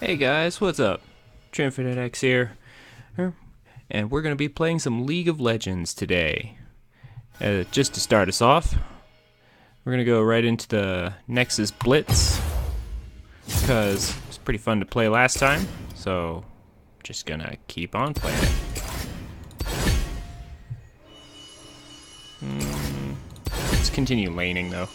Hey guys, what's up? TrinfiniteX here, and we're going to be playing some League of Legends today. Just to start us off, we're going to go right into the Nexus Blitz, because it's pretty fun to play last time, so just going to keep on playing it. Let's continue laning though.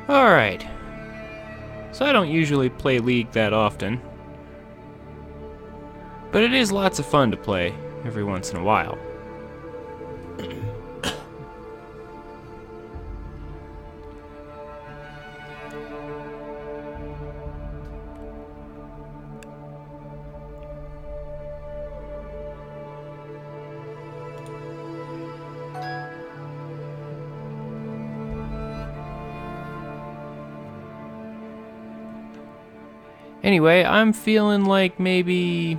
Alright, so I don't usually play League that often, but it is lots of fun to play every once in a while. Anyway, I'm feeling like maybe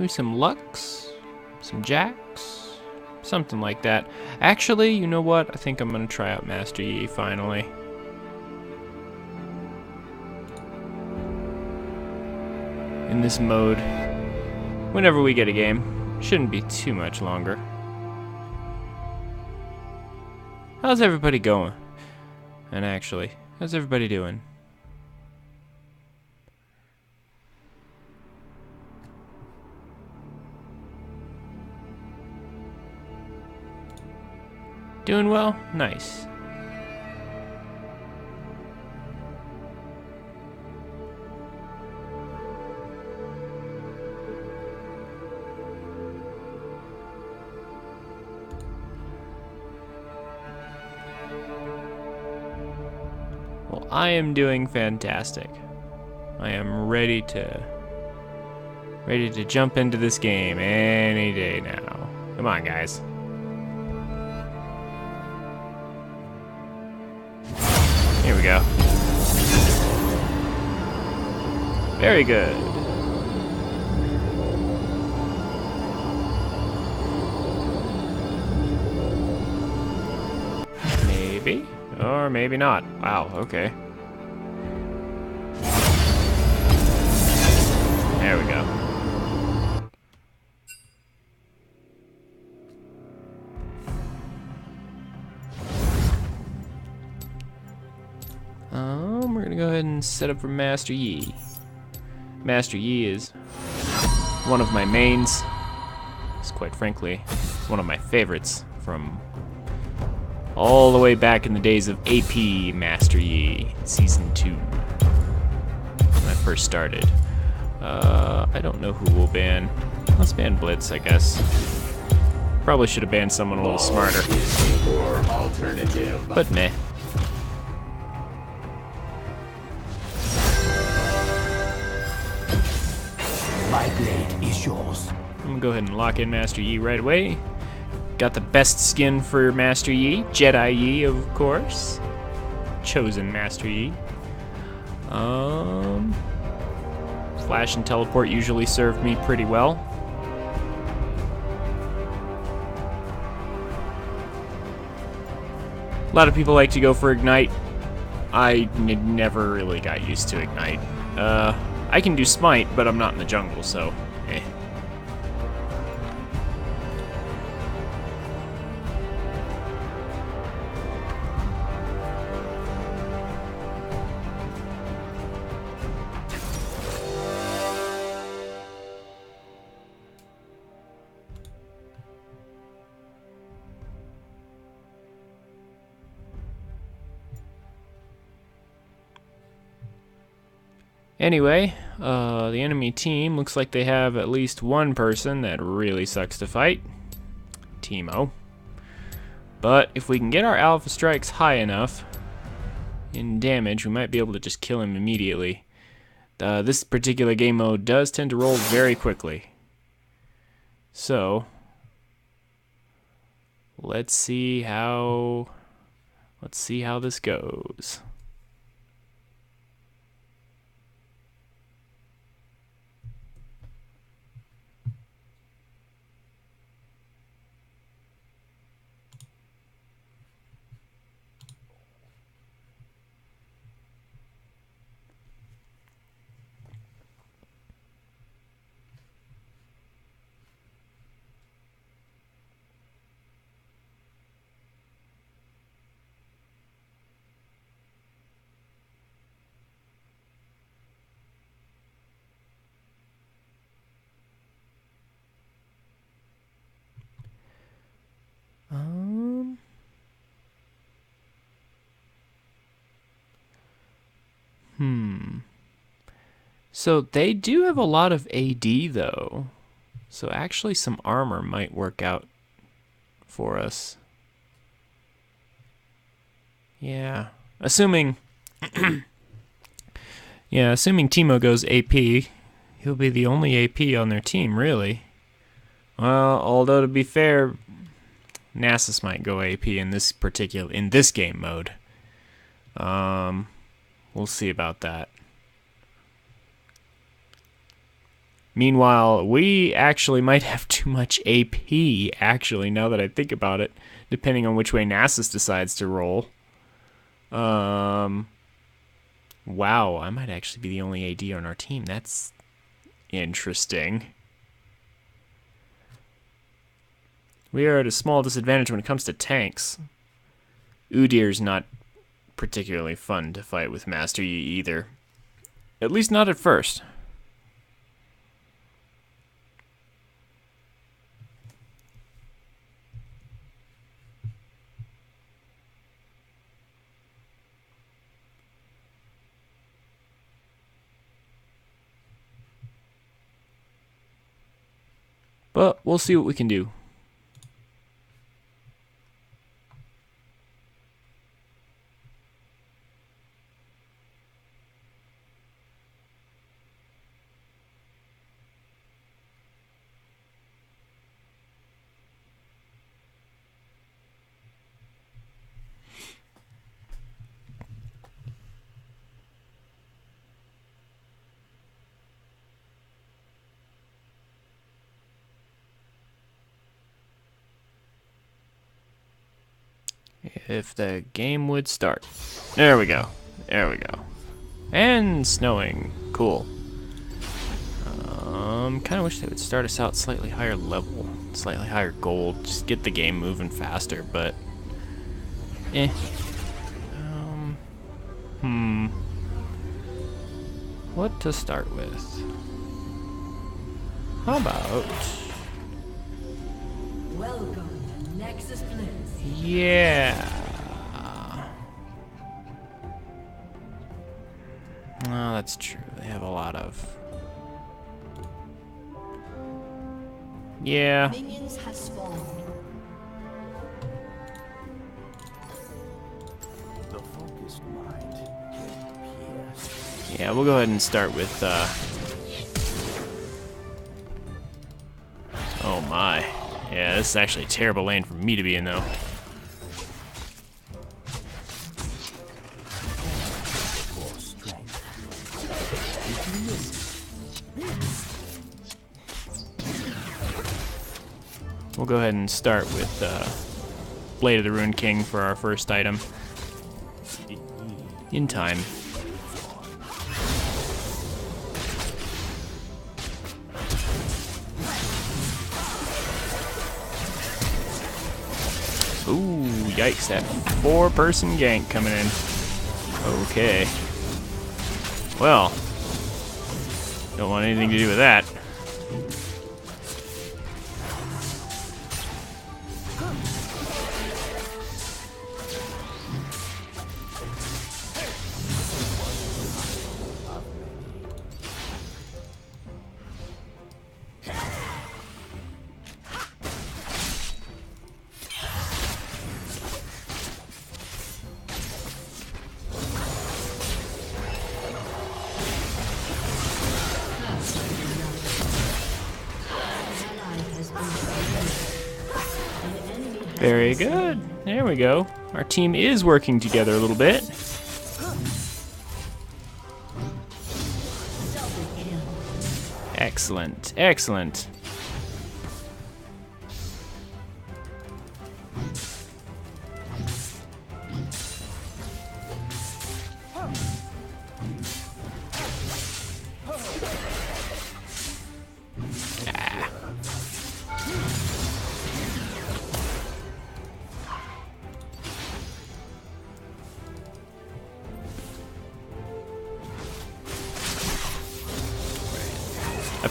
some Lux, some Jax, something like that. Actually, you know what? I think I'm gonna try out Master Yi finally. In this mode, whenever we get a game, shouldn't be too much longer. How's everybody going? And actually, how's everybody doing? Doing well? Nice. Well, I am doing fantastic. I am ready to jump into this game any day now. Come on, guys. Here we go. Very good. Maybe, or maybe not. Wow, okay. There we go. We're gonna go ahead and set up for Master Yi. Master Yi is one of my mains. It's quite frankly one of my favorites from all the way back in the days of AP Master Yi, Season 2, when I first started. I don't know who will ban. Let's ban Blitz, I guess. Probably should have banned someone a little smarter. But meh. My blade is yours. I'm gonna go ahead and lock in Master Yi right away. Got the best skin for Master Yi, Jedi Yi, of course. Chosen Master Yi. Flash and teleport usually served me pretty well. A lot of people like to go for Ignite. I never really got used to Ignite. I can do Smite, but I'm not in the jungle, so eh. Anyway, the enemy team looks like they have at least one person that really sucks to fight. Teemo. But if we can get our alpha strikes high enough in damage, we might be able to just kill him immediately. This particular game mode does tend to roll very quickly. So, let's see how this goes. So they do have a lot of AD though. So actually some armor might work out for us. Yeah. Assuming assuming Teemo goes AP, he'll be the only AP on their team, really. Well, although to be fair, Nasus might go AP in this game mode. We'll see about that. Meanwhile, we actually might have too much AP, actually, now that I think about it, depending on which way Nasus decides to roll. Wow, I might actually be the only AD on our team. That's interesting. We are at a small disadvantage when it comes to tanks. Udyr's not particularly fun to fight with Master Yi either. At least not at first. But we'll see what we can do. If the game would start. There we go. There we go. And snowing. Cool. Kind of wish they would start us out slightly higher level. Slightly higher gold. Just get the game moving faster, but... eh. What to start with? How about... Welcome to Nexus Blitz. yeah. Oh, that's true. They have a lot of... yeah. Minions have spawned. The focused mind can pierce. Yeah, we'll go ahead and start with, oh my. Yeah, this is actually a terrible lane for me to be in, though. For strength. We'll go ahead and start with, Blade of the Rune King for our first item. In time. Ooh, yikes, that 4-person gank coming in. Okay. Well, don't want anything to do with that. Very good. There we go. Our team is working together a little bit. Excellent. Excellent.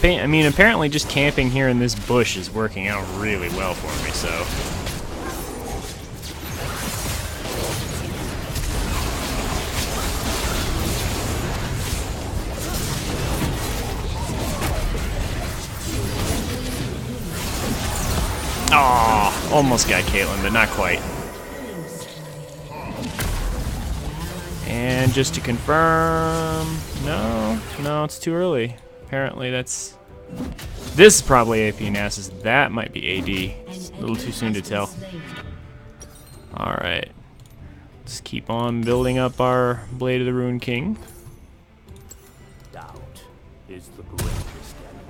I mean, apparently just camping here in this bush is working out really well for me, so... Almost got Caitlyn, but not quite. And just to confirm, no, it's too early. Apparently that's, this is probably AP Nasus. That might be AD. It's a little too soon to tell. Alright. Let's keep on building up our Blade of the Ruined King. Doubt is the greatest enemy.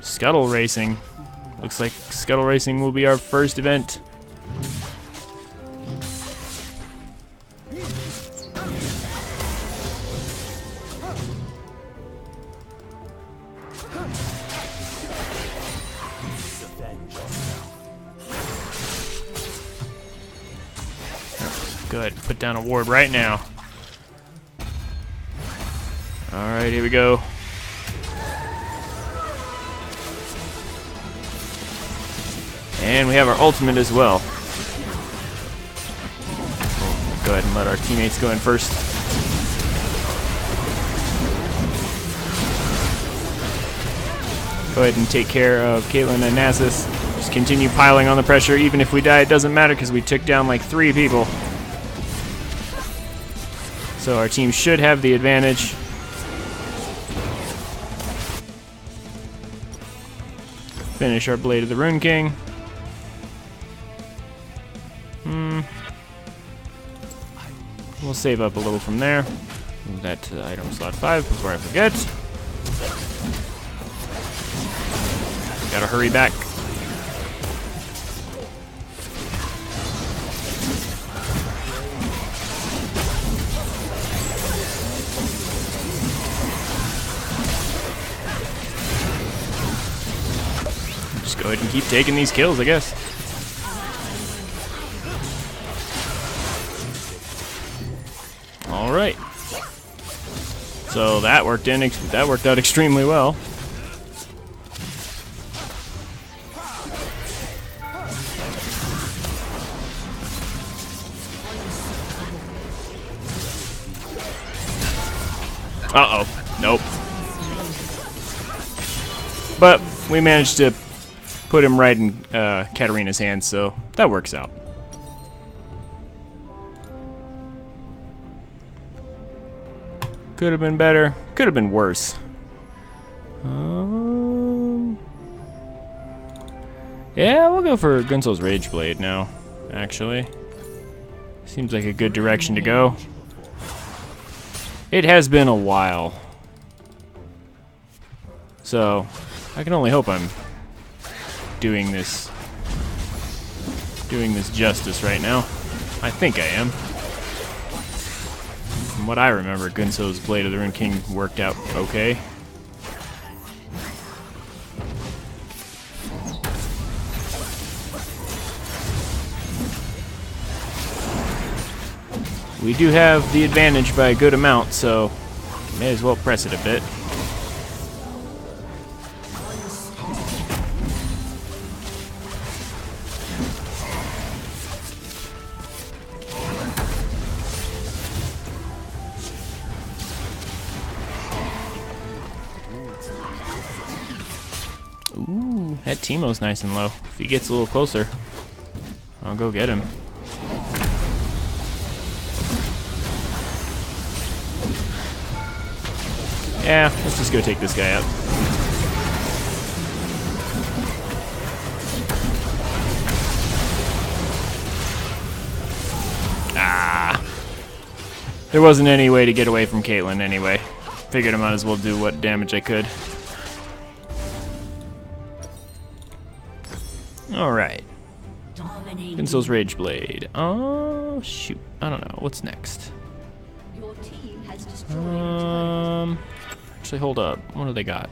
Scuttle Racing. Looks like Scuttle Racing will be our first event. Good. Put down a ward right now. Alright, here we go. And we have our ultimate as well. Go ahead and let our teammates go in first. Go ahead and take care of Caitlyn and Nasus. Just continue piling on the pressure. Even if we die, it doesn't matter because we took down like 3 people. So our team should have the advantage. Finish our Blade of the Ruined King. We'll save up a little from there. Move that to item slot 5 before I forget. Gotta hurry back. Just go ahead and keep taking these kills, I guess. All right. So that worked out extremely well. Uh-oh. Nope. But we managed to put him right in Katarina's hands, so that works out. Could have been better. Could have been worse. Yeah, we'll go for Gunsel's Rage Blade now, actually. Seems like a good direction to go. It has been a while. So, I can only hope I'm doing this justice right now. I think I am. From what I remember, Gunsel's Blade of the Ruined King worked out okay. We do have the advantage by a good amount, so may as well press it a bit. Ooh, that Teemo's nice and low. If he gets a little closer, I'll go get him. Yeah, let's just go take this guy out. Ah. There wasn't any way to get away from Caitlyn anyway. Figured I might as well do what damage I could. Alright. Gunsel's Rage Blade. Oh, shoot. I don't know. What's next? Your team has destroyed Actually, hold up. What do they got?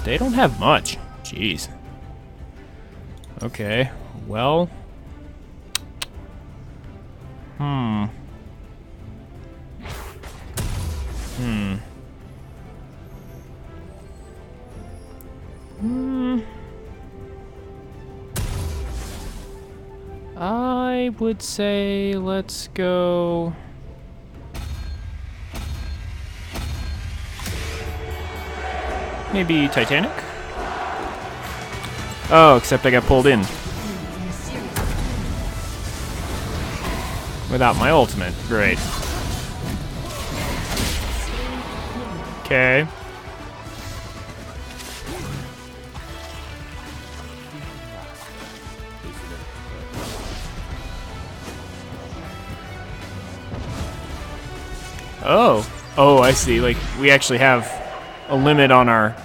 They don't have much. Jeez. Okay. Well. I would say let's go... maybe Titanic? Oh, except I got pulled in. Without my ultimate. Great. Okay. Oh. Oh, I see. Like, we actually have a limit on our...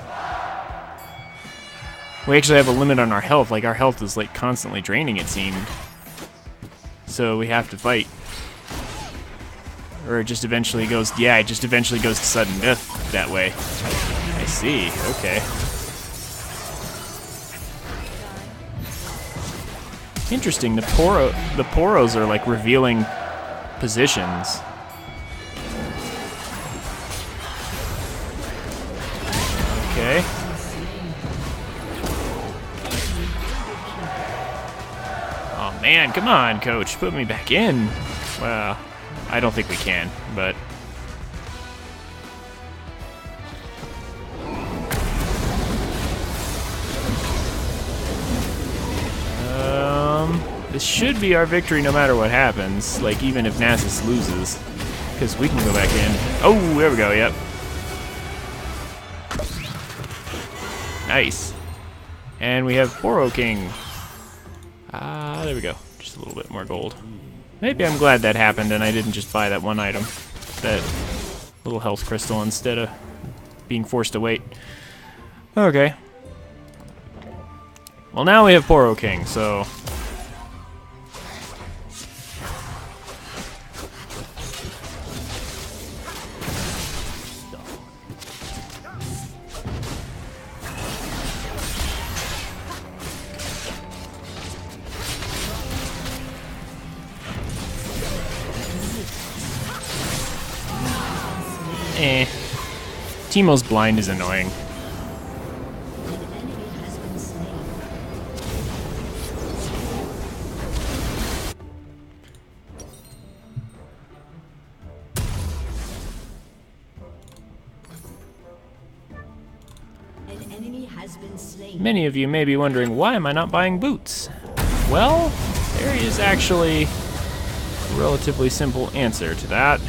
We actually have a limit on our health. Like, our health is, like, constantly draining, it seemed. So we have to fight. Or it just eventually goes... Yeah, it just eventually goes to sudden death that way. I see. Okay. Interesting. The poros are, like, revealing positions. Okay. Oh man, come on, coach, put me back in. Well, I don't think we can, but... This should be our victory no matter what happens, like even if Nasus loses. Because we can go back in. Oh, there we go, yep. Nice. And we have Poro King. Ah, there we go. Just a little bit more gold. Maybe I'm glad that happened and I didn't just buy that one item. That little health crystal instead of being forced to wait. Okay. Well, now we have Poro King, so... Teemo's blind is annoying. An enemy has been slain. Many of you may be wondering, why am I not buying boots? Well, there is actually a relatively simple answer to that.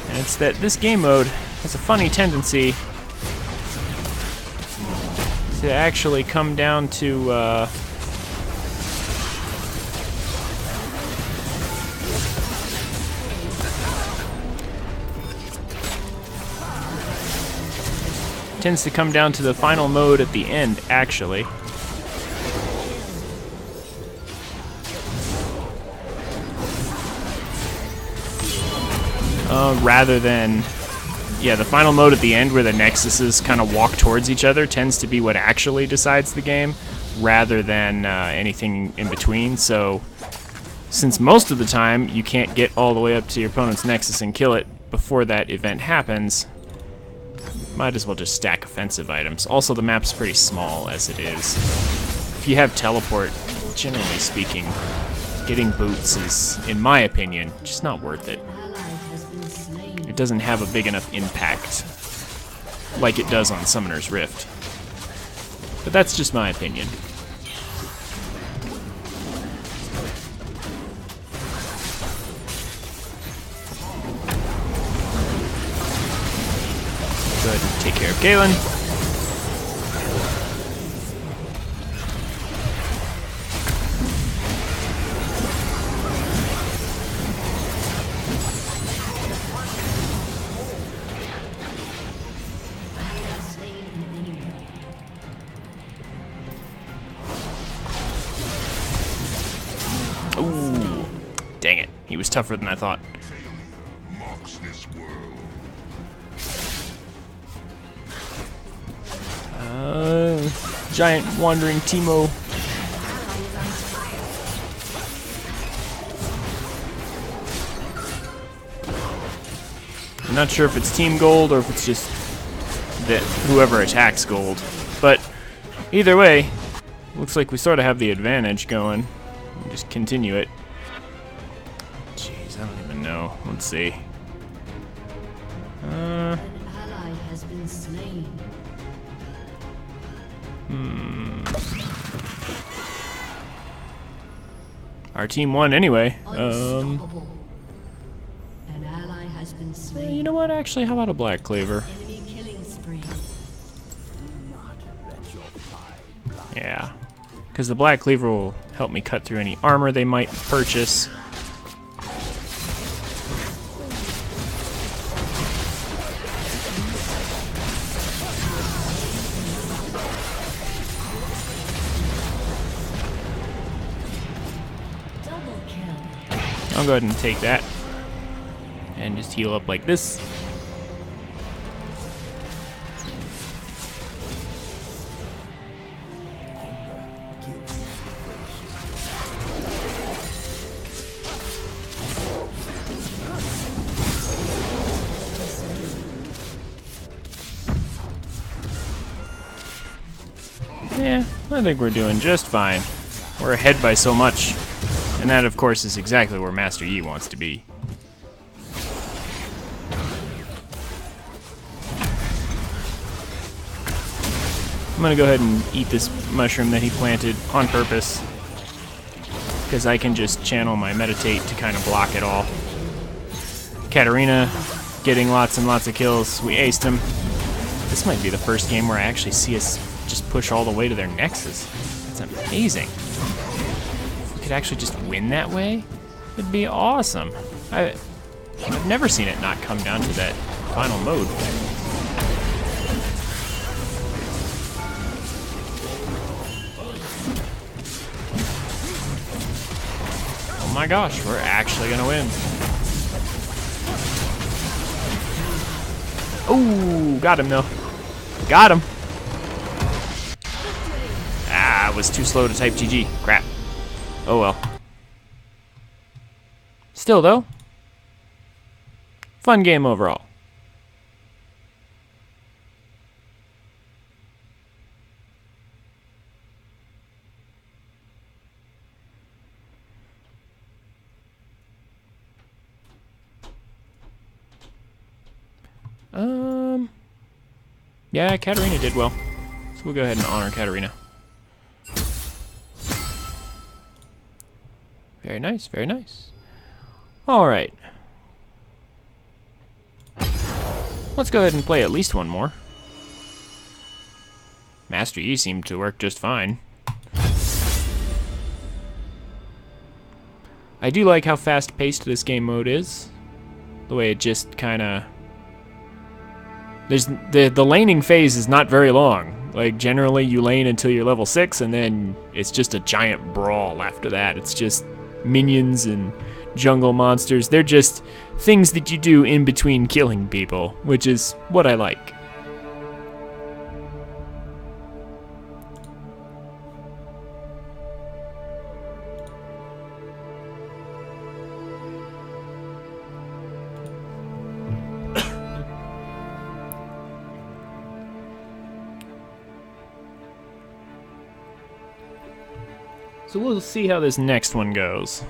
And it's that this game mode has a funny tendency to actually come down to, tends to come down to the final mode at the end, actually. Rather than, yeah, the final mode at the end where the Nexuses kind of walk towards each other tends to be what actually decides the game, rather than anything in between. So, since most of the time you can't get all the way up to your opponent's Nexus and kill it before that event happens, might as well just stack offensive items. Also, the map's pretty small as it is. If you have teleport, generally speaking, getting boots is, in my opinion, just not worth it. It doesn't have a big enough impact like it does on Summoner's Rift. But that's just my opinion. Go ahead and take care of Galen. Ooh, dang it. He was tougher than I thought. Giant wandering Teemo. I'm not sure if it's team gold or if it's just that whoever attacks gold. But either way, Looks like we sort of have the advantage going. We'll just continue it. Jeez, I don't even know. Let's see. An ally has been slain. Our team won anyway. Unstoppable. An ally has been slain. You know what? Actually, how about a black cleaver? Enemy killing spree. Yeah, because the black cleaver will help me cut through any armor they might purchase. Double kill. I'll go ahead and take that and just heal up like this. Yeah, I think we're doing just fine. We're ahead by so much. And that, of course, is exactly where Master Yi wants to be. I'm gonna go ahead and eat this mushroom that he planted on purpose, because I can just channel my meditate to kind of block it all. Katarina getting lots and lots of kills. We aced him. This might be the first game where I actually see us just push all the way to their nexus. That's amazing. If we could actually just win that way, it'd be awesome. I've never seen it not come down to that final mode. Oh my gosh, we're actually gonna win. Ooh, got him though. Got him. Ah, I was too slow to type GG. Crap. Oh well. Still though, fun game overall. Yeah, Katarina did well. So we'll go ahead and honor Katarina. Very nice, very nice. Alright. Let's go ahead and play at least one more. Master Yi seemed to work just fine. I do like how fast-paced this game mode is. The way it just kinda... The laning phase is not very long. Like, generally you lane until you're level 6, and then it's just a giant brawl after that. It's just minions and jungle monsters. They're just things that you do in between killing people, which is what I like. So we'll see how this next one goes.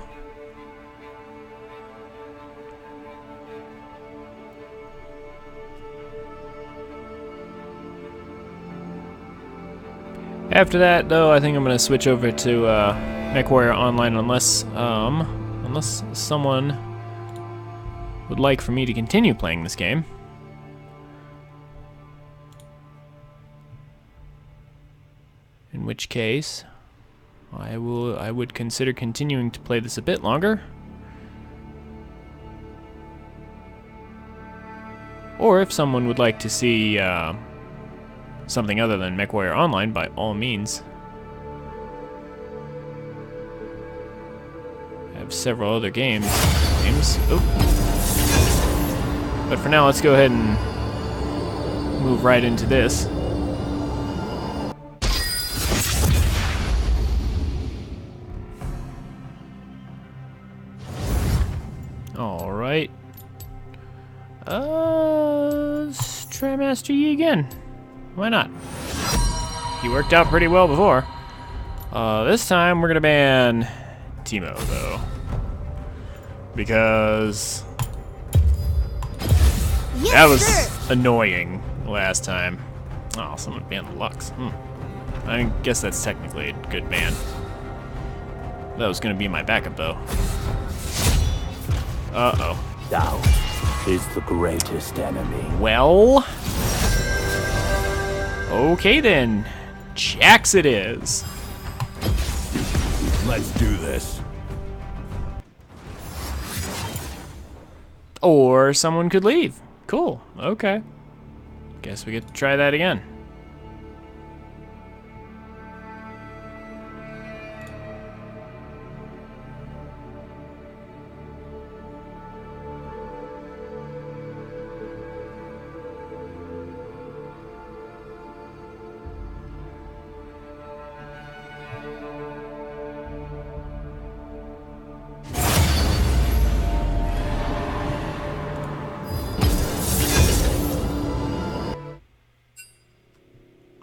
After that, though, I think I'm gonna switch over to MechWarrior Online, unless someone would like for me to continue playing this game. In which case, I would consider continuing to play this a bit longer. Or if someone would like to see something other than MechWarrior Online, by all means. I have several other games. Oh. But for now, let's go ahead and move right into this. Alright. Let's try Master Yi again. Why not? He worked out pretty well before. This time we're gonna ban Teemo though, because that was annoying last time. Oh, someone banned Lux. I guess that's technically a good ban. That was gonna be my backup though. Uh-oh. Doubt is the greatest enemy. Well, okay then. Jax it is. Let's do this. Or someone could leave. Cool. Okay. Guess we get to try that again.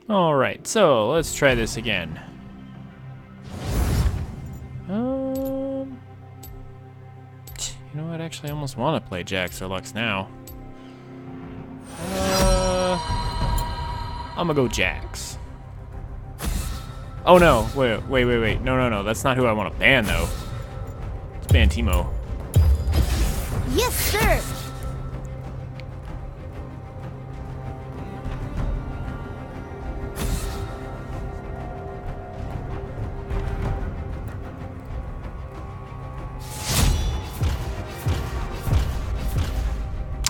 Alright, so let's try this again. You know what? Actually, I almost want to play Jax or Lux now. I'm gonna go Jax. Oh no, wait. No. That's not who I want to ban though. Let's ban Teemo. Yes, sir.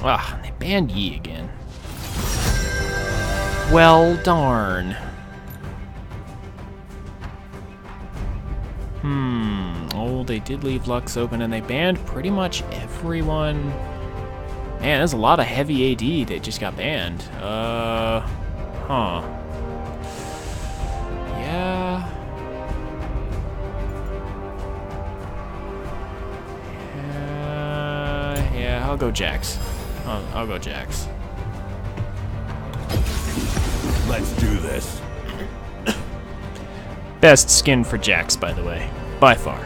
Ah, they banned Yi again. Well, darn. Oh, they did leave Lux open, and they banned pretty much everyone. Man, there's a lot of heavy AD that just got banned. Huh. Yeah. Yeah, I'll go Jax. I'll go Jax. Let's do this. Best skin for Jax, by the way. By far.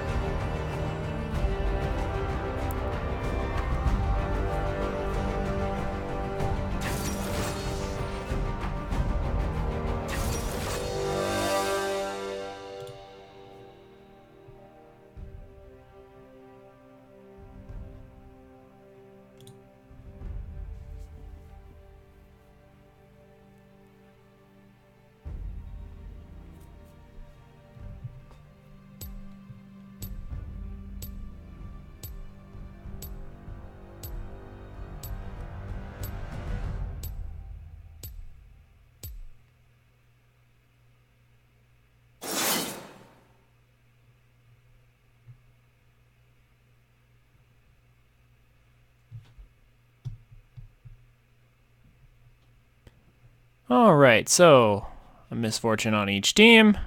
Alright, so a misfortune on each team.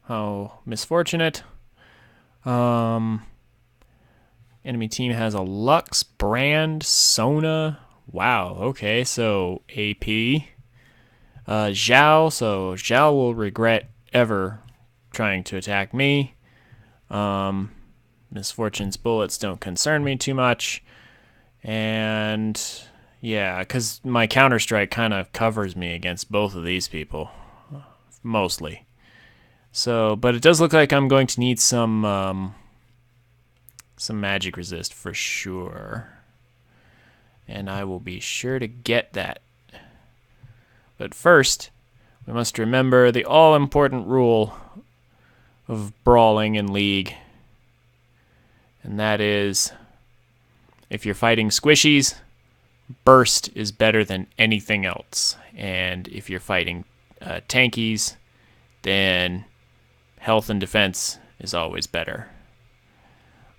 How misfortunate. Enemy team has a Lux, Brand, Sona. Wow, okay, so AP. Zhao, so Zhao will regret ever trying to attack me. Misfortune's bullets don't concern me too much. And yeah, because my Counter-Strike kind of covers me against both of these people. Mostly. So, but it does look like I'm going to need some magic resist for sure. And I will be sure to get that. But first, we must remember the all-important rule of brawling in League. And that is, if you're fighting squishies, burst is better than anything else. And if you're fighting tankies, then health and defense is always better.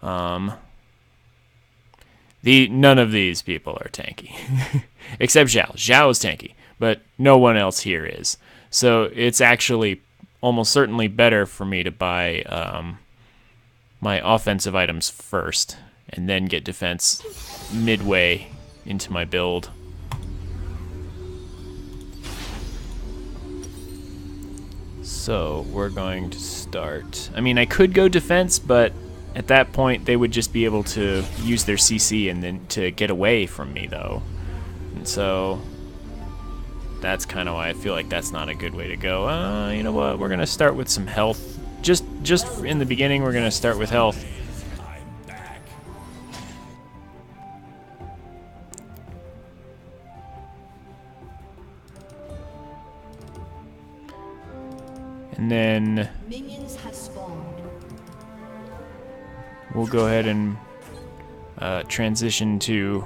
None of these people are tanky. Except Zhao. Zhao is tanky, but no one else here is. So it's actually almost certainly better for me to buy my offensive items first, and then get defense midway into my build. So we're going to start. I mean, I could go defense, but at that point they would just be able to use their CC and then to get away from me, though. And so that's kind of why I feel like that's not a good way to go. You know what? We're gonna start with some health. Just in the beginning, we're gonna start with health. And then Minions have spawned. we'll go ahead and transition to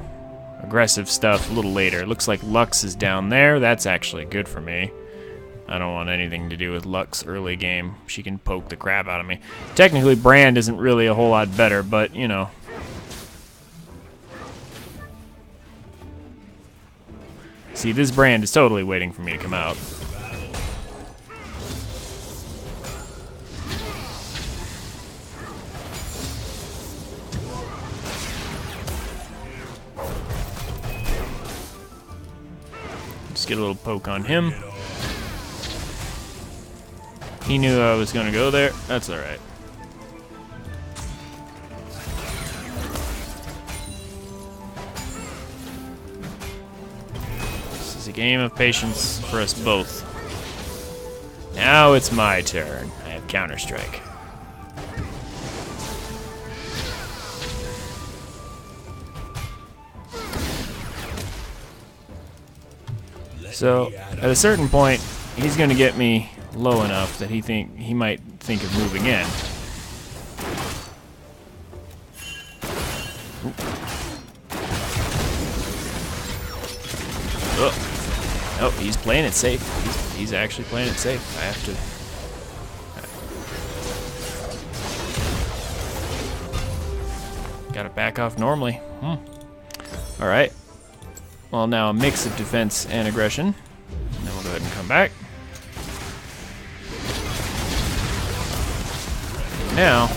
aggressive stuff a little later. It looks like Lux is down there. That's actually good for me. I don't want anything to do with Lux early game. She can poke the crap out of me. Technically, Brand isn't really a whole lot better, but, you know. See, this Brand is totally waiting for me to come out. Just get a little poke on him. He knew I was going to go there. That's alright. This is a game of patience for us both. Now it's my turn. I have Counter-Strike. So, at a certain point, he's going to get me low enough that he might think of moving in. Oh, he's playing it safe. He's actually playing it safe. I have to... Gotta back off normally. Alright. Well, now a mix of defense and aggression. And then we'll go ahead and come back. Now,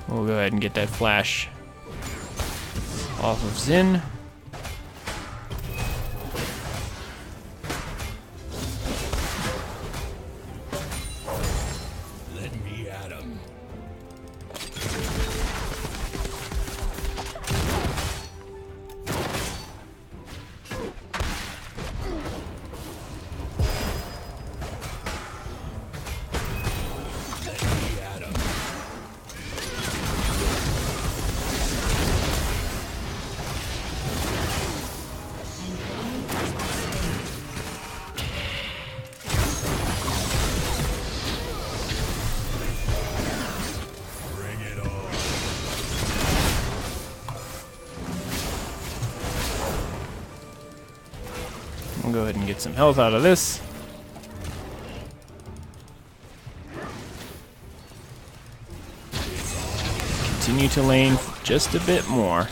we'll go ahead and get that flash off of Xin. Let me at him. We'll go ahead and get some health out of this. Continue to lane just a bit more.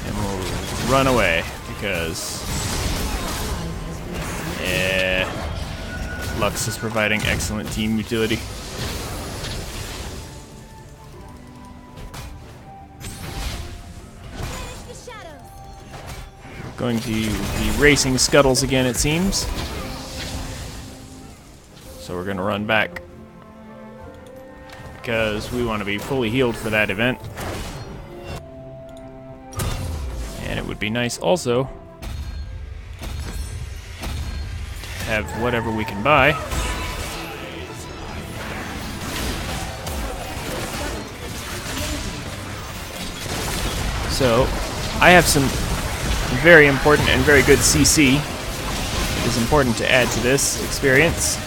And we'll run away because Lux is providing excellent team utility. Going to be racing scuttles again, it seems. So we're going to run back because we want to be fully healed for that event. And it would be nice also to have whatever we can buy. So I have some very important and very good CC. It is important to add to this experience.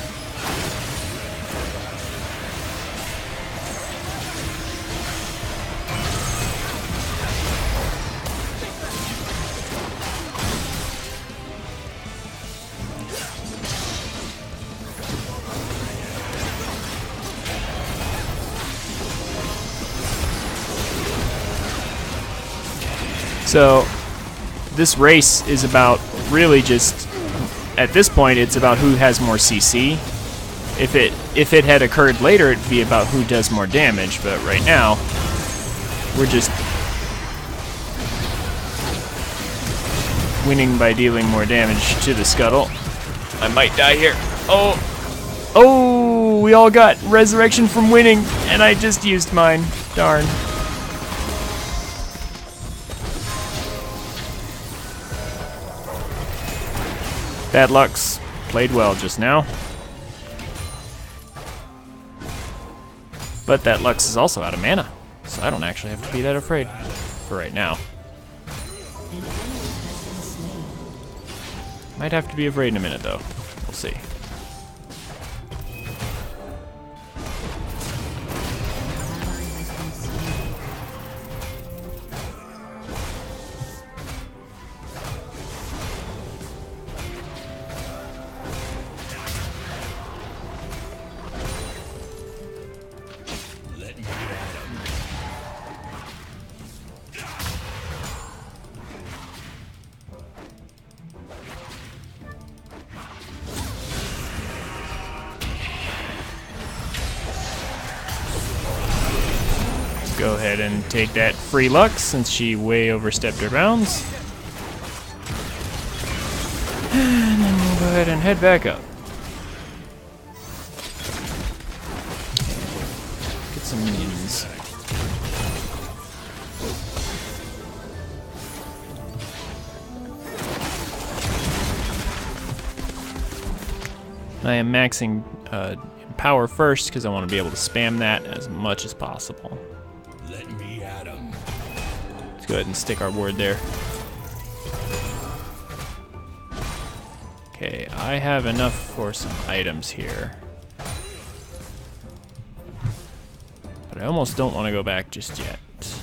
So this race is about really just, at this point, it's about who has more CC. If it had occurred later, it'd be about who does more damage, but right now, we're just winning by dealing more damage to the scuttle. I might die here. Oh! Oh! We all got resurrection from winning, and I just used mine. Darn. Bad Luck's played well just now. But that Lux is also out of mana, so I don't actually have to be that afraid for right now. Might have to be afraid in a minute, though. We'll see. Go ahead and take that free Lux since she way overstepped her bounds. And then we'll go ahead and head back up. Get some minions. I am maxing power first because I want to be able to spam that as much as possible. Let me at 'em. Let's go ahead and stick our ward there. Okay, I have enough for some items here. But I almost don't want to go back just yet. So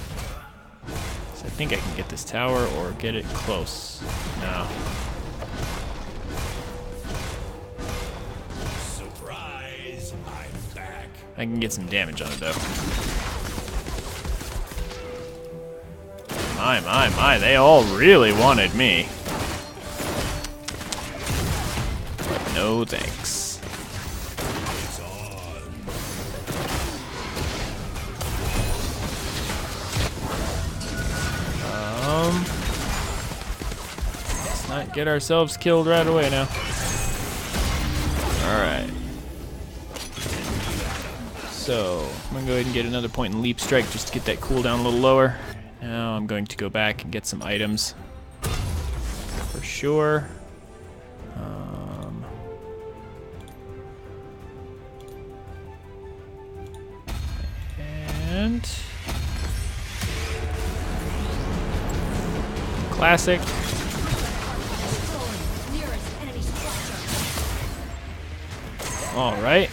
I think I can get this tower or get it close. No. Surprise! I'm back. I can get some damage on it though. My, they all really wanted me. But no thanks. It's on. Let's not get ourselves killed right away now. Alright. So, I'm gonna go ahead and get another point in Leap Strike just to get that cooldown a little lower. Now I'm going to go back and get some items for sure. And classic. All right.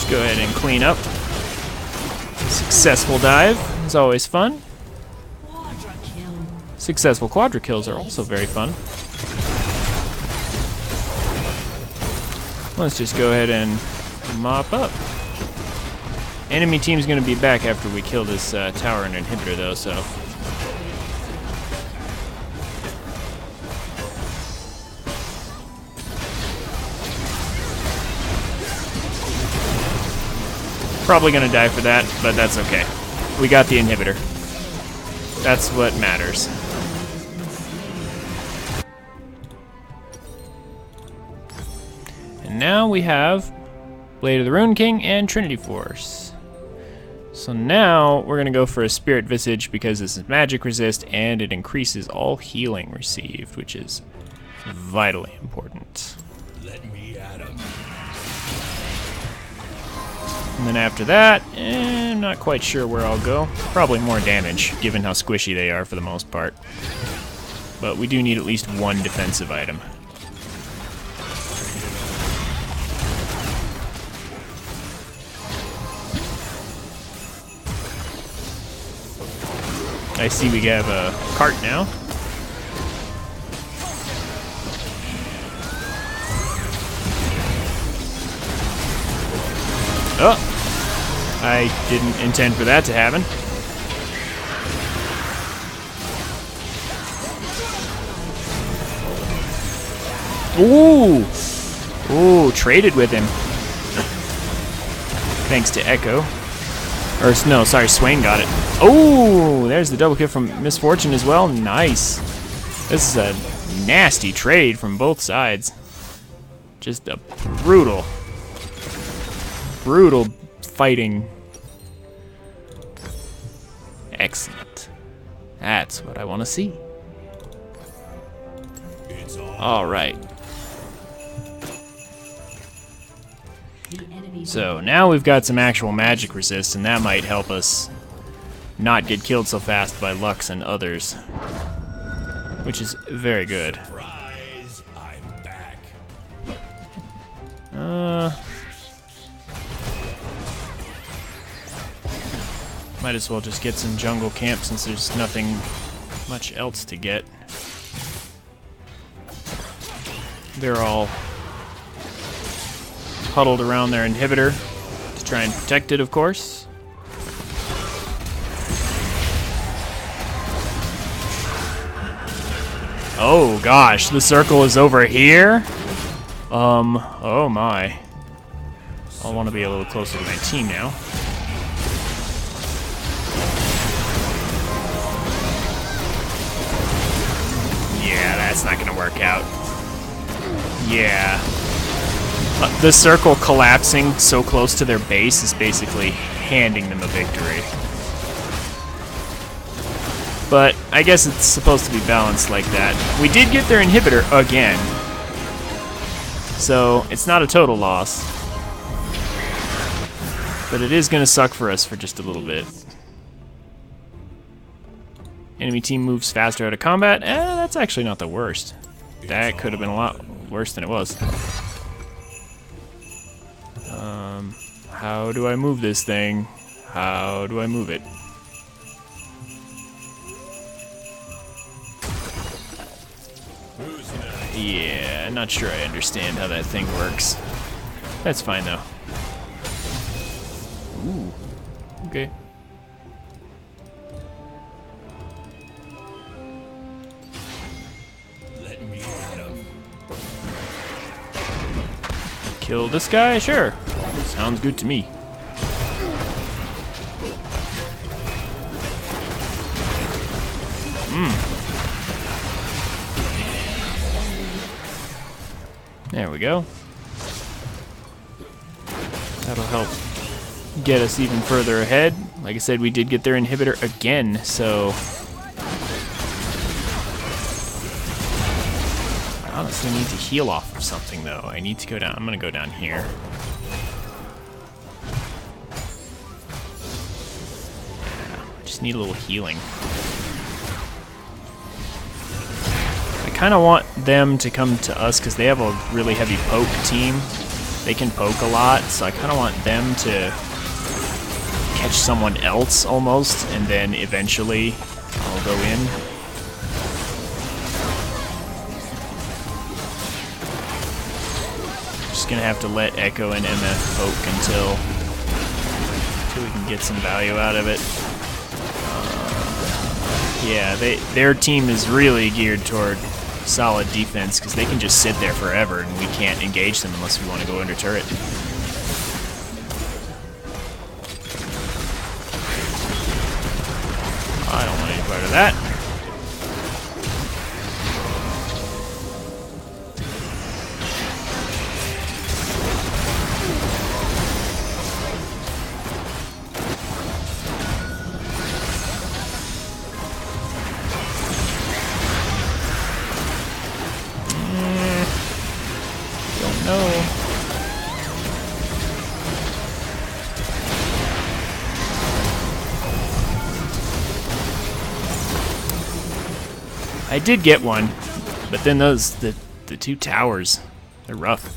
Go ahead and clean up. Successful dive is always fun. Successful quadra kills are also very fun. Let's just go ahead and mop up. Enemy team's gonna be back after we kill this tower and inhibitor though, so. Probably gonna die for that, but that's okay. We got the inhibitor. That's what matters. And now we have Blade of the Rune King and Trinity Force. So now we're gonna go for a Spirit Visage because this is magic resist and it increases all healing received, which is vitally important. Let me at 'em. And then after that, I'm not quite sure where I'll go. Probably more damage, given how squishy they are for the most part. But we do need at least one defensive item. I see we have a cart now. Oh! I didn't intend for that to happen. Ooh! Ooh, traded with him. Thanks to Echo. Or, no, sorry, Swain got it. Oh! There's the double kill from Misfortune as well. Nice. This is a nasty trade from both sides. Just a brutal fighting. Excellent. That's what I want to see. All right. So now we've got some actual magic resist, and that might help us not get killed so fast by Lux and others, which is very good. Surprise, I'm back. Might as well just get some jungle camp since there's nothing much else to get. They're all huddled around their inhibitor to try and protect it, of course. Oh gosh, the circle is over here? Oh my. I'll want to be a little closer to my team now. Yeah, that's not gonna work out. Yeah. The circle collapsing so close to their base is basically handing them a victory. But I guess it's supposed to be balanced like that. We did get their inhibitor again, so it's not a total loss. But it is going to suck for us for just a little bit. Enemy team moves faster out of combat. That's actually not the worst. That could have been a lot worse than it was. How do I move this thing? How do I move it? Yeah, not sure I understand how that thing works. That's fine though. Ooh. Okay. Let me at him. Kill this guy? Sure. Sounds good to me. There we go. That'll help get us even further ahead. Like I said, we did get their inhibitor again, so I honestly need to heal off of something though. I need to go down. I'm gonna go down here. I just need a little healing. I kind of want them to come to us because they have a really heavy poke team. They can poke a lot, so I kind of want them to catch someone else almost, and then eventually I'll go in. Just gonna have to let Echo and MF poke until we can get some value out of it. Yeah, their team is really geared toward solid defense because they can just sit there forever and we can't engage them unless we want to go under turret. I don't want any part of that. I did get one, but then the two towers, they're rough.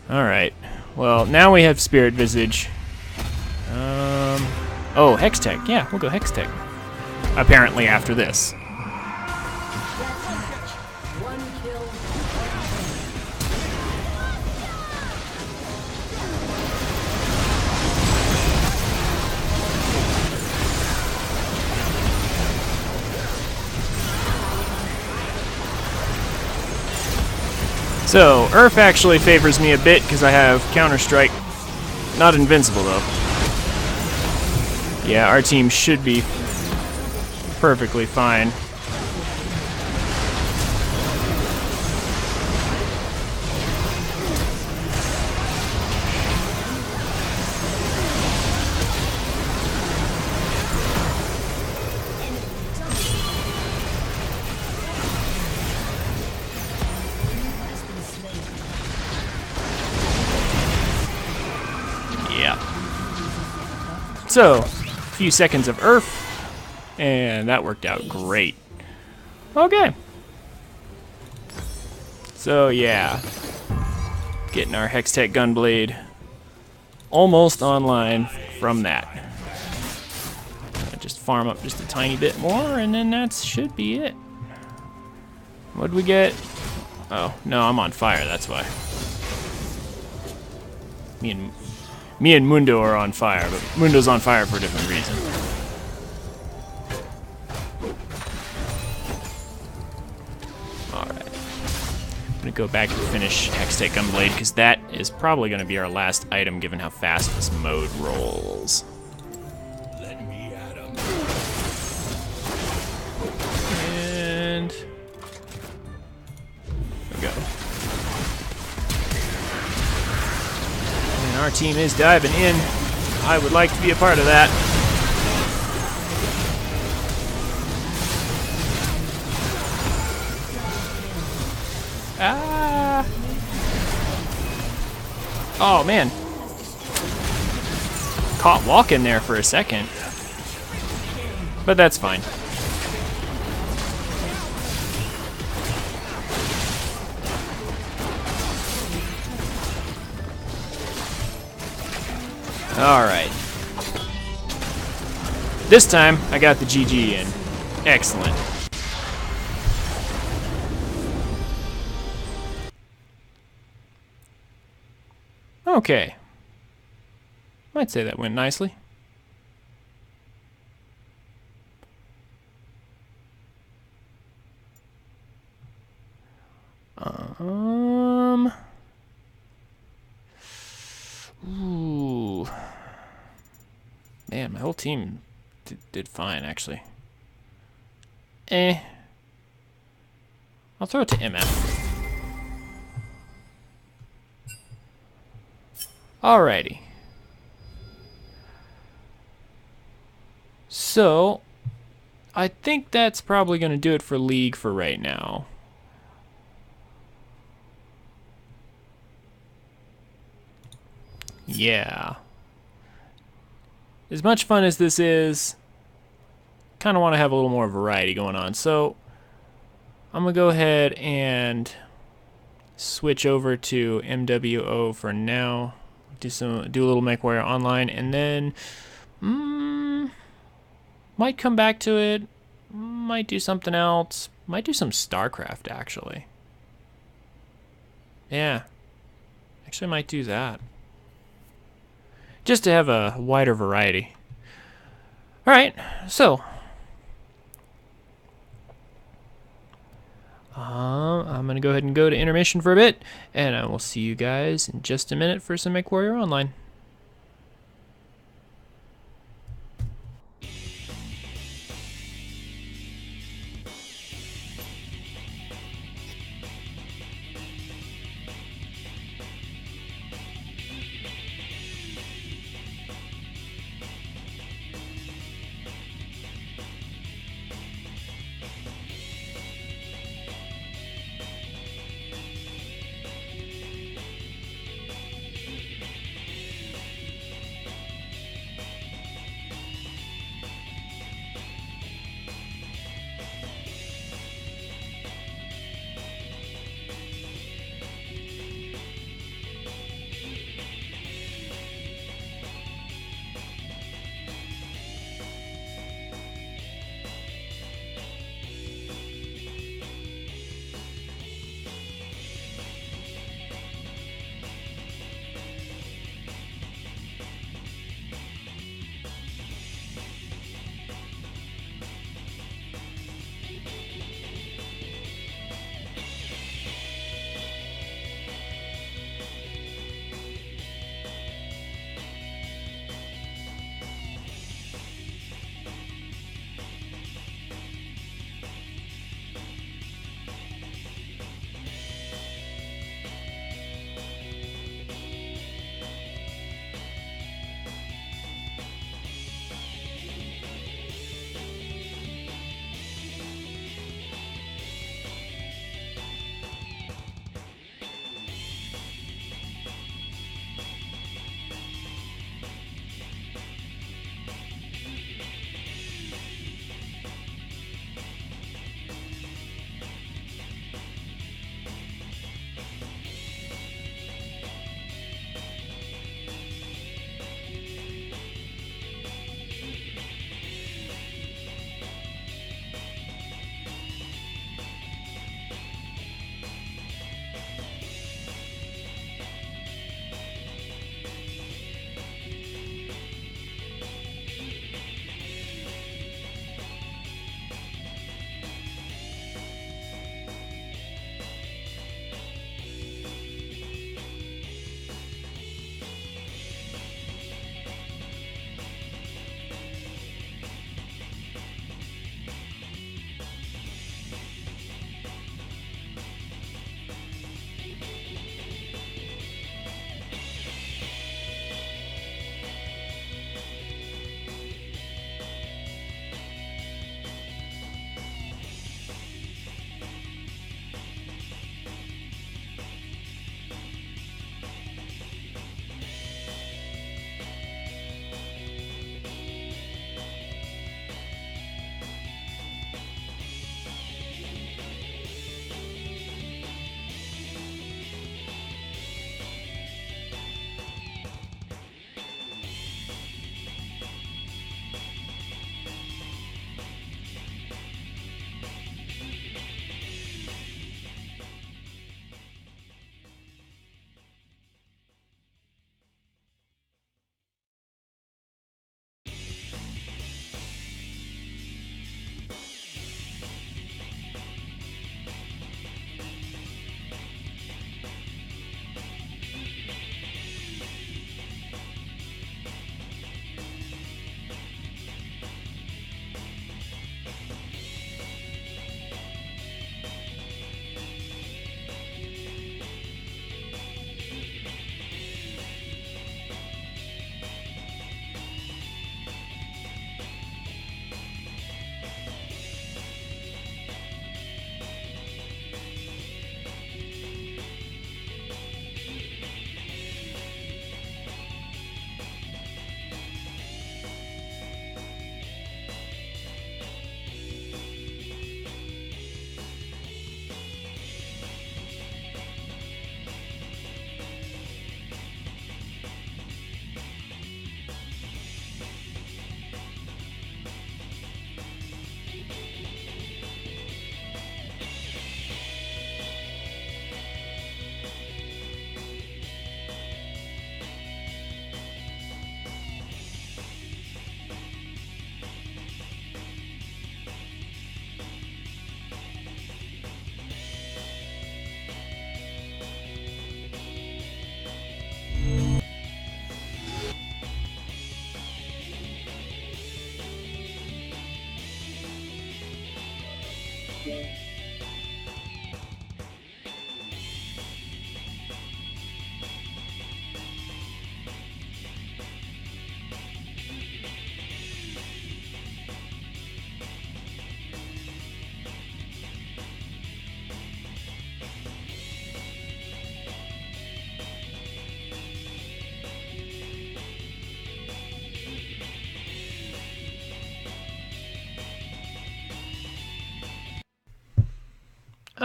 Alright, well, now we have Spirit Visage. Oh, Hextech. Yeah, we'll go Hextech. Apparently after this. So, Earth actually favors me a bit because I have Counter-Strike. Not invincible, though. Yeah, our team should be perfectly fine. Yeah. So, a few seconds of Earth, and that worked out great. Okay. So, yeah. Getting our Hextech Gunblade almost online from that. Just farm up just a tiny bit more, and then that should be it. What'd we get? Oh, no, I'm on fire, that's why. Me and Mundo are on fire, but Mundo's on fire for a different reason. Alright. I'm gonna go back and finish Hextech Gunblade, because that is probably gonna be our last item given how fast this mode rolls. Let me at 'em. And there we go. And our team is diving in. I would like to be a part of that. Ah! Oh man. Caught walking there for a second. But that's fine. Alright. This time, I got the GG in. Excellent. Okay. Might say that went nicely. Ooh. Man, my whole team did fine, actually. I'll throw it to MF. Alrighty. So, I think that's probably going to do it for League for right now. Yeah. As much fun as this is, kind of want to have a little more variety going on. So, I'm going to go ahead and switch over to MWO for now. Do a little MechWarrior Online, and then might come back to it. Might do something else. Might do some StarCraft, actually. Yeah. Actually might do that. Just to have a wider variety. Alright, so. I'm going to go ahead and go to intermission for a bit, and I will see you guys in just a minute for some MechWarrior Online.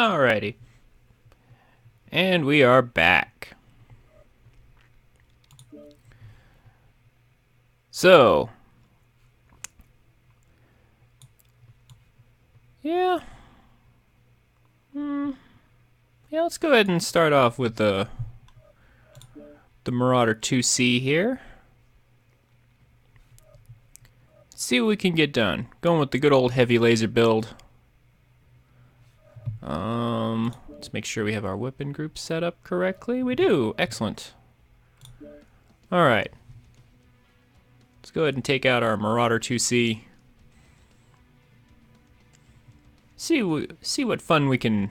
Alrighty. And we are back. So, yeah. Yeah, let's go ahead and start off with the Marauder 2C here. See what we can get done. Going with the good old heavy laser build. Let's make sure we have our weapon group set up correctly. We do. Excellent. Alright. Let's go ahead and take out our Marauder 2C. See what fun we can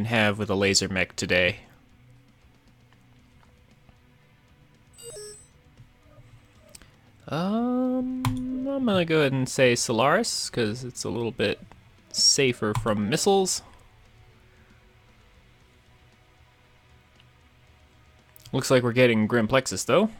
have with a laser mech today. I'm gonna go ahead and say Solaris because it's a little bit safer from missiles. Looks like we're getting Grim Plexus though.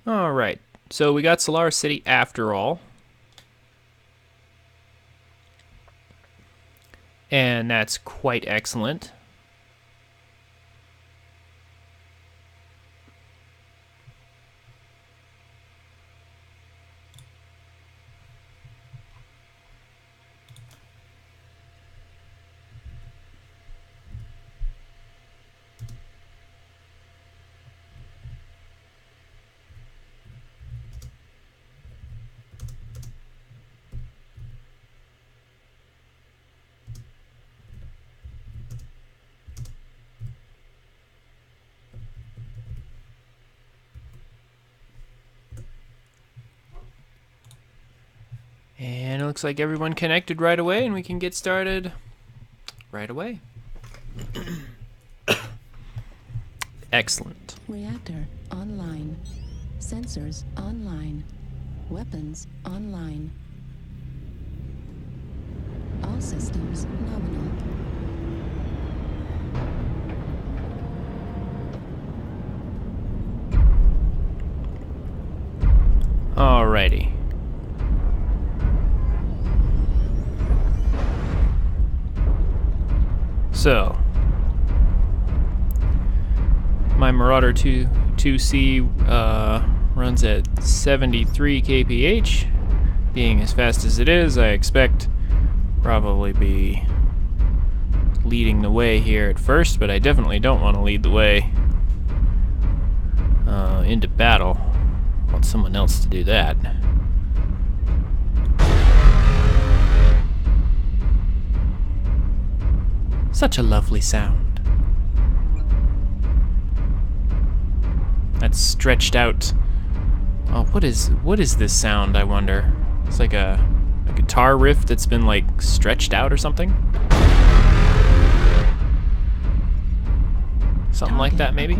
Alright, so we got Solaris City after all. And that's quite excellent. And it looks like everyone connected right away, and we can get started right away. Excellent. Reactor online. Sensors online. Weapons online. All systems nominal. Alrighty. So, my Marauder 2C runs at 73 kph. Being as fast as it is, I expect probably be leading the way here at first, but I definitely don't want to lead the way into battle. I want someone else to do that. Such a lovely sound. That's stretched out. Oh, what is this sound, I wonder? It's like a guitar riff that's been like stretched out or something? Something like that maybe?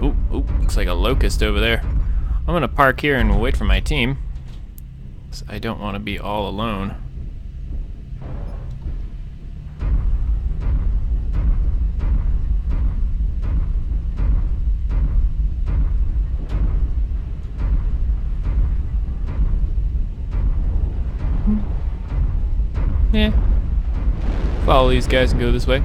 Ooh, looks like a locust over there. I'm gonna park here and we'll wait for my team. 'Cause I don't want to be all alone. Yeah. Follow these guys and go this way.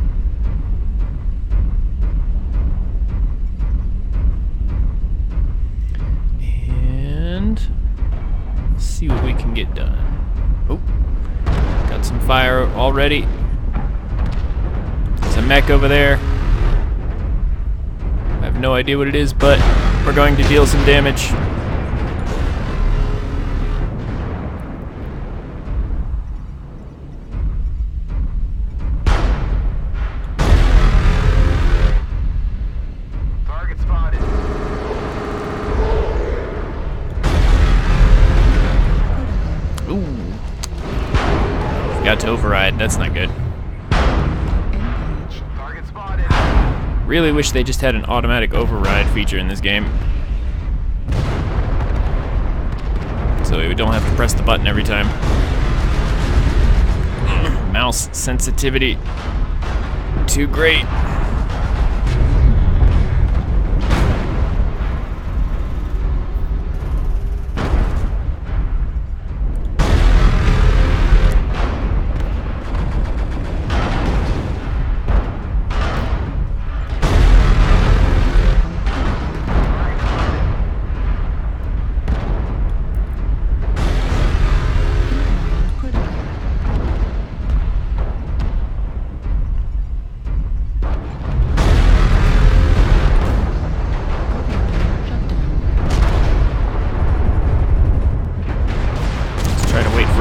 And see what we can get done. Oh, got some fire already. There's a mech over there. I have no idea what it is, but we're going to deal some damage. forgot to override. That's not good. Engage. Really wish they just had an automatic override feature in this game. So we don't have to press the button every time. Mouse sensitivity. Too great.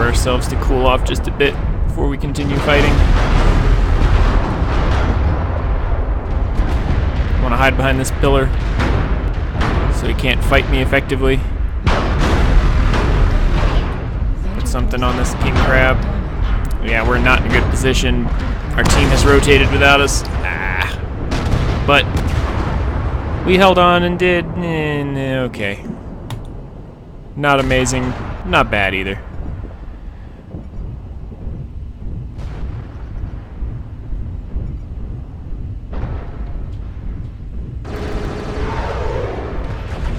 Ourselves to cool off just a bit before we continue fighting. Want to hide behind this pillar so he can't fight me effectively. Put something on this king crab. Yeah, we're not in a good position. Our team has rotated without us. But we held on and did okay. Not amazing, not bad either.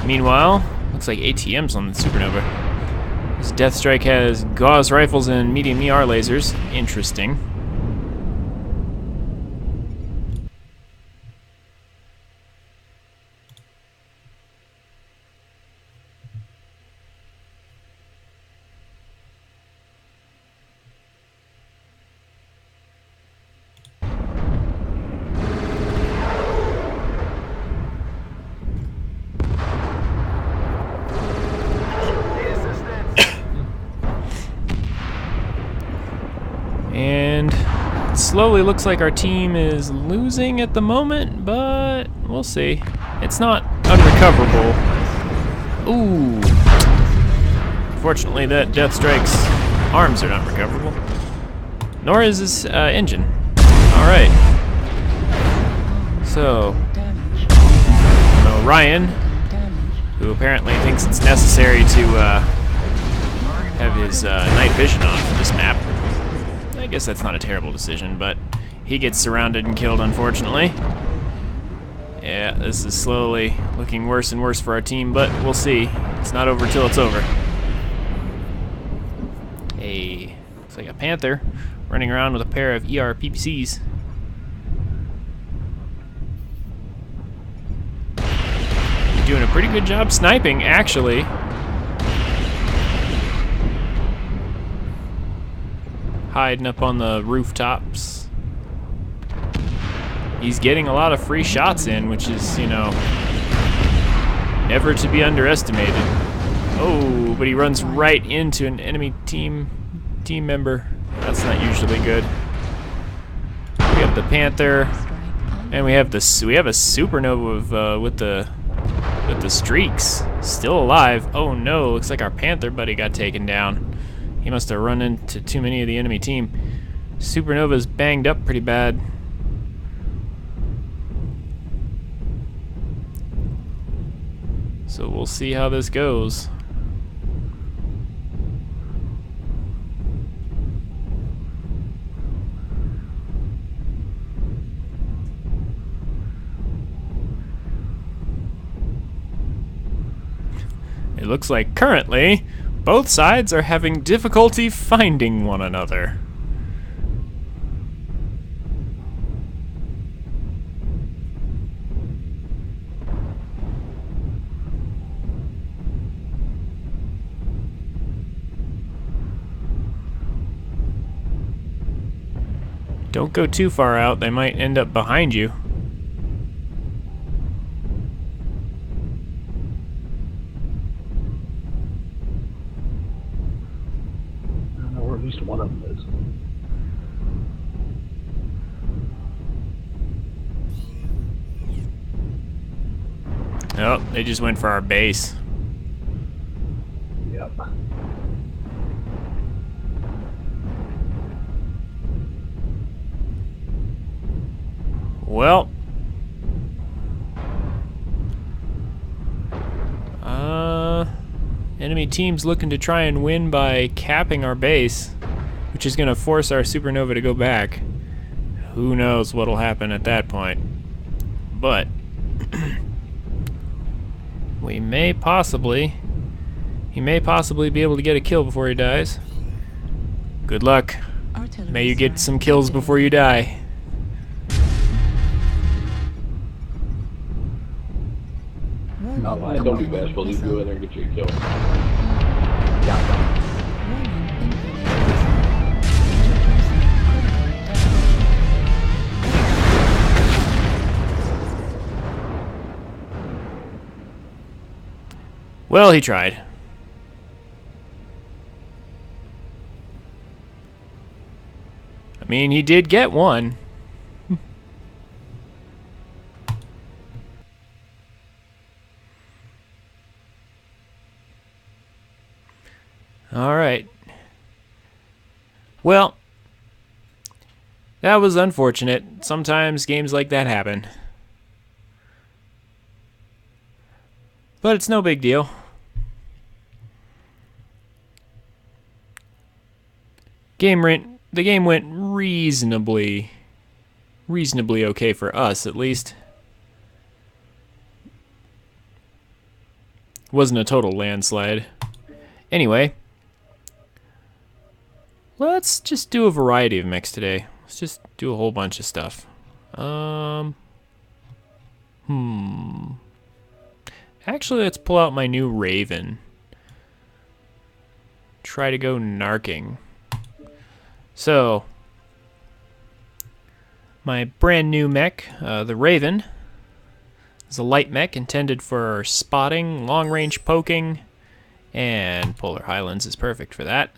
Meanwhile, looks like ATMs on the Supernova. This Death Strike has gauze rifles and medium ER lasers. Interesting. And it slowly looks like our team is losing at the moment, but we'll see. It's not unrecoverable. Ooh. Fortunately, that Death Strike's arms are not recoverable. Nor is his engine. Alright. So, Ryan, who apparently thinks it's necessary to have his night vision on for this map. I guess that's not a terrible decision, but he gets surrounded and killed, unfortunately. Yeah, this is slowly looking worse and worse for our team, but we'll see. It's not over till it's over. Hey, looks like a Panther running around with a pair of ER PPCs. Doing a pretty good job sniping, actually. Hiding up on the rooftops. He's getting a lot of free shots in, which is, you know, never to be underestimated. Oh, but he runs right into an enemy team member. That's not usually good. We have the Panther, and we have a Supernova with the streaks still alive. Oh no, looks like our Panther buddy got taken down. He must have run into too many of the enemy team. Supernova's banged up pretty bad. So we'll see how this goes. It looks like currently both sides are having difficulty finding one another. Don't go too far out, they might end up behind you. Or at least one of them is. Oh, they just went for our base. Yep. Well. Enemy team's looking to try and win by capping our base, which is going to force our supernova to go back. Who knows what'll happen at that point. But he may possibly be able to get a kill before he dies. Good luck. May you get some kills before you die. Not Hey, like don't be bashful. Just go in there and get you a kill. Well, he tried. I mean, he did get one. All right. Well, that was unfortunate. Sometimes games like that happen. But it's no big deal. The game went reasonably okay for us, at least. Wasn't a total landslide. Anyway, let's just do a variety of mechs today. Let's just do a whole bunch of stuff. Actually, let's pull out my new Raven. Try to go narking. So, my brand new mech, the Raven, is a light mech intended for spotting, long-range poking, and Polar Highlands is perfect for that.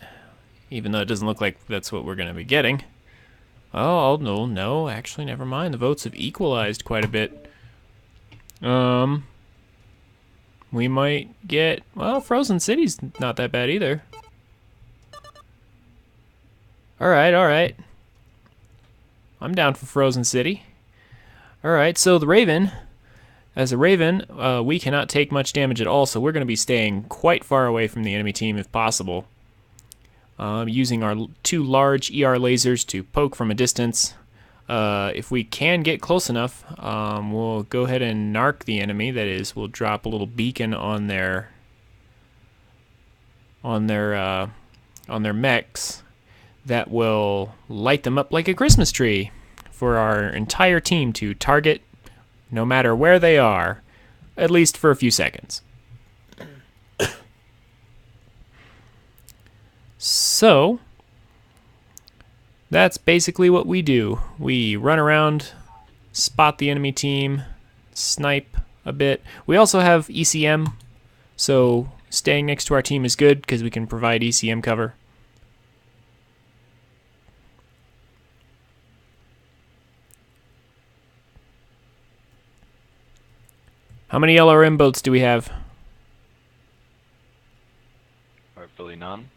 Even though it doesn't look like that's what we're going to be getting. Oh, no, actually, never mind. The votes have equalized quite a bit. We might get... Well, Frozen City's not that bad either. Alright. I'm down for Frozen City. Alright, so the Raven... As a Raven, we cannot take much damage at all, so we're going to be staying quite far away from the enemy team if possible. Using our two large ER lasers to poke from a distance. If we can get close enough, we'll go ahead and narc the enemy. That is, we'll drop a little beacon on their mechs that will light them up like a Christmas tree for our entire team to target, no matter where they are, at least for a few seconds. So, that's basically what we do. We run around, spot the enemy team, snipe a bit. We also have ECM, so staying next to our team is good because we can provide ECM cover. How many LRM boats do we have? Hopefully none.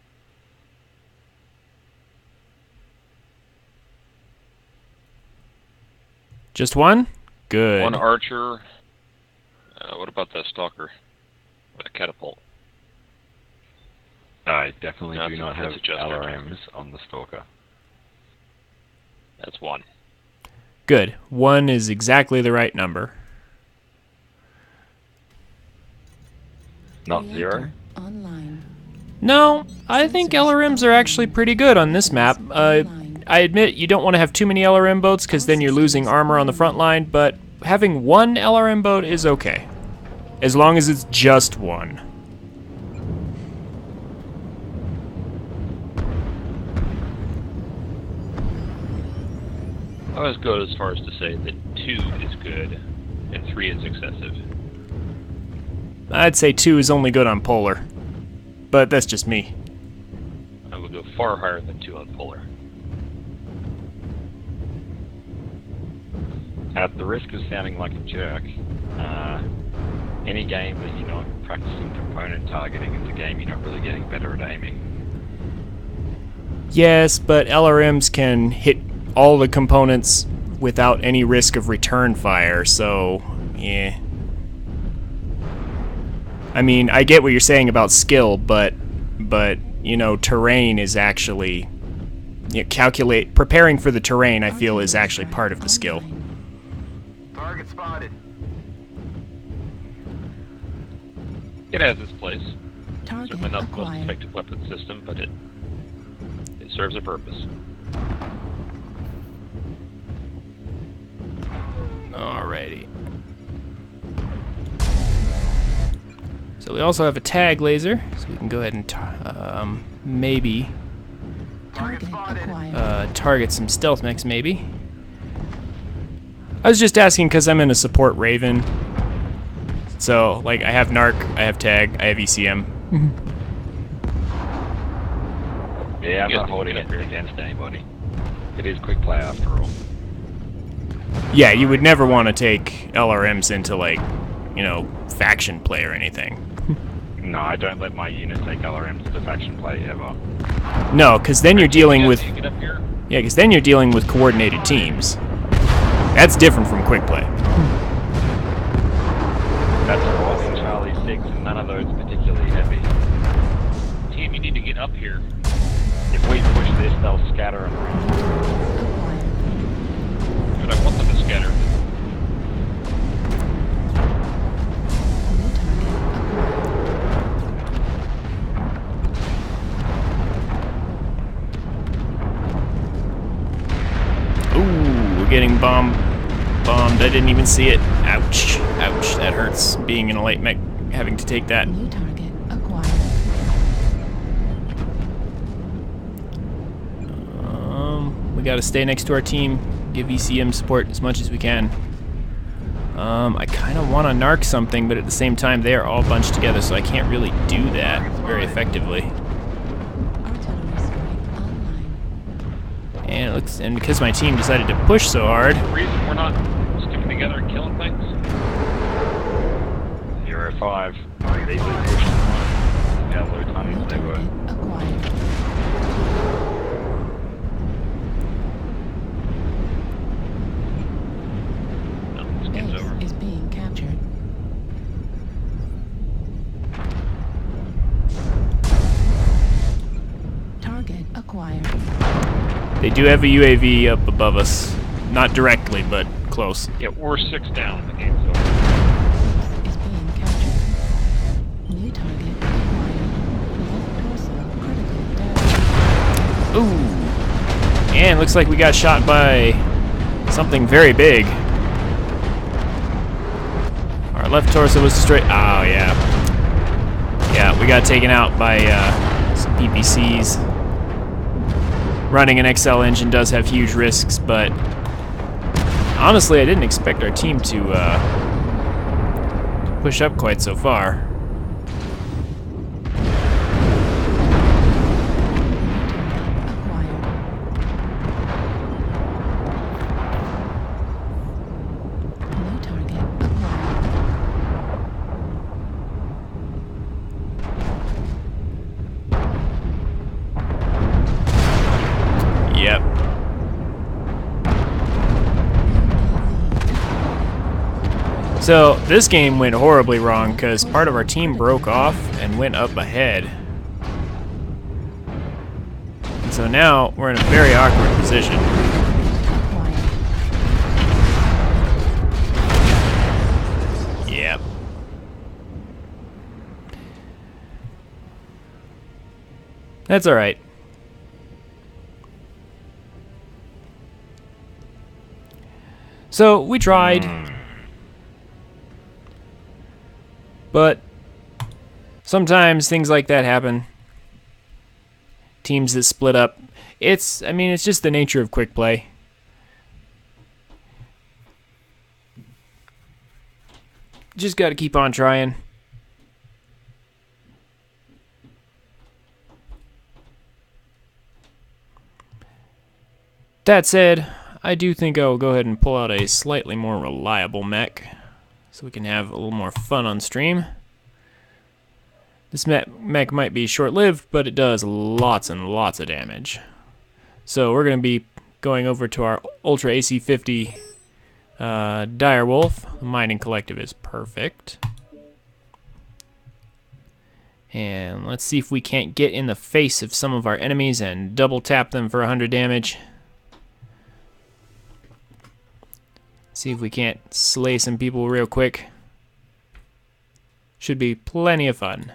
Just one? Good. One archer. What about that stalker? That catapult. I definitely No, do not that's have a jester. LRMs on the Stalker. That's one. Good. One is exactly the right number. Not zero? Online. No, I think LRMs are actually pretty good on this map. I admit you don't want to have too many LRM boats because then you're losing armor on the front line, but having one LRM boat is okay. As long as it's just one. I always go as far as to say that 2 is good and 3 is excessive. I'd say 2 is only good on Polar. But that's just me. I would go far higher than 2 on Polar. At the risk of sounding like a jerk, any game that you're not practicing component targeting is a game you're not really getting better at aiming. Yes, but LRMs can hit all the components without any risk of return fire, so yeah. I mean, I get what you're saying about skill, but you know, terrain is actually, you know, preparing for the terrain, I feel, is actually part of the skill. Target spotted. It has its place. Target Certainly not the most acquired. effective weapon system, but it serves a purpose. Alrighty. So we also have a tag laser, so we can go ahead and maybe Target acquired. target some stealth mechs, maybe. I was just asking because I'm in a support Raven. So, like, I have Narc, I have Tag, I have ECM. Yeah, I'm not holding it against anybody. It is quick play after all. Yeah, you would never want to take LRMs into, like, you know, faction play or anything. No, I don't let my unit take LRMs to faction play ever. No, because then you're dealing with... Get up here. Yeah, because then you're dealing with coordinated teams. That's different from quick play. That's Ross and Charlie 6, and none of those particularly heavy. Team, you need to get up here. If we push this, they'll scatter and run. But I want them to scatter. Ooh, we're getting bombed. I didn't even see it. Ouch. Ouch. That hurts, being in a light mech, having to take that. New target acquired. We gotta stay next to our team, give ECM support as much as we can. I kind of want to narc something, but at the same time, they are all bunched together, so I can't really do that very effectively. Artillery strike online. And it looks, and because my team decided to push so hard, The reason we're not sticking together and killing things? 05. They easily pushed them. Yeah, low New tonnage they were. target acquired. No, this game's Base over. is being captured. Target acquired. they do have a UAV up above us. Not directly, but close. Yeah, we're 6 down. The game's over. Is being captured. New target acquired. Left torso critical damage. Ooh. And looks like we got shot by something very big. Our left torso was destroyed. Oh, yeah. Yeah, we got taken out by some PPCs. Running an XL engine does have huge risks, but honestly, I didn't expect our team to push up quite so far. Acquired. New target acquired. Yep. So this game went horribly wrong because part of our team broke off and went up ahead. And so now we're in a very awkward position. Acquired. Yep. That's alright. So we tried. But sometimes things like that happen. Teams that split up. I mean, it's just the nature of quick play. Just got to keep on trying. That said, I do think I will go ahead and pull out a slightly more reliable mech so we can have a little more fun on stream. This mech might be short-lived, but it does lots and lots of damage. So we're going to be going over to our Ultra AC-50 Direwolf. The Mining Collective is perfect. And let's see if we can't get in the face of some of our enemies and double tap them for 100 damage. See if we can't slay some people real quick. Should be plenty of fun.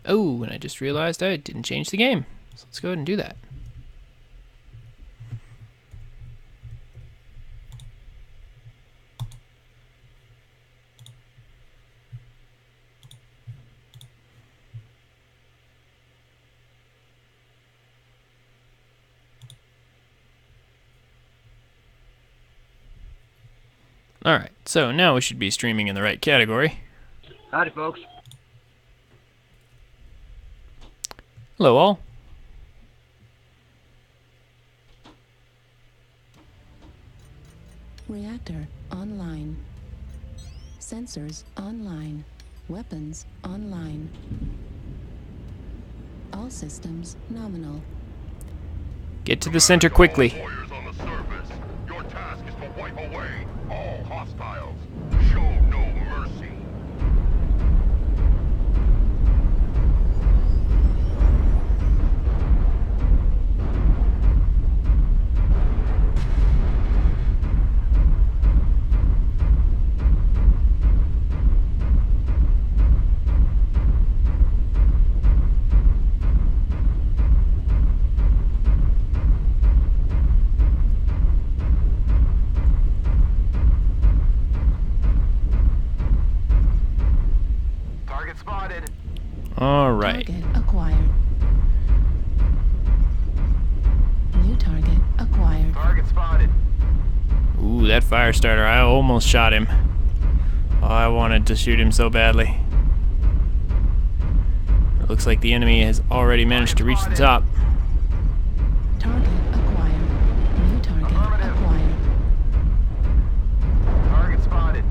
Oh, and I just realized I didn't change the game. So let's go ahead and do that. Alright, so now we should be streaming in the right category. Howdy, folks. Hello all. Reactor online. Sensors online. Weapons online. All systems nominal. Get to the center quickly. Warriors on the surface. Your task is to wipe away all hostiles. Show no mercy. Target spotted. Alright. Target acquired. New target acquired. Target spotted. Ooh, that fire starter, I almost shot him. Oh, I wanted to shoot him so badly. It looks like the enemy has already managed to reach the top. Target acquired. New target Affirmative. acquired. Target spotted.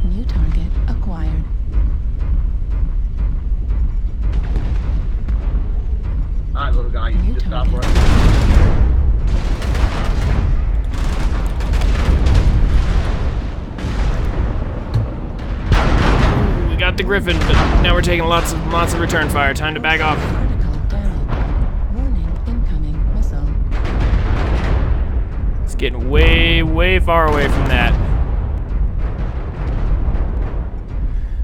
New target acquired. Alright, little guy, you New need to stop target. running. We got the Griffin, but now we're taking lots of return fire. Time to back off. Critical damage. Warning incoming missile. It's getting way far away from that.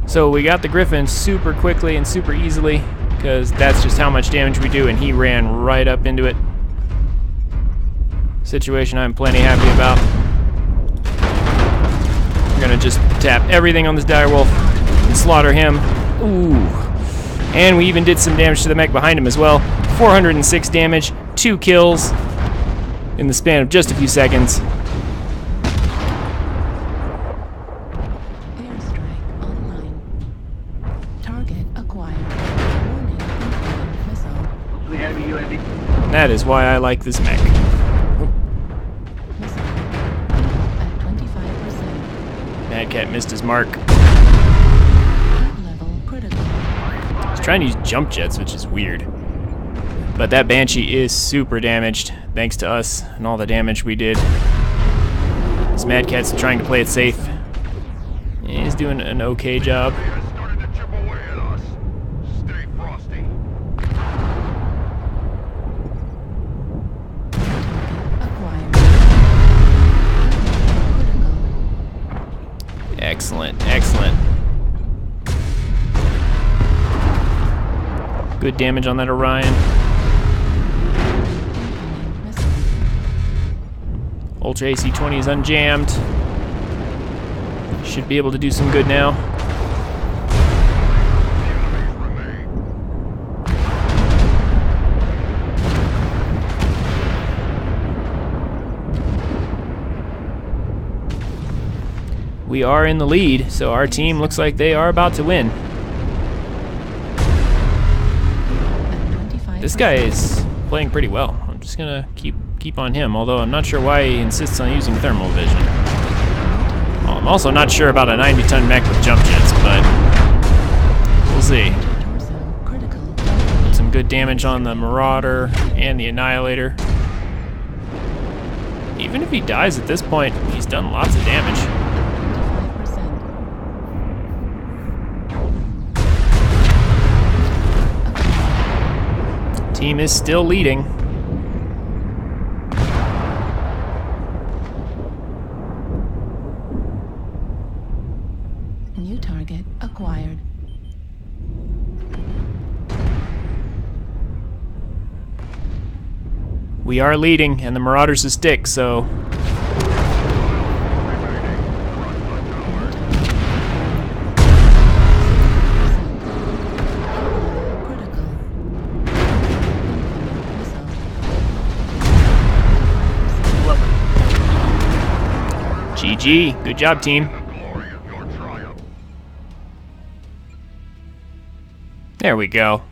So we got the Griffin super quickly and super easily, because that's just how much damage we do, and he ran right up into it. Situation I'm plenty happy about. We're gonna just tap everything on this direwolf and slaughter him. Ooh. And we even did some damage to the mech behind him as well. 406 damage, 2 kills in the span of just a few seconds. Airstrike online. Target acquired. Warning incoming missile. The enemy UAV. That is why I like this mech. Missile. At 25%. Mad Cat missed his mark. Level critical. He's trying to use jump jets, which is weird. But that Banshee is super damaged, thanks to us and all the damage we did. This Mad Cat's trying to play it safe. He's doing an okay job. Has started to chip away at us. Stay frosty. Acquired. Critical. Excellent, excellent. Good damage on that Orion. Incoming missile. Ultra AC-20 is unjammed. Should be able to do some good now. we are in the lead, so our team looks like they are about to win. This guy is playing pretty well. I'm just gonna keep on him, although I'm not sure why he insists on using thermal vision. Well, I'm also not sure about a 90-ton mech with jump jets, but we'll see. Put some good damage on the Marauder and the Annihilator. Even if he dies at this point, he's done lots of damage. Team is still leading. New target acquired. We are leading, and the Marauders is stick, so GG. Good job, team. There we go.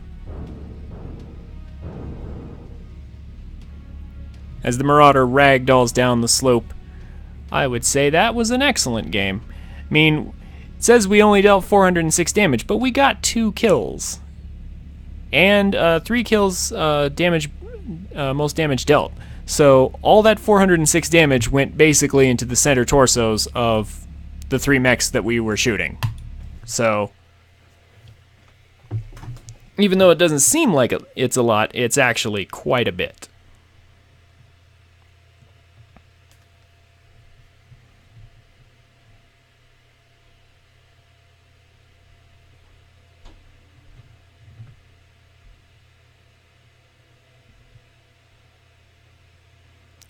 As the Marauder ragdolls down the slope, I would say that was an excellent game. I mean, it says we only dealt 406 damage, but we got 2 kills. And 3 kills most damage dealt. So all that 406 damage went basically into the center torsos of the 3 mechs that we were shooting. So even though it doesn't seem like it's a lot, it's actually quite a bit.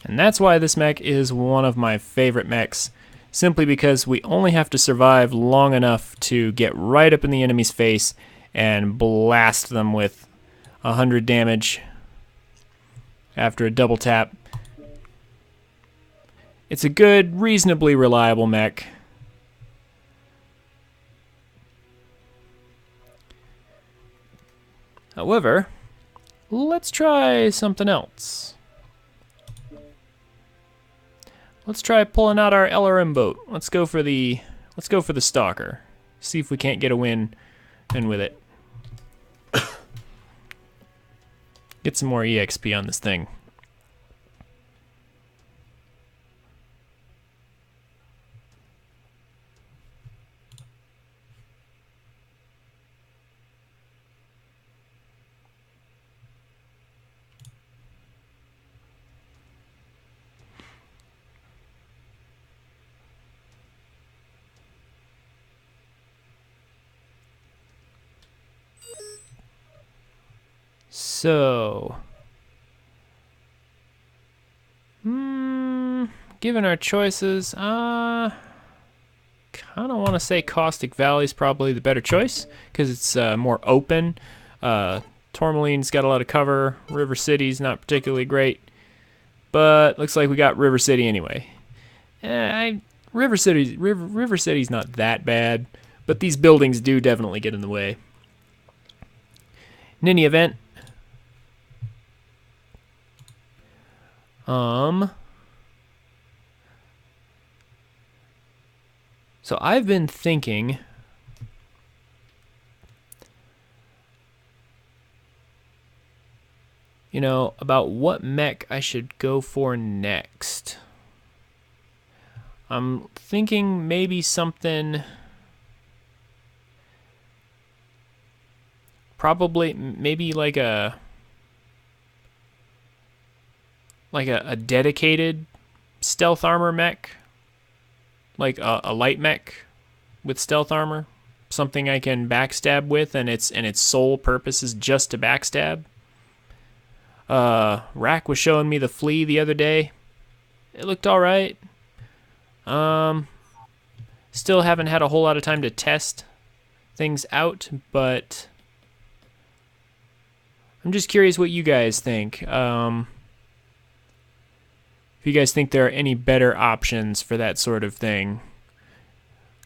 And that's why this mech is one of my favorite mechs, simply because we only have to survive long enough to get right up in the enemy's face and blast them with 100 damage after a double tap. It's a good, reasonably reliable mech. However, let's try something else. Let's try pulling out our LRM boat. Let's go for the Stalker. See if we can't get a win and with it. Get some more EXP on this thing. So, given our choices, kind of want to say Caustic Valley is probably the better choice because it's more open. Tourmaline's got a lot of cover. River City's not particularly great, but looks like we got River City anyway. River City's not that bad, but these buildings do definitely get in the way. In any event. So I've been thinking about what mech I should go for next. I'm thinking maybe something maybe like a dedicated stealth armor mech, like a light mech with stealth armor, something I can backstab with, and its sole purpose is just to backstab. Rack was showing me the Flea the other day. It looked all right. Still haven't had a whole lot of time to test things out, but I'm just curious what you guys think. If you guys think there are any better options for that sort of thing.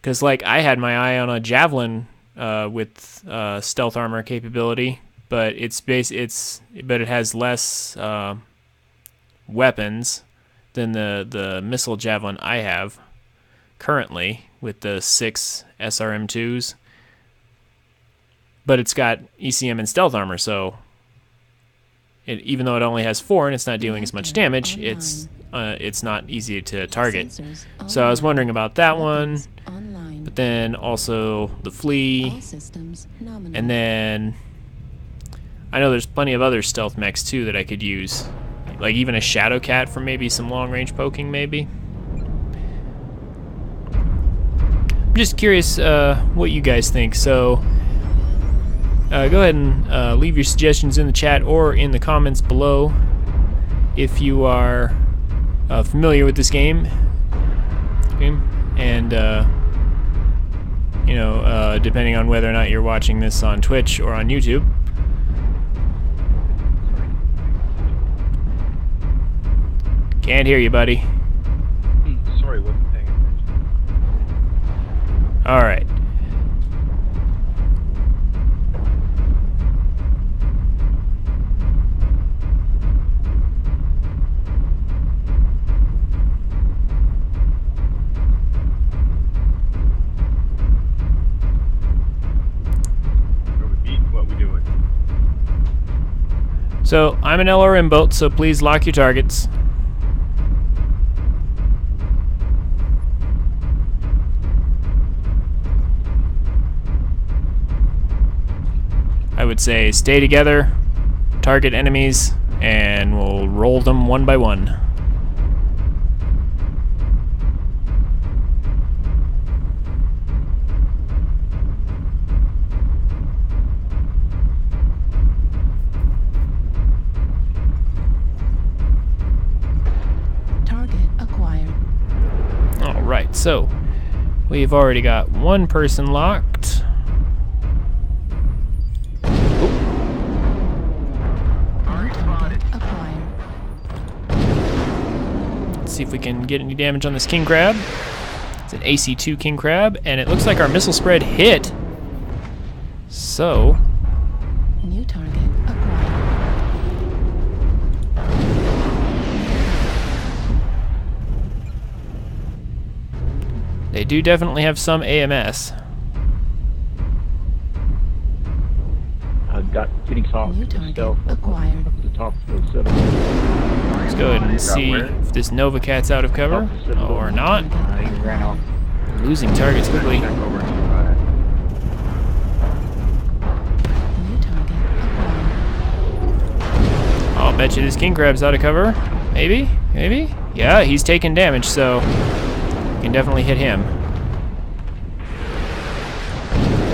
Because like I had my eye on a javelin with stealth armor capability, but but it has less weapons than the missile javelin I have currently with the 6 SRM2s. But it's got ECM and stealth armor, so even though it only has 4 and it's not dealing as much damage, it's not easy to target. So I was wondering about that one, but then also the flea, and then I know there's plenty of other stealth mechs too that I could use, like even a shadow cat for maybe some long range poking maybe. I'm just curious what you guys think. So go ahead and leave your suggestions in the chat or in the comments below if you are familiar with this game. And, depending on whether or not you're watching this on Twitch or on YouTube. Can't hear you, buddy. Sorry, wasn't paying attention. All right. So, I'm an LRM boat, so please lock your targets. I would say stay together, target enemies, and we'll roll them one by one. Alright, so we've already got one person locked. Let's see if we can get any damage on this king crab. It's an AC2 king crab, and it looks like our missile spread hit. So New target acquired. they do definitely have some AMS. Got getting soft. New target Stealth acquired. up to the top of the citadel. Let's go ahead and see if this Nova Cat's out of cover or not. He ran off. Losing targets quickly. Back over to the right. New target acquired. I'll bet you this king crab's out of cover. Maybe? Maybe? Yeah, he's taking damage, so we can definitely hit him.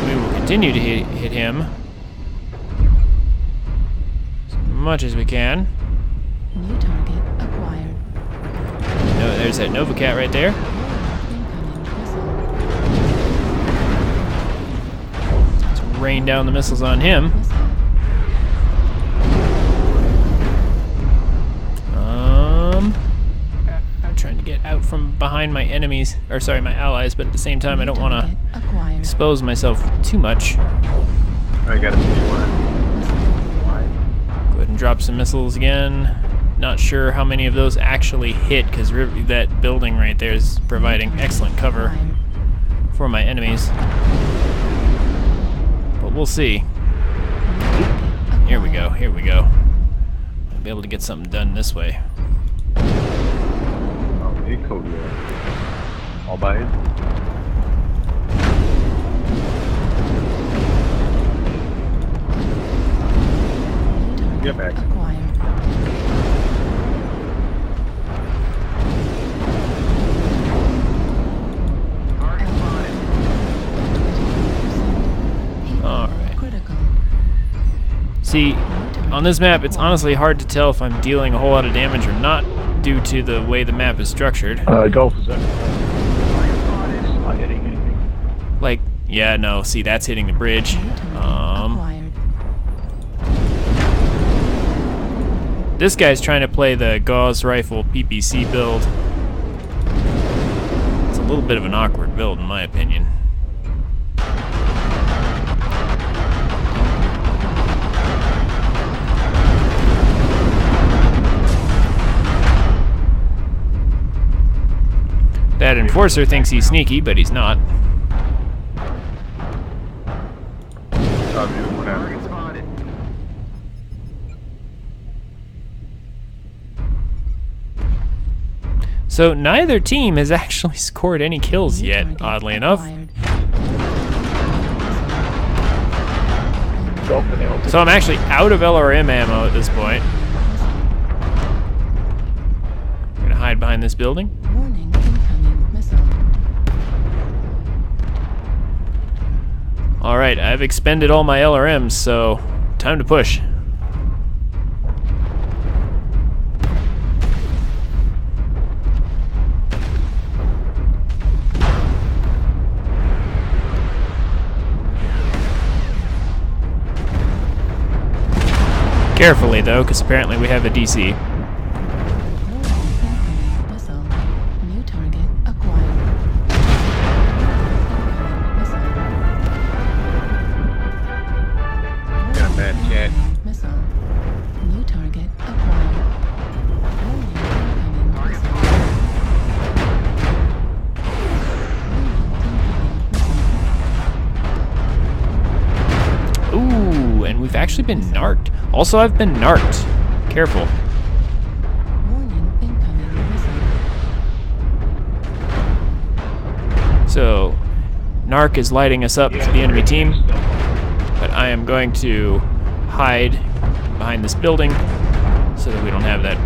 We will continue to hit him as much as we can. New target acquired. No, there's that Nova Cat right there. Incoming missile. Let's rain down the missiles on him. Missile. I'm trying to get out from behind my enemies, or sorry, my allies, but at the same time I don't want to Target acquired. expose myself too much. I got a one. Go ahead and drop some missiles again. Not sure how many of those actually hit, because that building right there is providing excellent cover Acquired. for my enemies. But we'll see. Here we go, here we go. I'll be able to get something done this way. Oh, he called you all by it. Get back. Acquired. Alright. Critical. See, on this map, it's honestly hard to tell if I'm dealing a whole lot of damage or not due to the way the map is structured. Golf is up. Not hitting anything. Like, yeah, no, see, that's hitting the bridge. Acquired. This guy's trying to play the Gauss rifle PPC build. It's a little bit of an awkward build, in my opinion. That enforcer thinks he's sneaky, but he's not. Target spotted. So neither team has actually scored any kills New yet, target oddly enough. acquired. So I'm actually out of LRM ammo at this point. I'm gonna hide behind this building. Warning, incoming missile. Alright, I've expended all my LRMs, so time to push. Carefully though, because apparently we have a DC. Incoming missile. New target acquired. Got a bad cat. Missile. New target acquired. Warning, incoming missile. Ooh, and we've actually been narked. Also, I've been narked. Careful. Warning, incoming missile. So, Narc is lighting us up to the enemy team, but I am going to hide behind this building so that we don't have that,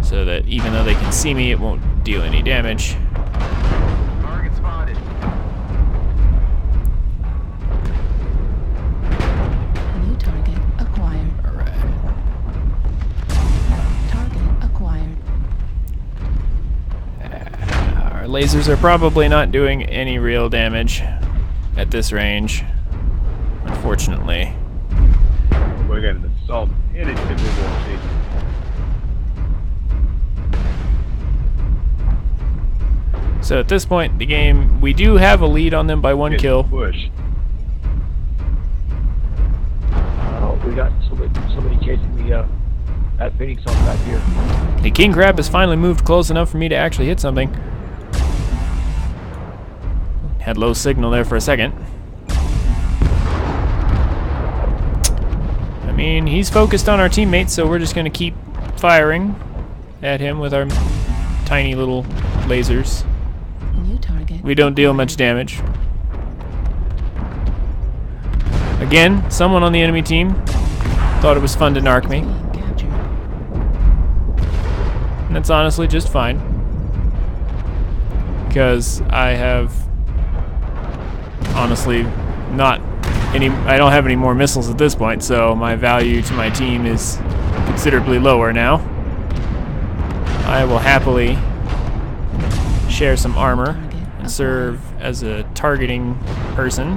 so that even though they can see me, it won't deal any damage. Target spotted. New target acquired. Alright. Target acquired. Our lasers are probably not doing any real damage at this range, unfortunately. We're gonna assault anything we want to. So at this point in the game, we do have a lead on them by one kill. Push. We got somebody chasing that Phoenix on back here. The king crab has finally moved close enough for me to actually hit something. Had low signal there for a second. I mean, he's focused on our teammates, so we're just gonna keep firing at him with our tiny little lasers. New target. We don't deal much damage. Again, someone on the enemy team thought it was fun to narc me, Being captured. and that's honestly just fine. Because I have honestly I don't have any more missiles at this point, so my value to my team is considerably lower now. I will happily share some armor and serve as a targeting person.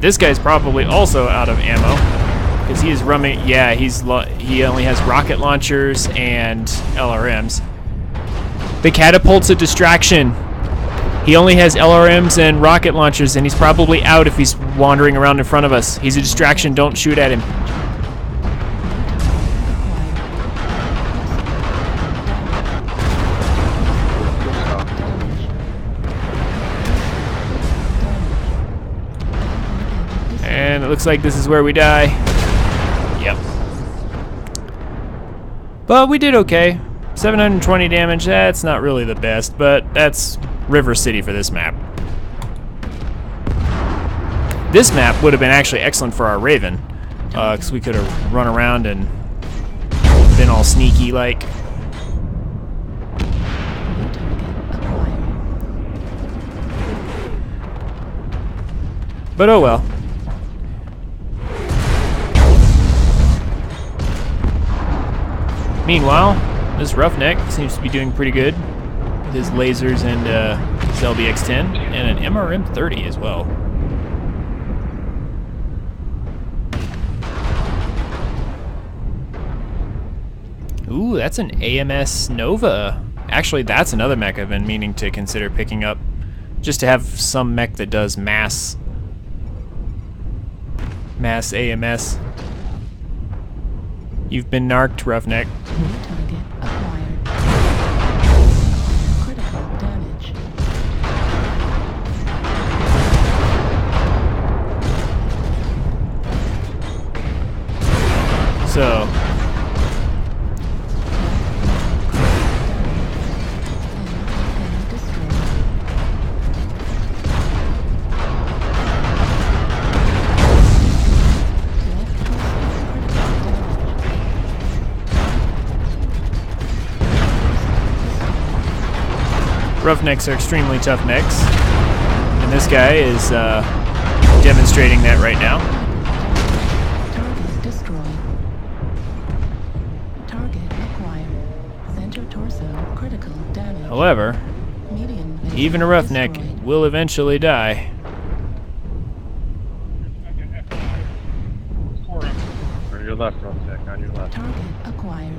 This guy's probably also out of ammo because he is running. Yeah, he only has rocket launchers and LRMs. The catapult's a distraction. He only has LRMs and rocket launchers, and he's probably out if he's wandering around in front of us. He's a distraction. Don't shoot at him. And it looks like this is where we die. Yep. But we did okay. 720 damage, that's not really the best, but that's River City for this map. This map would have been actually excellent for our Raven, because we could have run around and been all sneaky like. New target acquired. But oh well. Meanwhile, this Roughneck seems to be doing pretty good with his lasers and his LBX-10 and an MRM-30 as well. Ooh, that's an AMS Nova. Actually, that's another mech I've been meaning to consider picking up. Just to have some mech that does mass AMS. You've been narked, Roughneck. New target acquired. Critical damage. So, Roughnecks are extremely tough mechs, and this guy is demonstrating that right now. Target destroyed. Target acquired. Center torso critical damage. However, Median base even a Roughneck destroyed. will eventually die. On your left, Roughneck, on your left. Target acquired.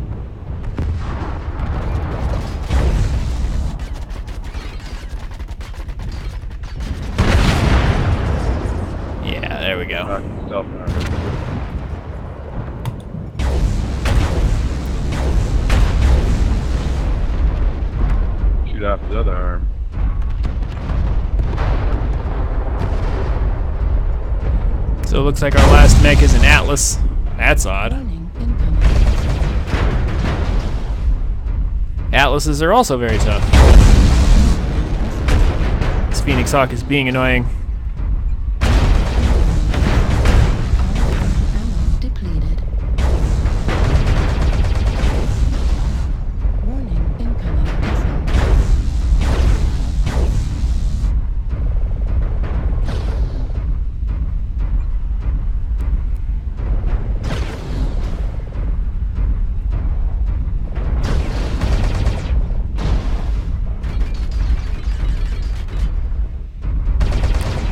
Yeah, there we go. Stealth armor. Shoot off the other arm. So it looks like our last mech is an Atlas. That's odd. Warning incoming. Atlases are also very tough. This Phoenix Hawk is being annoying. Ammo depleted. Warning incoming missile.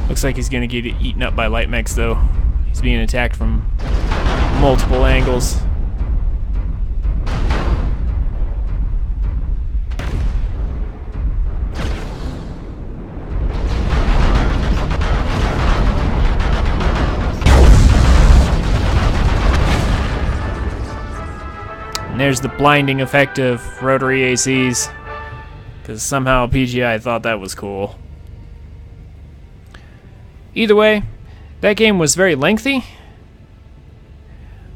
Looks like he's gonna get eaten up by light mechs though. He's being attacked from multiple angles. And there's the blinding effect of rotary ACs, because somehow PGI thought that was cool. Either way, that game was very lengthy,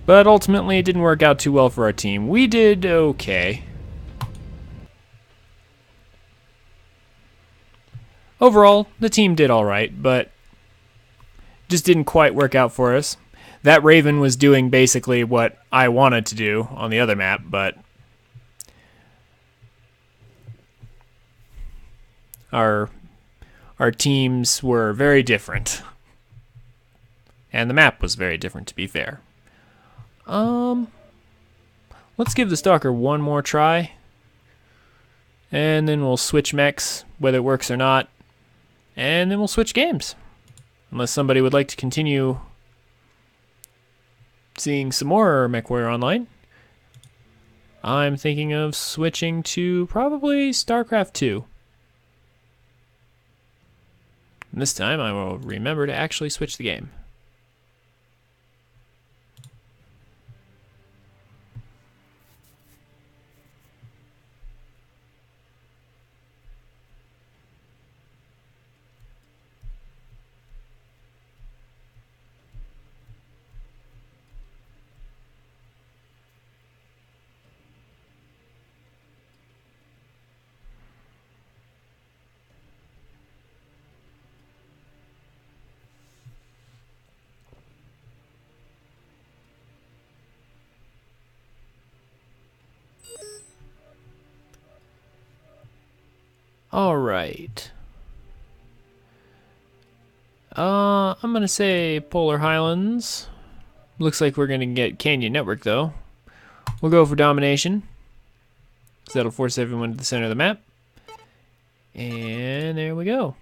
but ultimately it didn't work out too well for our team. We did okay. Overall, the team did alright, but just didn't quite work out for us. That Raven was doing basically what I wanted to do on the other map, but our teams were very different. And the map was very different, to be fair. Let's give the Stalker one more try. And then we'll switch mechs, whether it works or not. And then we'll switch games. Unless somebody would like to continue seeing some more MechWarrior Online. I'm thinking of switching to probably StarCraft 2. And this time I will remember to actually switch the game. All right. I'm gonna say Polar Highlands. Looks like we're gonna get Canyon Network though. We'll go for domination, so that'll force everyone to the center of the map. And there we go.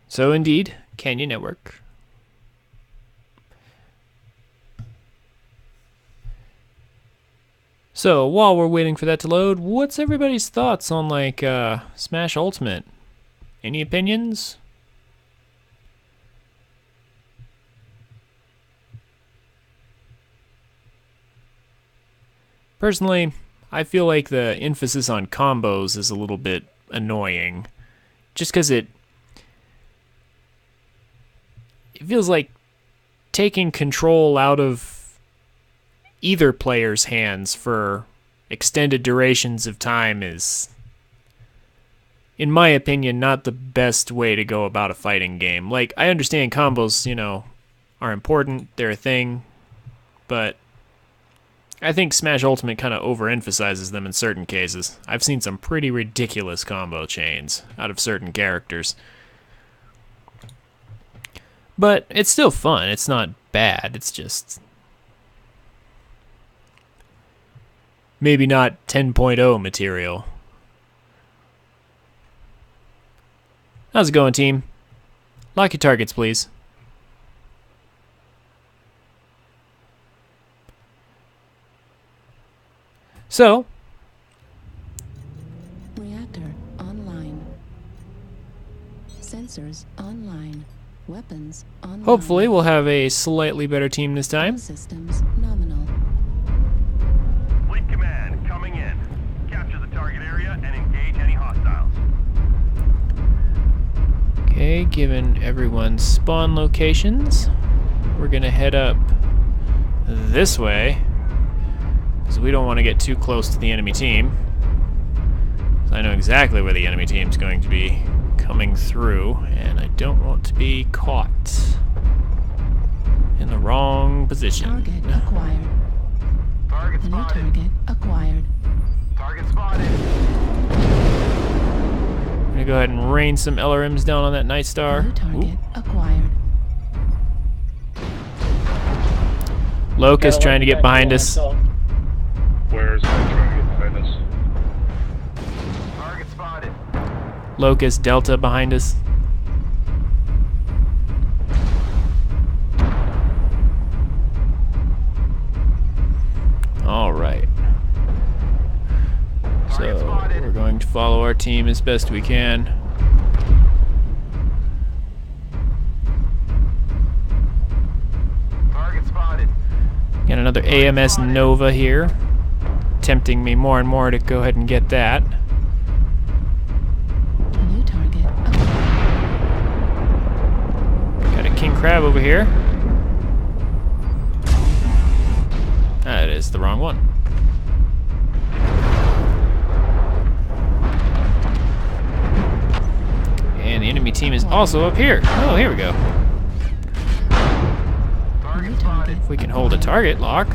So indeed, Canyon Network. So, while we're waiting for that to load, what's everybody's thoughts on, like, Smash Ultimate? Any opinions? Personally, I feel like the emphasis on combos is a little bit annoying. Just because it feels like taking control out of either player's hands for extended durations of time is, in my opinion, not the best way to go about a fighting game. Like, I understand combos, you know, are important, they're a thing, but I think Smash Ultimate kind of overemphasizes them in certain cases. I've seen some pretty ridiculous combo chains out of certain characters. But it's still fun, it's not bad, it's just maybe not 10.0 material. How's it going, team? Lock your targets, please. So, Reactor online. Sensors online. Weapons online. hopefully we'll have a slightly better team this time. Systems nominal. Fleet command coming in. Capture the target area and engage any hostiles. Okay, given everyone's spawn locations, we're gonna head up this way, because we don't want to get too close to the enemy team. So I know exactly where the enemy team's going to be coming through, and I don't want to be caught in the wrong position. Target acquired. Target New spotted. target acquired. Target spotted. I'm gonna go ahead and rain some LRMs down on that Night Star. New target acquired. Locust trying to get behind us. Where's my trying to get behind us? Target spotted. Locust Delta behind us. All right. So we're going to follow our team as best we can. Target spotted. Got another AMS Nova here, tempting me more and more to go ahead and get that. New target acquired. Got a King Crab over here. That is the wrong one. And the enemy team is also up here. Oh, here we go. Target New spotted. target. If we can hold a target lock.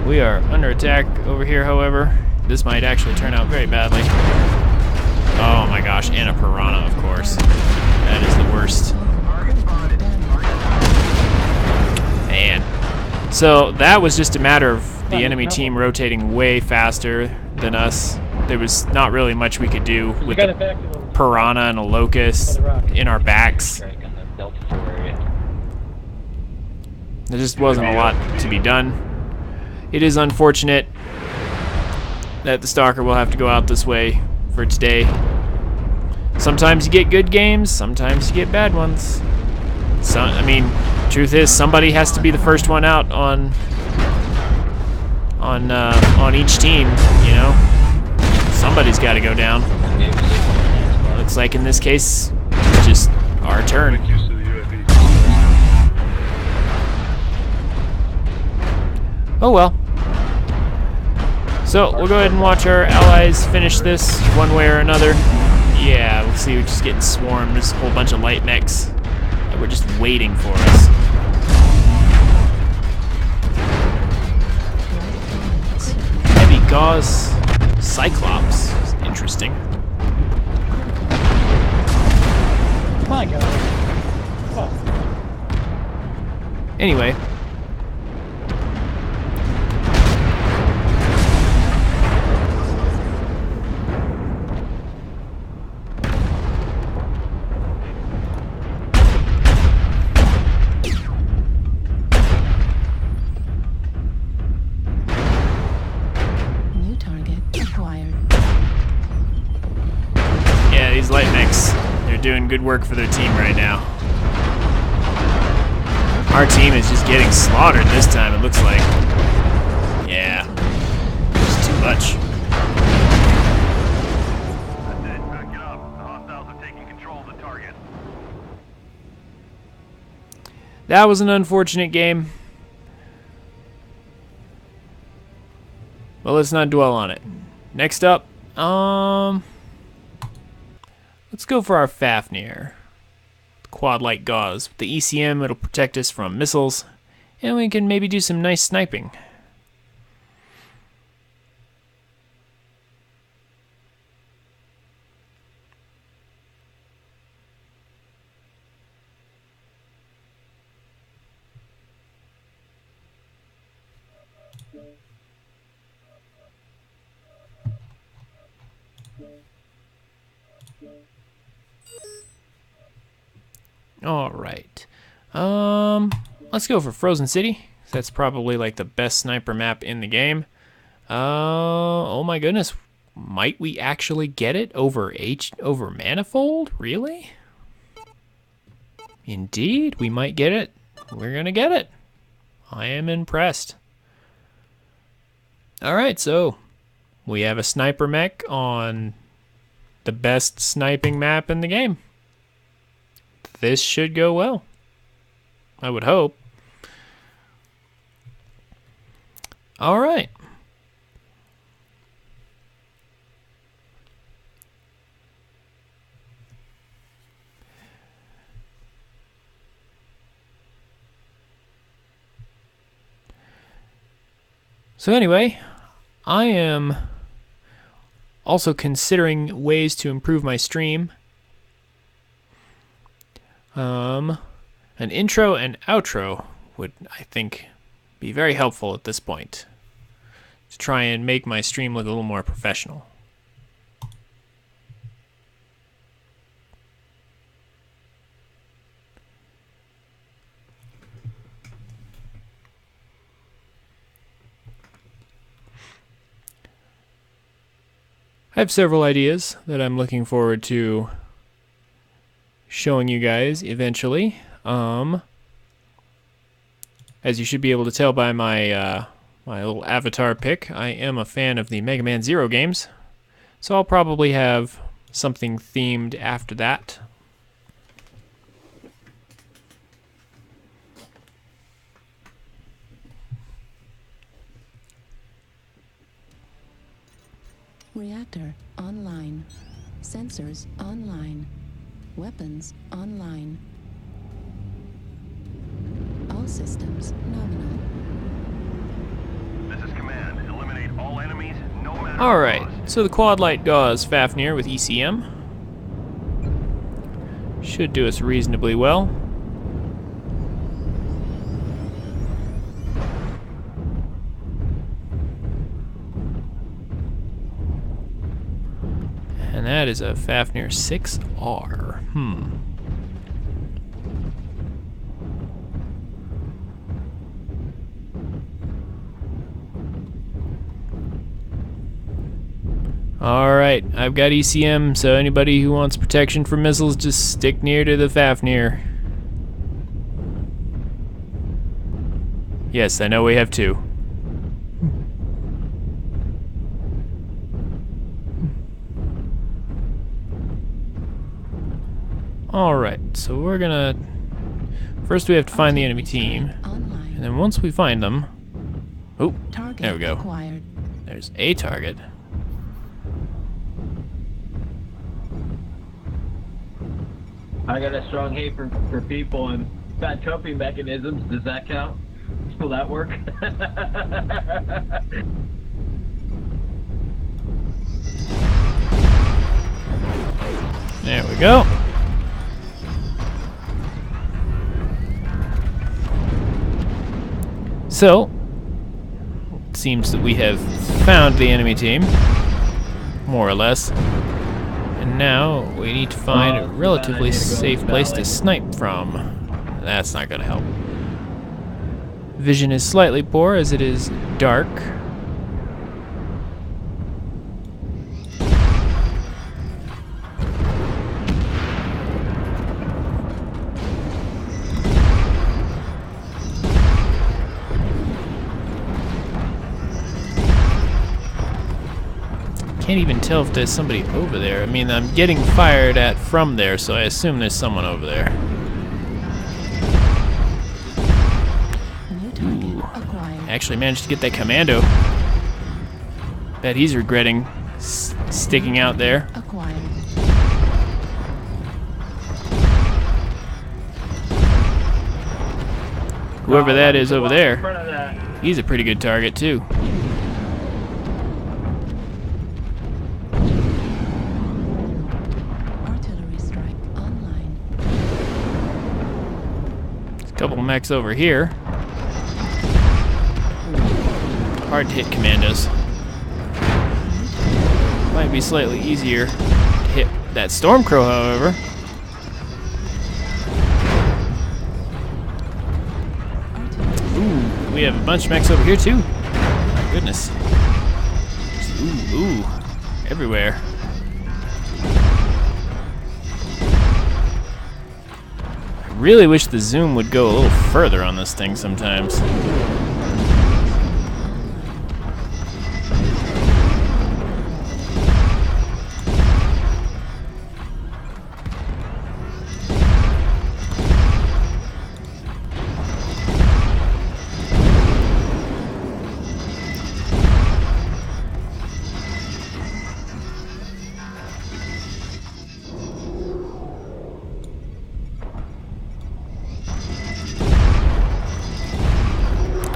We are under attack over here, however. This might actually turn out very badly. Oh my gosh, and a piranha, of course. That is the worst. Target spotted. Man. So that was just a matter of the enemy team rotating way faster than us. There was not really much we could do with the piranha and a locust in our backs. There just wasn't a lot to be done. It is unfortunate that the Stalker will have to go out this way for today. Sometimes you get good games, sometimes you get bad ones. So, I mean, truth is, somebody has to be the first one out on each team, you know? Somebody's got to go down. Looks like in this case, it's just our turn. Used to the UAV. Oh well. So, we'll go ahead and watch our allies finish this one way or another. Yeah, we'll see, we're just getting swarmed. There's a whole bunch of light mechs that were just waiting for us. Heavy gauze Cyclops. Interesting. My God. Anyway. doing good work for their team right now. Our team is just getting slaughtered this time, it looks like. Yeah. It's too much. That's it. Back it up. The hostiles are taking control of the target. That was an unfortunate game. Well, let's not dwell on it. Next up, let's go for our Fafnir. Quad light gauze. With the ECM, it'll protect us from missiles, and we can maybe do some nice sniping. All right. Let's go for Frozen City. That's probably like the best sniper map in the game. Oh my goodness. Might we actually get it over Manifold? Really? Indeed, we might get it. We're gonna get it. I am impressed. All right, so we have a sniper mech on the best sniping map in the game. This should go well. I would hope. All right. So anyway, I am also considering ways to improve my stream. An intro and outro would, I think, be very helpful at this point to try and make my stream look a little more professional. I have several ideas that I'm looking forward to showing you guys eventually. As you should be able to tell by my my little avatar pic, I am a fan of the Mega Man Zero games, so I'll probably have something themed after that. Reactor online. Sensors online. Weapons online. All systems nominal. This is command. Eliminate all enemies, no matter Alright, the cost. so the quad light gauze Fafnir with ECM should do us reasonably well. And that is a Fafnir 6R. Alright, I've got ECM, so anybody who wants protection from missiles, just stick near to the Fafnir. Yes, I know we have two. Alright, so we're gonna... First we have to find the enemy team, Online. and then once we find them... Oh, Target there we go. acquired. There's a target. I got a strong hate for people and bad coping mechanisms. Does that count? Will that work? There we go. So, it seems that we have found the enemy team, more or less. And now we need to find a relatively safe place to snipe from. That's not going to help. Vision is slightly poor as it is dark. can't even tell if there's somebody over there. I mean, I'm getting fired at from there, so I assume there's someone over there. New target acquired. Actually managed to get that commando. Bet he's regretting sticking out there. Acquired. Whoever that is over In there, front of that. he's a pretty good target too. Artillery strike online. There's a couple of mechs over here. Hard to hit commandos. Might be slightly easier to hit that Stormcrow, however. Ooh, we have a bunch of mechs over here too. My goodness. Ooh, everywhere. I really wish the zoom would go a little further on this thing sometimes.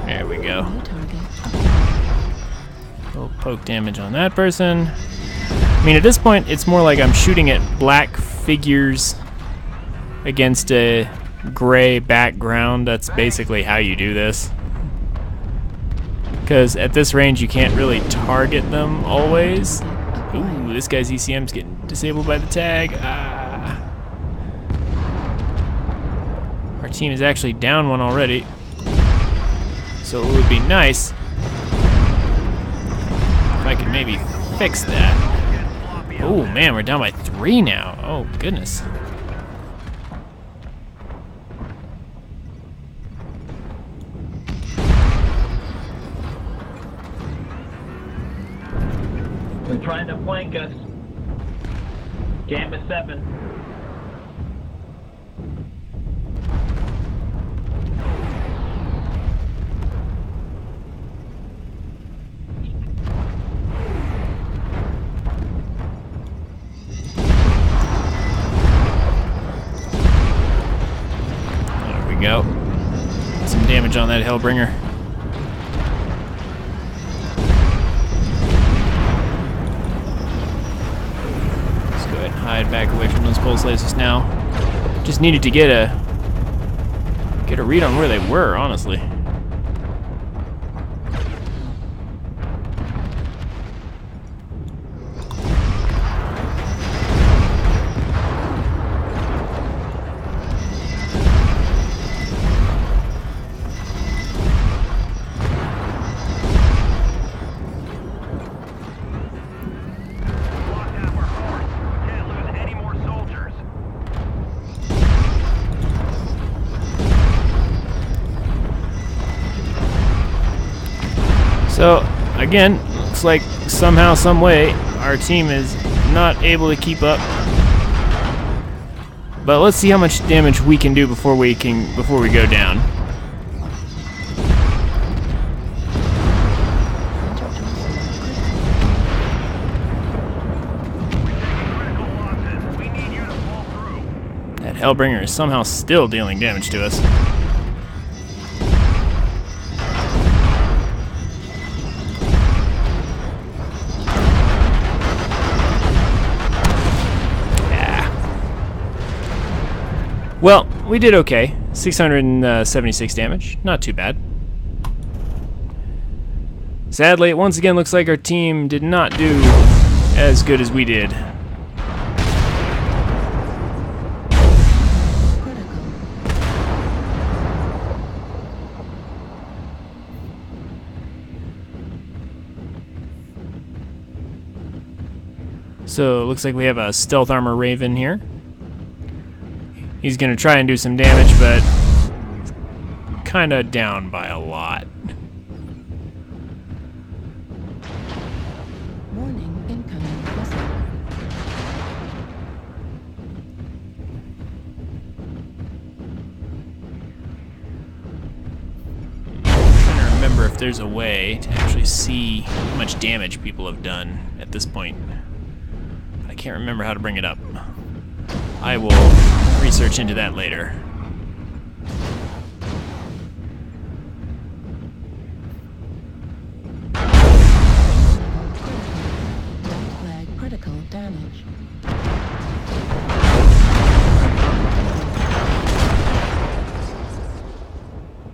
There we go. New target. Little poke damage on that person. I mean, at this point, it's more like I'm shooting at black figures against a gray background. That's basically how you do this. Because at this range, you can't really target them always. Ooh, this guy's ECM's getting disabled by the tag. Ah. Our team is actually down one already. So it would be nice if I could maybe fix that. Oh man, we're down by 3 now. Oh goodness. They're trying to flank us. Gamma 7. There we go. Some damage on that Hellbringer. Let's go ahead and hide back away from those pulse lasers now. Just needed to get a read on where they were, honestly. Lock down our force. Can't lose any more soldiers. So, again, looks like somehow, some way, our team is not able to keep up. But let's see how much damage we can do before we go down. Critical losses. We need you to pull through. That Hellbringer is somehow still dealing damage to us. Well, we did okay. 676 damage. Not too bad. Sadly, it once again looks like our team did not do as good as we did. So, it looks like we have a Stealth Armor Raven here. He's gonna try and do some damage, but kinda down by a lot. Warning incoming. remember if there's a way to actually see how much damage people have done at this point. I can't remember how to bring it up. I will research into that later. Flag critical damage.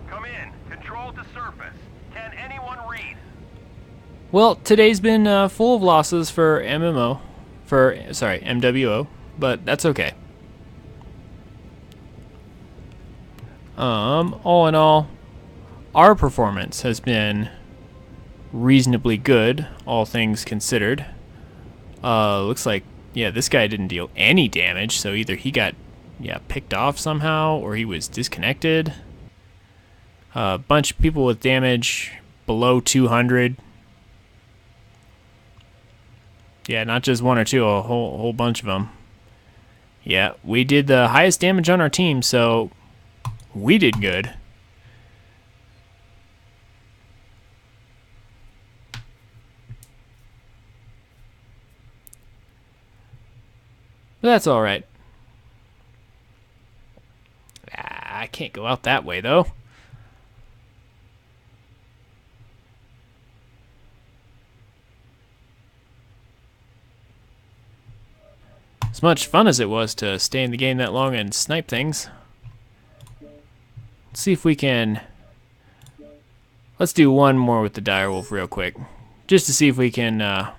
Come in. Control to surface. Can anyone read? Well, today's been full of losses for MWO, but that's okay. All in all, our performance has been reasonably good, all things considered. Looks like, yeah, this guy didn't deal any damage, so either he got, picked off somehow, or he was disconnected. A bunch of people with damage below 200. Yeah, not just one or two, a whole bunch of them. Yeah, we did the highest damage on our team, so we did good. But that's all right. I can't go out that way, though. As much fun as it was to stay in the game that long and snipe things, let's see if we can... Let's do one more with the direwolf real quick, just to see if we can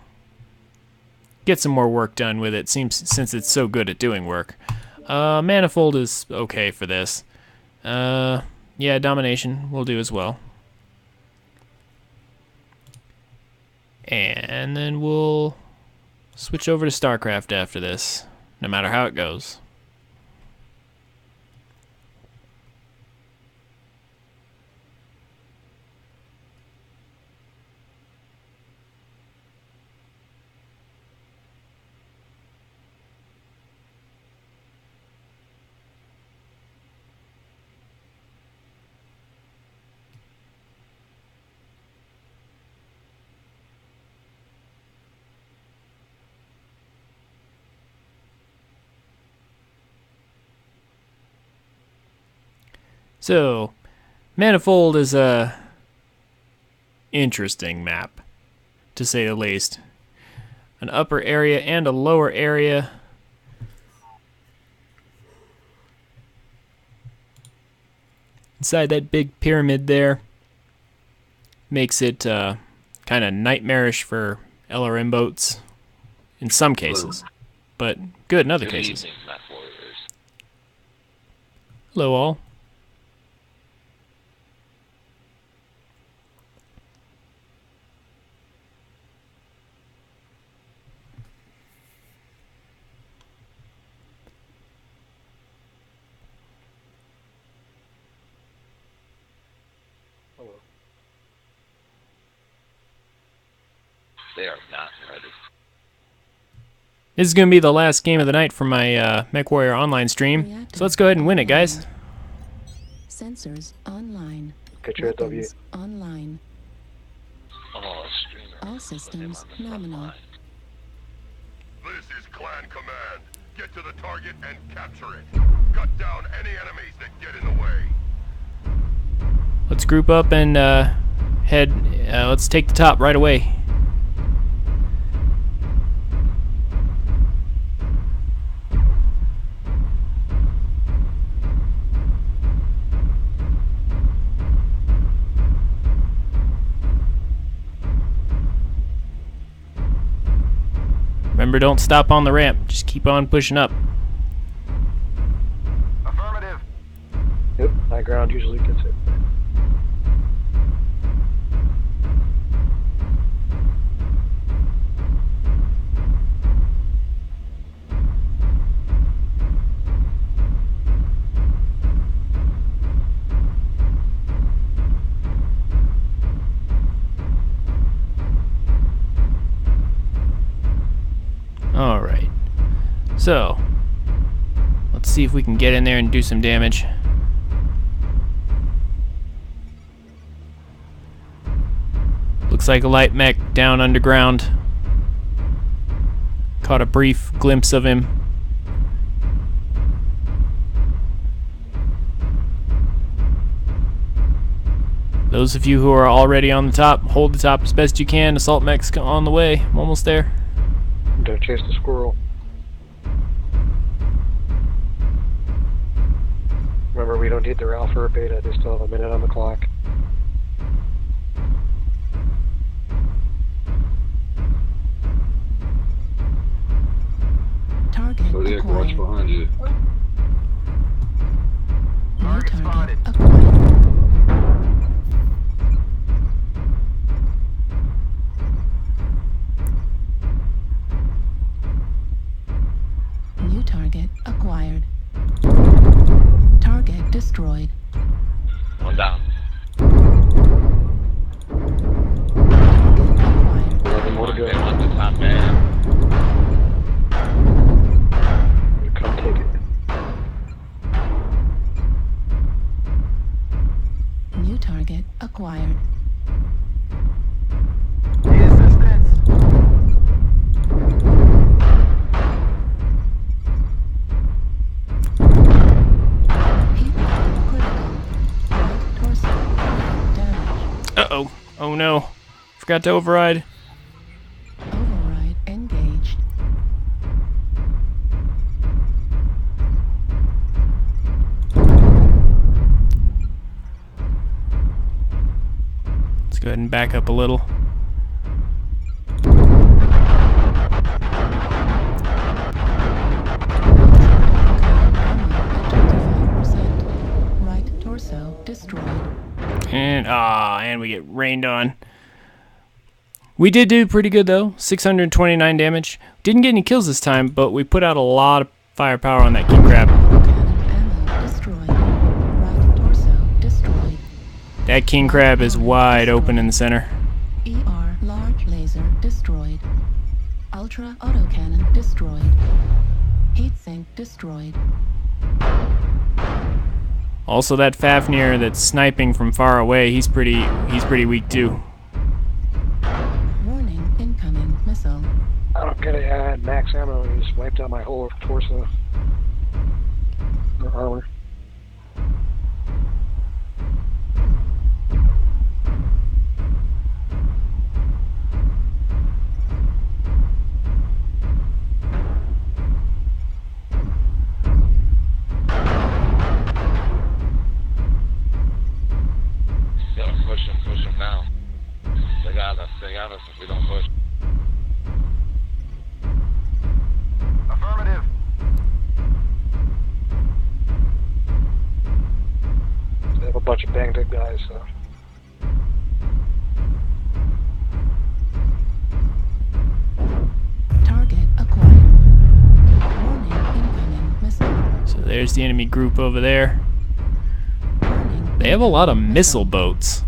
get some more work done with it, since it's so good at doing work. Manifold is okay for this. Yeah, domination will do as well. And then we'll switch over to StarCraft after this, no matter how it goes. So, Manifold is a interesting map, to say the least. An upper area and a lower area. Inside that big pyramid there makes it kind of nightmarish for LRM boats in some cases, but good in other cases. Evening, Map Warriors. Hello all. They are not ready. This is going to be the last game of the night for my Mech Warrior online stream, so let's go ahead and win it, guys. Sensors online. Get your W. Weapons online. Oh, streamer. All systems nominal. This is Clan Command. Get to the target and capture it. Cut down any enemies that get in the way. Let's group up and let's take the top right away. Remember, don't stop on the ramp. Just keep on pushing up. Affirmative. Yep, high ground usually gets it. Alright. So, let's see if we can get in there and do some damage. Looks like a light mech down underground. Caught a brief glimpse of him. Those of you who are already on the top, hold the top as best you can. Assault mech's on the way. I'm almost there. Don't chase the squirrel. Remember, we don't need their alpha or beta. They still have a minute on the clock. Target Zodiac, watch acquired. behind you. New Target target spotted. acquired. New target acquired. Target destroyed. One down. Target acquired. 11 more to go. They want the top man. Come take it. New target acquired. Need assistance. Heat level critical. Right torso damage. Uh-oh. Oh no. Forgot to override. Override engaged. Let's go ahead and back up a little. Right torso destroyed. And we get rained on. We did do pretty good though. 629 damage. Didn't get any kills this time, but we put out a lot of firepower on that king crab. Cannon ammo destroyed. Right torso destroyed. That king crab is wide open in the center. ER large laser destroyed. Ultra autocannon destroyed. Heatsink destroyed. Also, that Fafnir that's sniping from far away, he's pretty weak too. Warning incoming missile. I don't get it. I had max ammo and he just wiped out my whole torso. Or armor. Yeah, push them now. They got us if we don't push. Affirmative. They have a bunch of banged up guys, so. Target acquired. Warning incoming missile. So there's the enemy group over there. Warning They have a lot of incoming missile boats.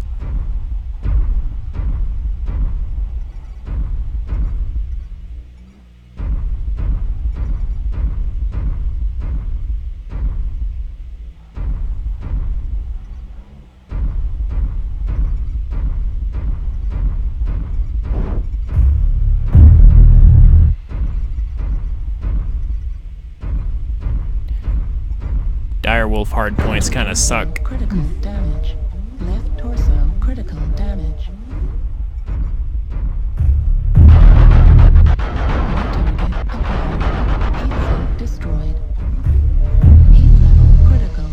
Direwolf hardpoints kind of suck. Critical damage. Left torso critical damage. New target acquired. Heatsink destroyed. Heat level critical.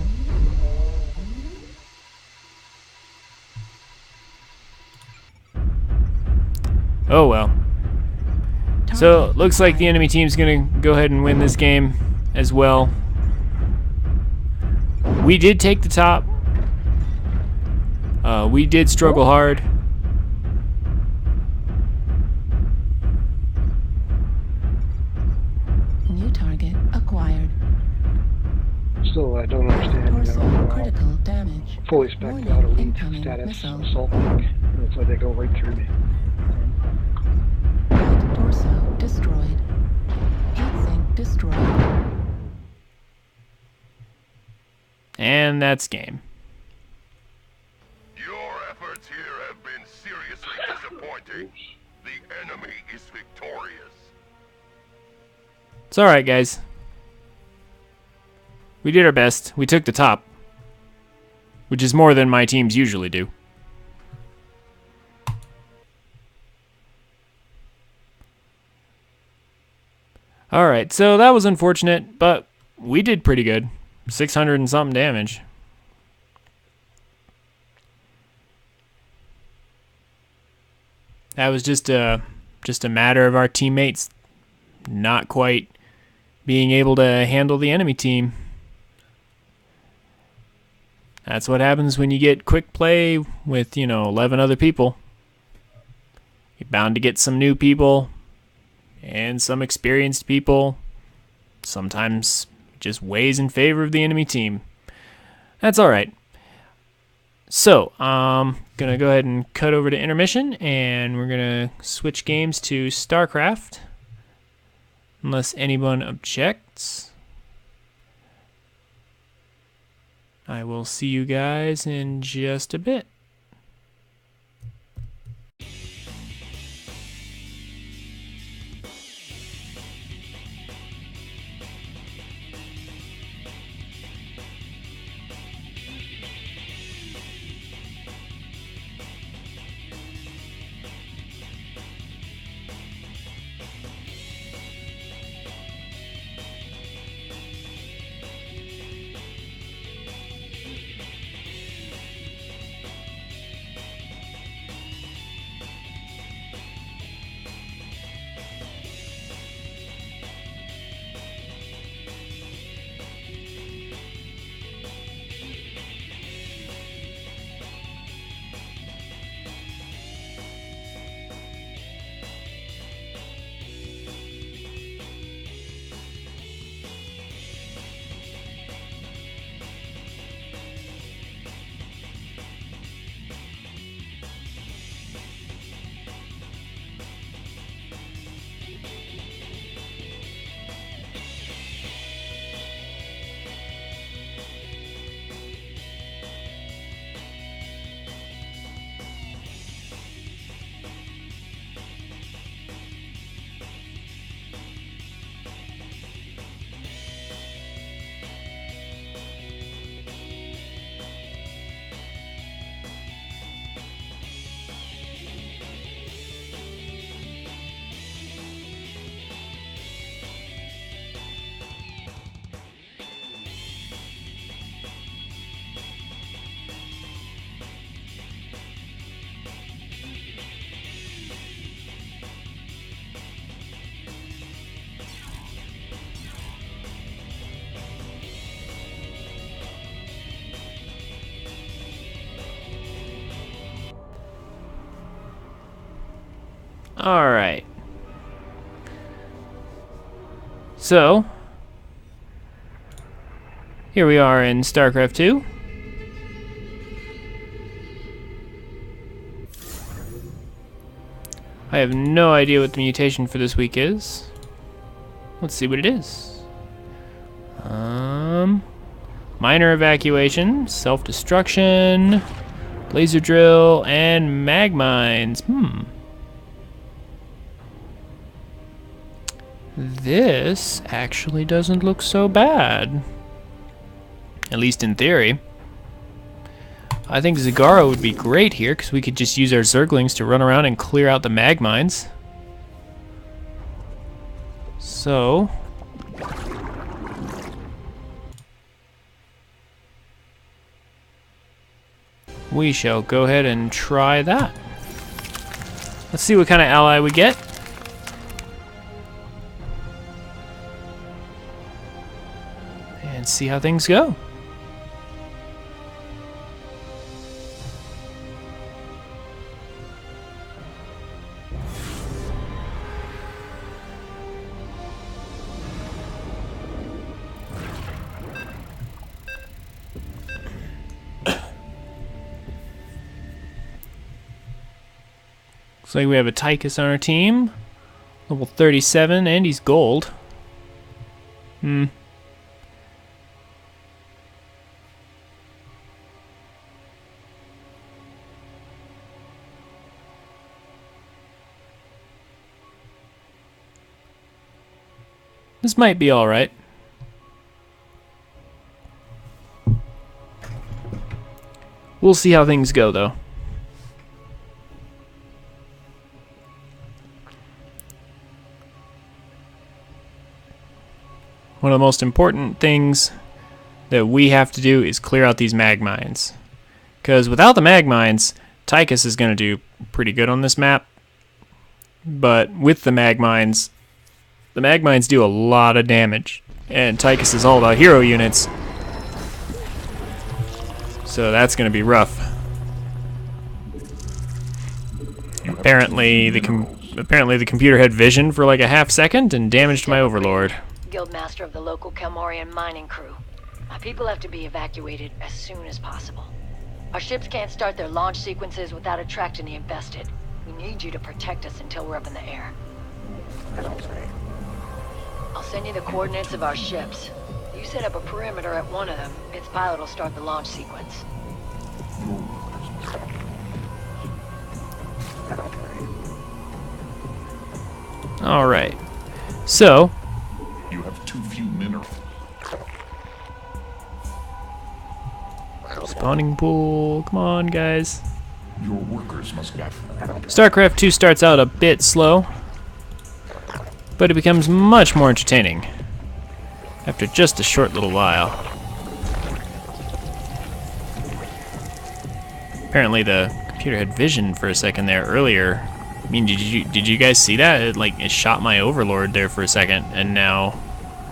Oh well. So, looks like the enemy team's gonna go ahead and win this game as well. We did take the top. We did struggle hard. New target acquired. Still, I don't understand, Torso critical damage. fully spec'd Warning, out elite incoming status missile. assault mech. Looks like they go right through me. Right torso destroyed. Heatsink destroyed. And that's game. Your efforts here have been seriously disappointing. The enemy is victorious. It's alright, guys. We did our best. We took the top. Which is more than my teams usually do. Alright, so that was unfortunate, but we did pretty good. 600 and something damage. That was just a matter of our teammates not quite being able to handle the enemy team. That's what happens when you get quick play with, 11 other people. You're bound to get some new people and some experienced people. Sometimes just weighs in favor of the enemy team. That's alright. So, gonna go ahead and cut over to intermission, and we're gonna switch games to StarCraft. Unless anyone objects. I will see you guys in just a bit. Alright. So, here we are in StarCraft 2. I have no idea what the mutation for this week is. Let's see what it is. Minor evacuation, self-destruction, laser drill, and mag mines. This actually doesn't look so bad. At least in theory. I think Zagara would be great here, because we could just use our Zerglings to run around and clear out the mag mines. So... we shall go ahead and try that. Let's see what kind of ally we get. And see how things go. Looks like we have a Tychus on our team. Level 37, and he's gold. This might be alright. We'll see how things go, though. One of the most important things that we have to do is clear out these mag mines. Because without the mag mines, Tychus is going to do pretty good on this map. But with the mag mines do a lot of damage. And Tychus is all about hero units. So that's going to be rough. Apparently the computer had vision for like a half second and damaged my overlord. Guildmaster of the local Kelmorian mining crew. My people have to be evacuated as soon as possible. Our ships can't start their launch sequences without attracting the infested. We need you to protect us until we're up in the air. I'll send you the coordinates of our ships. You set up a perimeter at one of them, its pilot will start the launch sequence. Alright. So, You have too few minerals. spawning pool. Come on, guys. Your workers must get. StarCraft 2 starts out a bit slow, but it becomes much more entertaining after just a short little while. Apparently the computer had vision for a second there earlier. I mean, did you guys see that? It shot my overlord there for a second, and now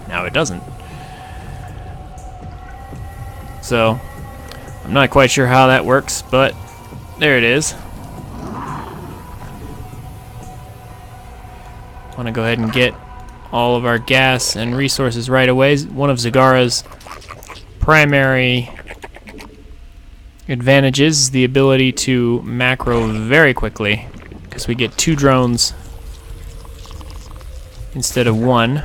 it doesn't. So, I'm not quite sure how that works, but there it is. Want to go ahead and get all of our gas and resources right away. One of Zagara's primary advantages is the ability to macro very quickly, because we get 2 drones instead of 1.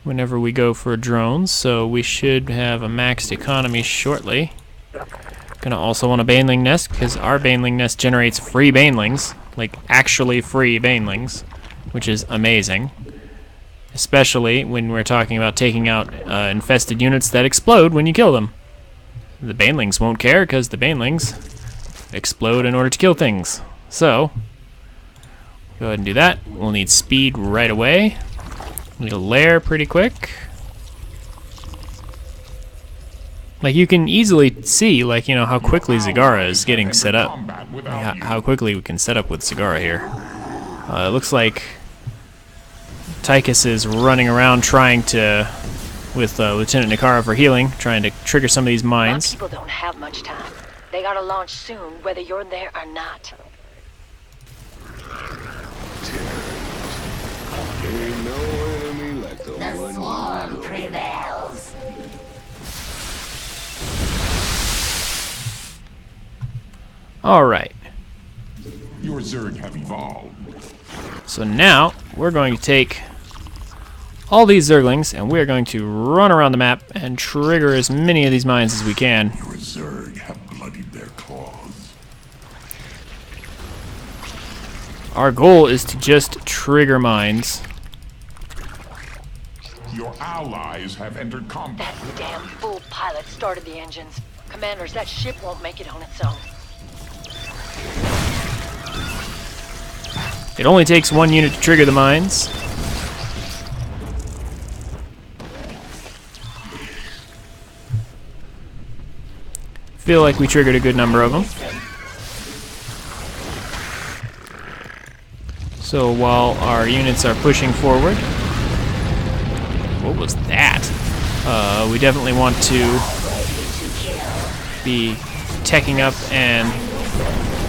Whenever we go for drones, so we should have a maxed economy shortly. Gonna also want a baneling nest, because our baneling nest generates free banelings, like actually free banelings, which is amazing. Especially when we're talking about taking out infested units that explode when you kill them. The banelings won't care, because the banelings explode in order to kill things. So, go ahead and do that. We'll need speed right away. Need a lair pretty quick. Like, you can easily see, like, you know, how quickly Zagara is getting set up. Like, how quickly we can set up with Zagara here. It looks like Tychus is running around trying to, with Lieutenant Nikara for healing, trying to trigger some of these mines. My people don't have much time. They gotta launch soon, whether you're there or not. The swarm prevails. Alright. Your Zerg have evolved. So now, we're going to take all these Zerglings, and we're going to run around the map and trigger as many of these mines as we can. Your Zerg have bloodied their claws. Our goal is to just trigger mines. Your allies have entered combat. That damn fool pilot started the engines. Commanders, that ship won't make it on its own. It only takes 1 unit to trigger the mines. Feel like we triggered a good number of them. So while our units are pushing forward, what was that? We definitely want to be teching up and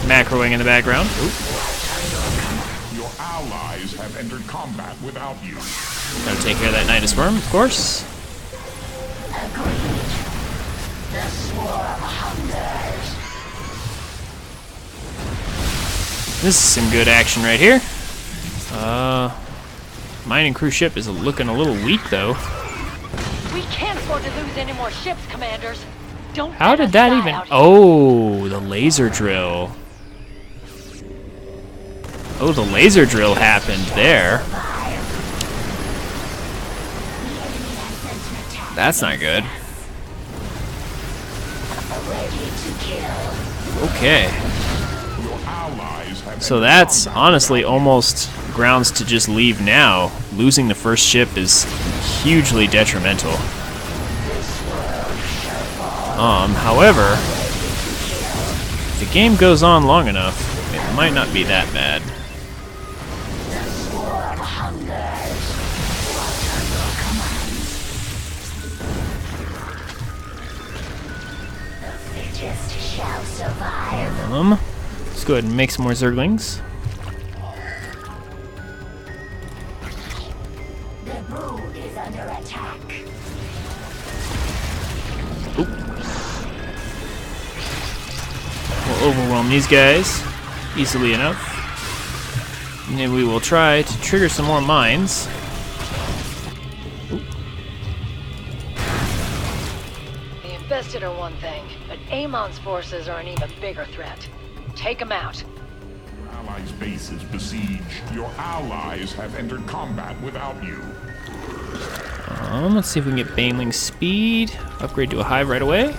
macroing in the background. Oop. Your allies have entered combat without you. Gotta take care of that Nidus worm, of course. The swarm hungers. This is some good action right here. Mining cruise ship is looking a little weak, though. We can't afford to lose any more ships, commanders. Don't How let did us that die even... out here. Oh, the laser drill. Oh, the laser drill happened there. That's not good. Okay. So that's honestly almost grounds to just leave now. Losing the first ship is hugely detrimental. However, if the game goes on long enough, it might not be that bad. Let's go ahead and make some more Zerglings. Oop. We'll overwhelm these guys easily enough. And then we will try to trigger some more mines. The infested are one thing, but Amon's forces are an even bigger threat. Take them out. Your allies' base is besieged. Your allies have entered combat without you. Let's see if we can get Baneling speed. Upgrade to a hive right away.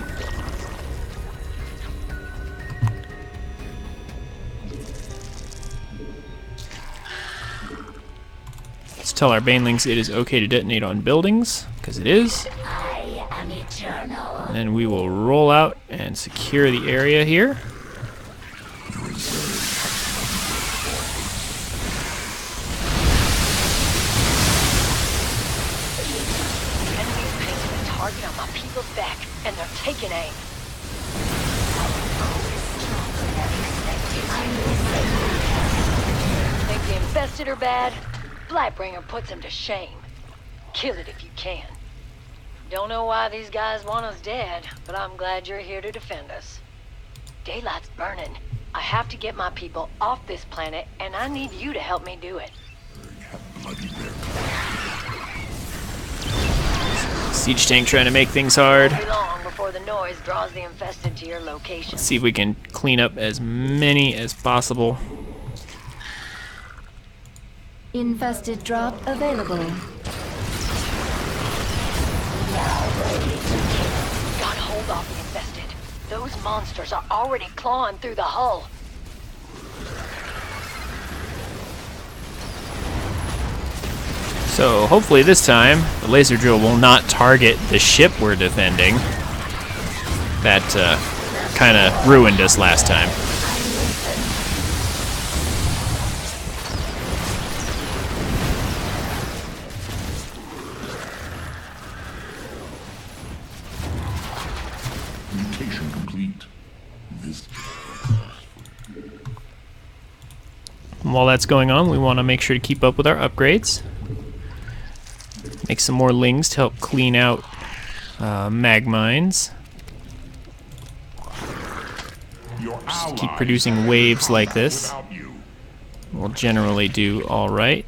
Let's tell our Banelings it is okay to detonate on buildings, because it is. And then we will roll out and secure the area here. Target on my people's back, and they're taking aim. Think the infested are bad? Blightbringer puts them to shame. Kill it if you can. Don't know why these guys want us dead, but I'm glad you're here to defend us. Daylight's burning. I have to get my people off this planet, and I need you to help me do it. Siege tank trying to make things hard. Won't be long before the noise draws the infested to your location. Let's see if we can clean up as many as possible. Infested drop available. Got hold off the infested. Those monsters are already clawing through the hull. So hopefully this time the laser drill will not target the ship we're defending. That kind of ruined us last time. Mutation complete. This. While that's going on, we want to make sure to keep up with our upgrades. Make some more lings to help clean out mag mines. Just keep producing waves like this. We'll generally do all right.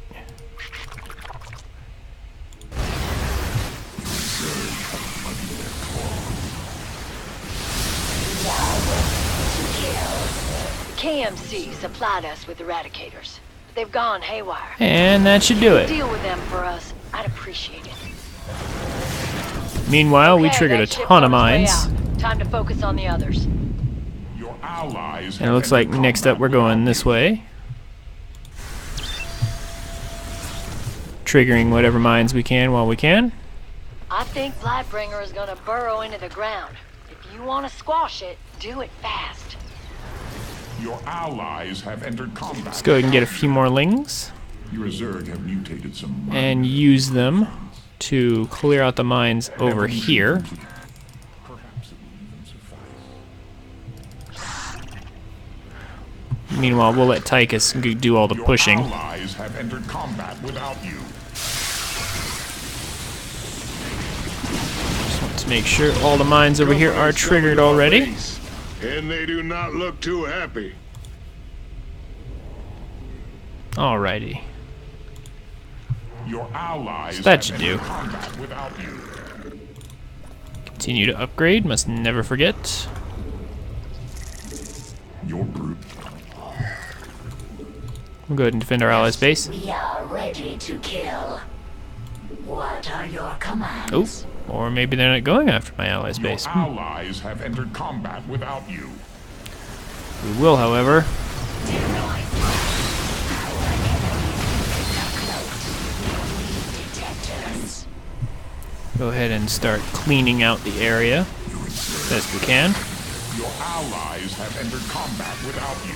KMC supplied us with eradicators. They've gone haywire. And that should do it. Deal with them for us. I'd appreciate it. Meanwhile, we Okay, triggered a that ship's ton of on its way mines. out. Time to focus on the others. Your allies. And it looks like next up we're going this way. Triggering whatever mines we can while we can. I think Blightbringer is gonna burrow into the ground. If you want to squash it, do it fast. Your allies have entered combat. Let's go ahead and get a few more lings. Your Zerg have mutated some. And use them to clear out the mines over here. Perhaps it will even suffice. Meanwhile, we'll let Tychus do all the pushing. Your allies have entered combat without you. Just want to make sure all the mines over here are triggered already. And they do not look too happy. Alrighty. Your allies So that should have do. entered combat without you. Continue to upgrade, must never forget. Your group. We'll go ahead and defend our allies' base. We are ready to kill. What are your commands? Oh, or maybe they're not going after my allies' Your base. allies have entered combat without you. We will, however. Go ahead and start cleaning out the area best we can. Your allies have entered combat without you.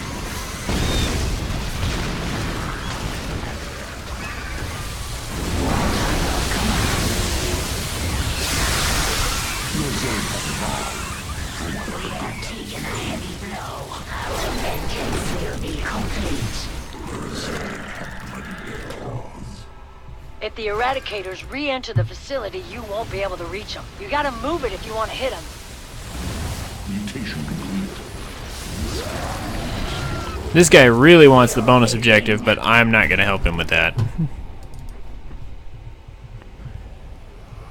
If the Eradicators re-enter the facility, you won't be able to reach them. You gotta move it if you want to hit them. Mutation complete. This guy really wants the bonus objective, but I'm not going to help him with that.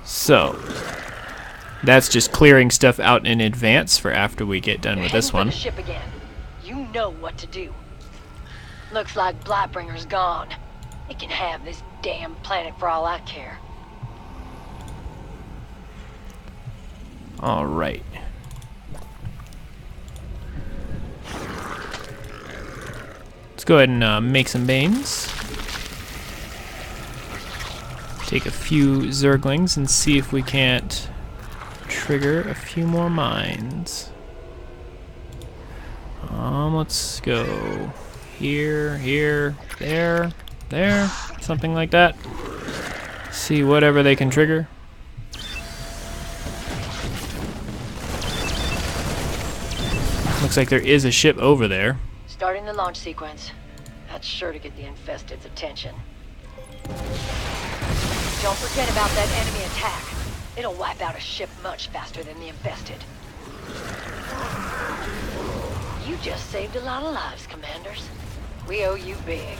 So, that's just clearing stuff out in advance for after we get done with this one. The ship again. You know what to do. Looks like Blightbringer's gone. It can have this damn planet for all I care. All right. Let's go ahead and make some Banes. Take a few Zerglings and see if we can't trigger a few more mines. Let's go here, here, there, there, something like that. See whatever they can trigger. Looks like there is a ship over there. Starting the launch sequence. That's sure to get the Infested's attention. Don't forget about that enemy attack. It'll wipe out a ship much faster than the Infested. You just saved a lot of lives, Commanders. We owe you big.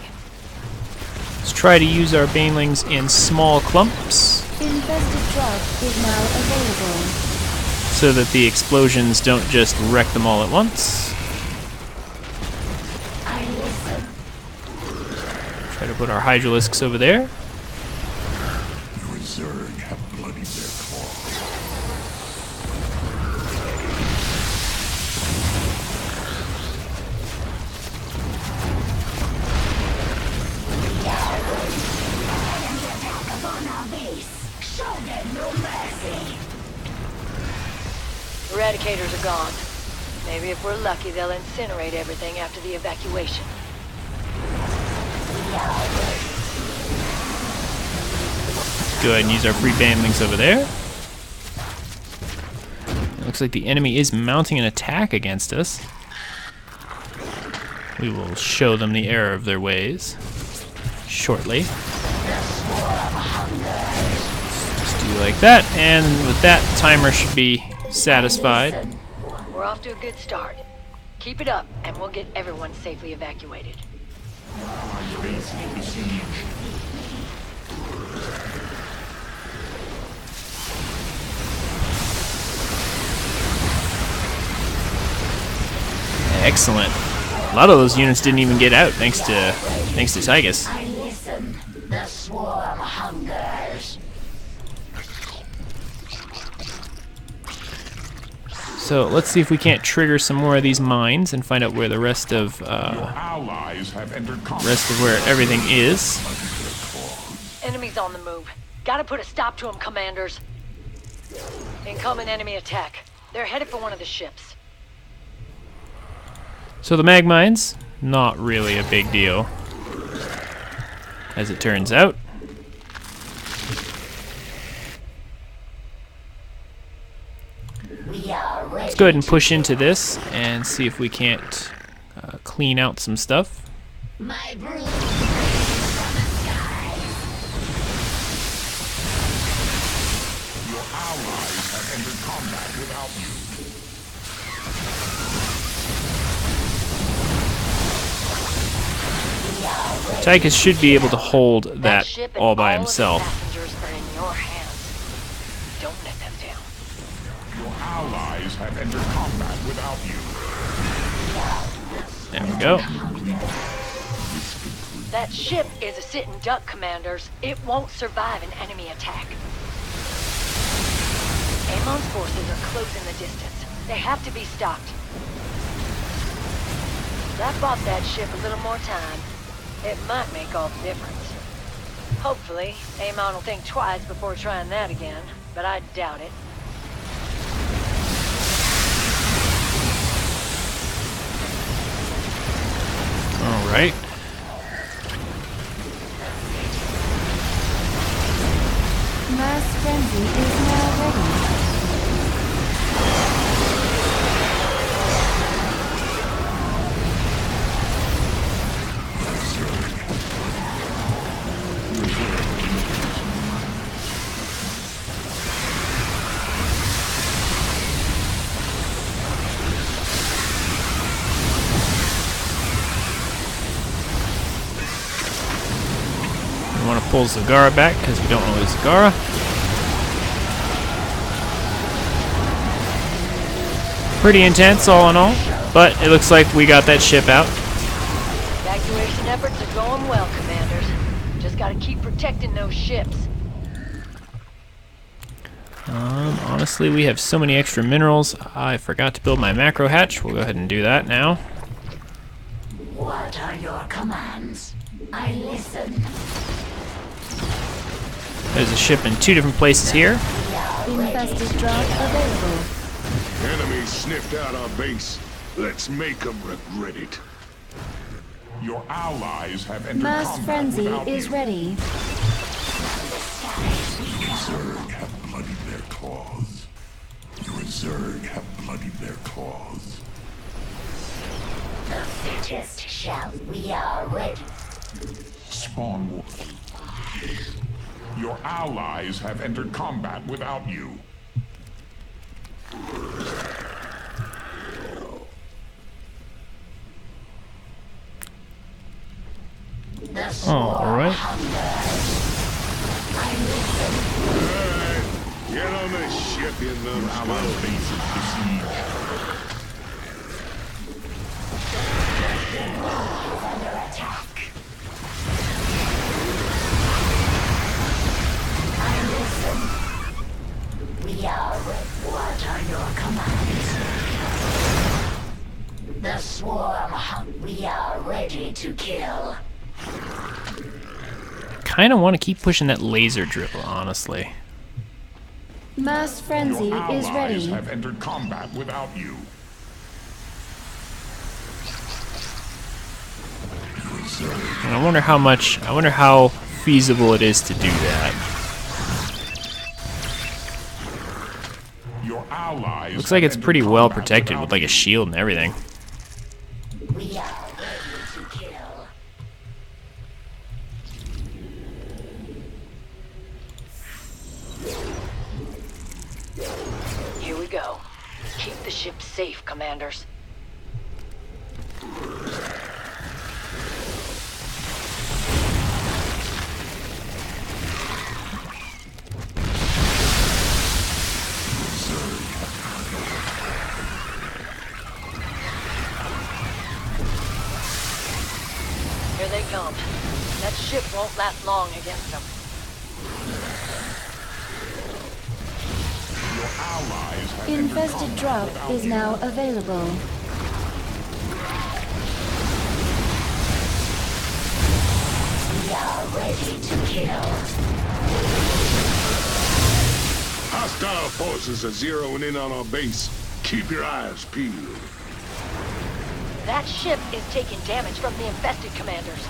Let's try to use our Banelings in small clumps Infested drug is now available. so that the explosions don't just wreck them all at once. Try to put our Hydralisks over there. Your Zerg have bloodied their claws. Eradicators are gone. Maybe if we're lucky, they'll incinerate everything after the evacuation. Go ahead and use our free Banelings over there. It looks like the enemy is mounting an attack against us. We will show them the error of their ways shortly. Just do like that, and with that, timer should be satisfied. We're off to a good start. Keep it up, and we'll get everyone safely evacuated. Base besieged. Excellent. A lot of those units didn't even get out thanks to Tygus. I listen. The swarm hungers. So let's see if we can't trigger some more of these mines and find out where the rest of Allies have entered combat. where everything is. Enemies on the move. Gotta put a stop to them, Commanders. Incoming enemy attack. They're headed for one of the ships. So the mag mines, not really a big deal, as it turns out. Let's go ahead and push into this and see if we can't clean out some stuff. My brood. Your allies have entered combat without you. Tychus should be able to hold that ship and all by of the himself. passengers are in your hands. Don't let them down. Your allies have entered combat without you. There we go. That ship is a sitting duck, Commanders. It won't survive an enemy attack. Amon's forces are closing the distance. They have to be stopped. That bought that ship a little more time. It might make all the difference. Hopefully, Amon will think twice before trying that again, but I doubt it. All right. Mass frenzy is now ready. We want to pull Zagara back because we don't want to lose Zagara. Pretty intense all in all, but it looks like we got that ship out. Evacuation efforts are going well, Commanders. Just gotta keep protecting those ships. Honestly, we have so many extra minerals. I forgot to build my macro hatch. We'll go ahead and do that now. What are your commands? I listen. There's a ship in 2 different places here. Infested drop available. Enemies sniffed out our base. Let's make them regret it. Your allies have entered Mass combat frenzy without is you. ready. Your Zerg have bloodied their claws. Your Zerg have bloodied their claws. The fittest shall. We are ready. Spawn Wolf. Your allies have entered combat without you. All right. Alright, get on the ship, you Allied numbskull. base is besieged. Under attack. I listen. We are ready. What are your commands? The swarm hunt. We are ready to kill. Kind of want to keep pushing that laser dribble, honestly. Mass frenzy Your is allies ready. have entered combat without you. And I wonder how feasible it is to do that. Your allies Looks like have it's entered pretty well combat protected without with like a you. shield and everything. We are ready to kill. Here we go. Keep the ship safe, Commanders. Here they come. That ship won't last long against them. Your allies have Infested entered drop combat without is you. now available. We are ready to kill. Hostile forces are zeroing in on our base. Keep your eyes peeled. That ship is taking damage from the infested, Commanders.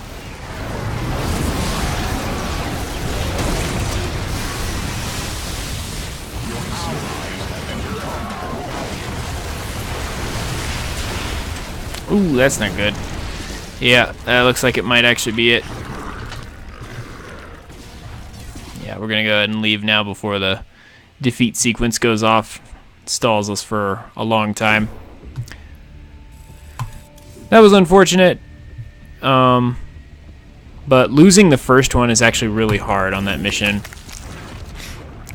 Your allies have entered combat without you. Ooh, that's not good. Yeah, that looks like it might actually be it. Yeah, we're gonna go ahead and leave now before the defeat sequence goes off. Stalls us for a long time. That was unfortunate. But losing the first one is actually really hard on that mission.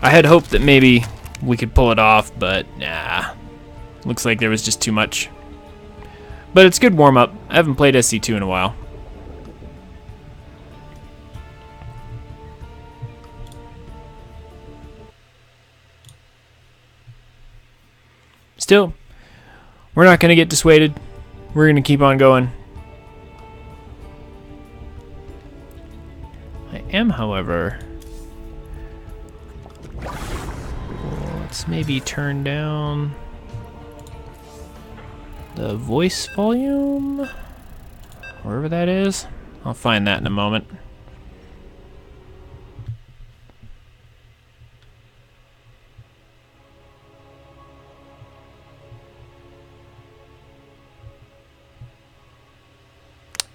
I had hoped that maybe we could pull it off, but nah. Looks like there was just too much. But it's good warm-up. I haven't played SC2 in a while. Still, we're not going to get dissuaded. We're going to keep on going. I am, however... Let's maybe turn down the voice volume, wherever that is. I'll find that in a moment.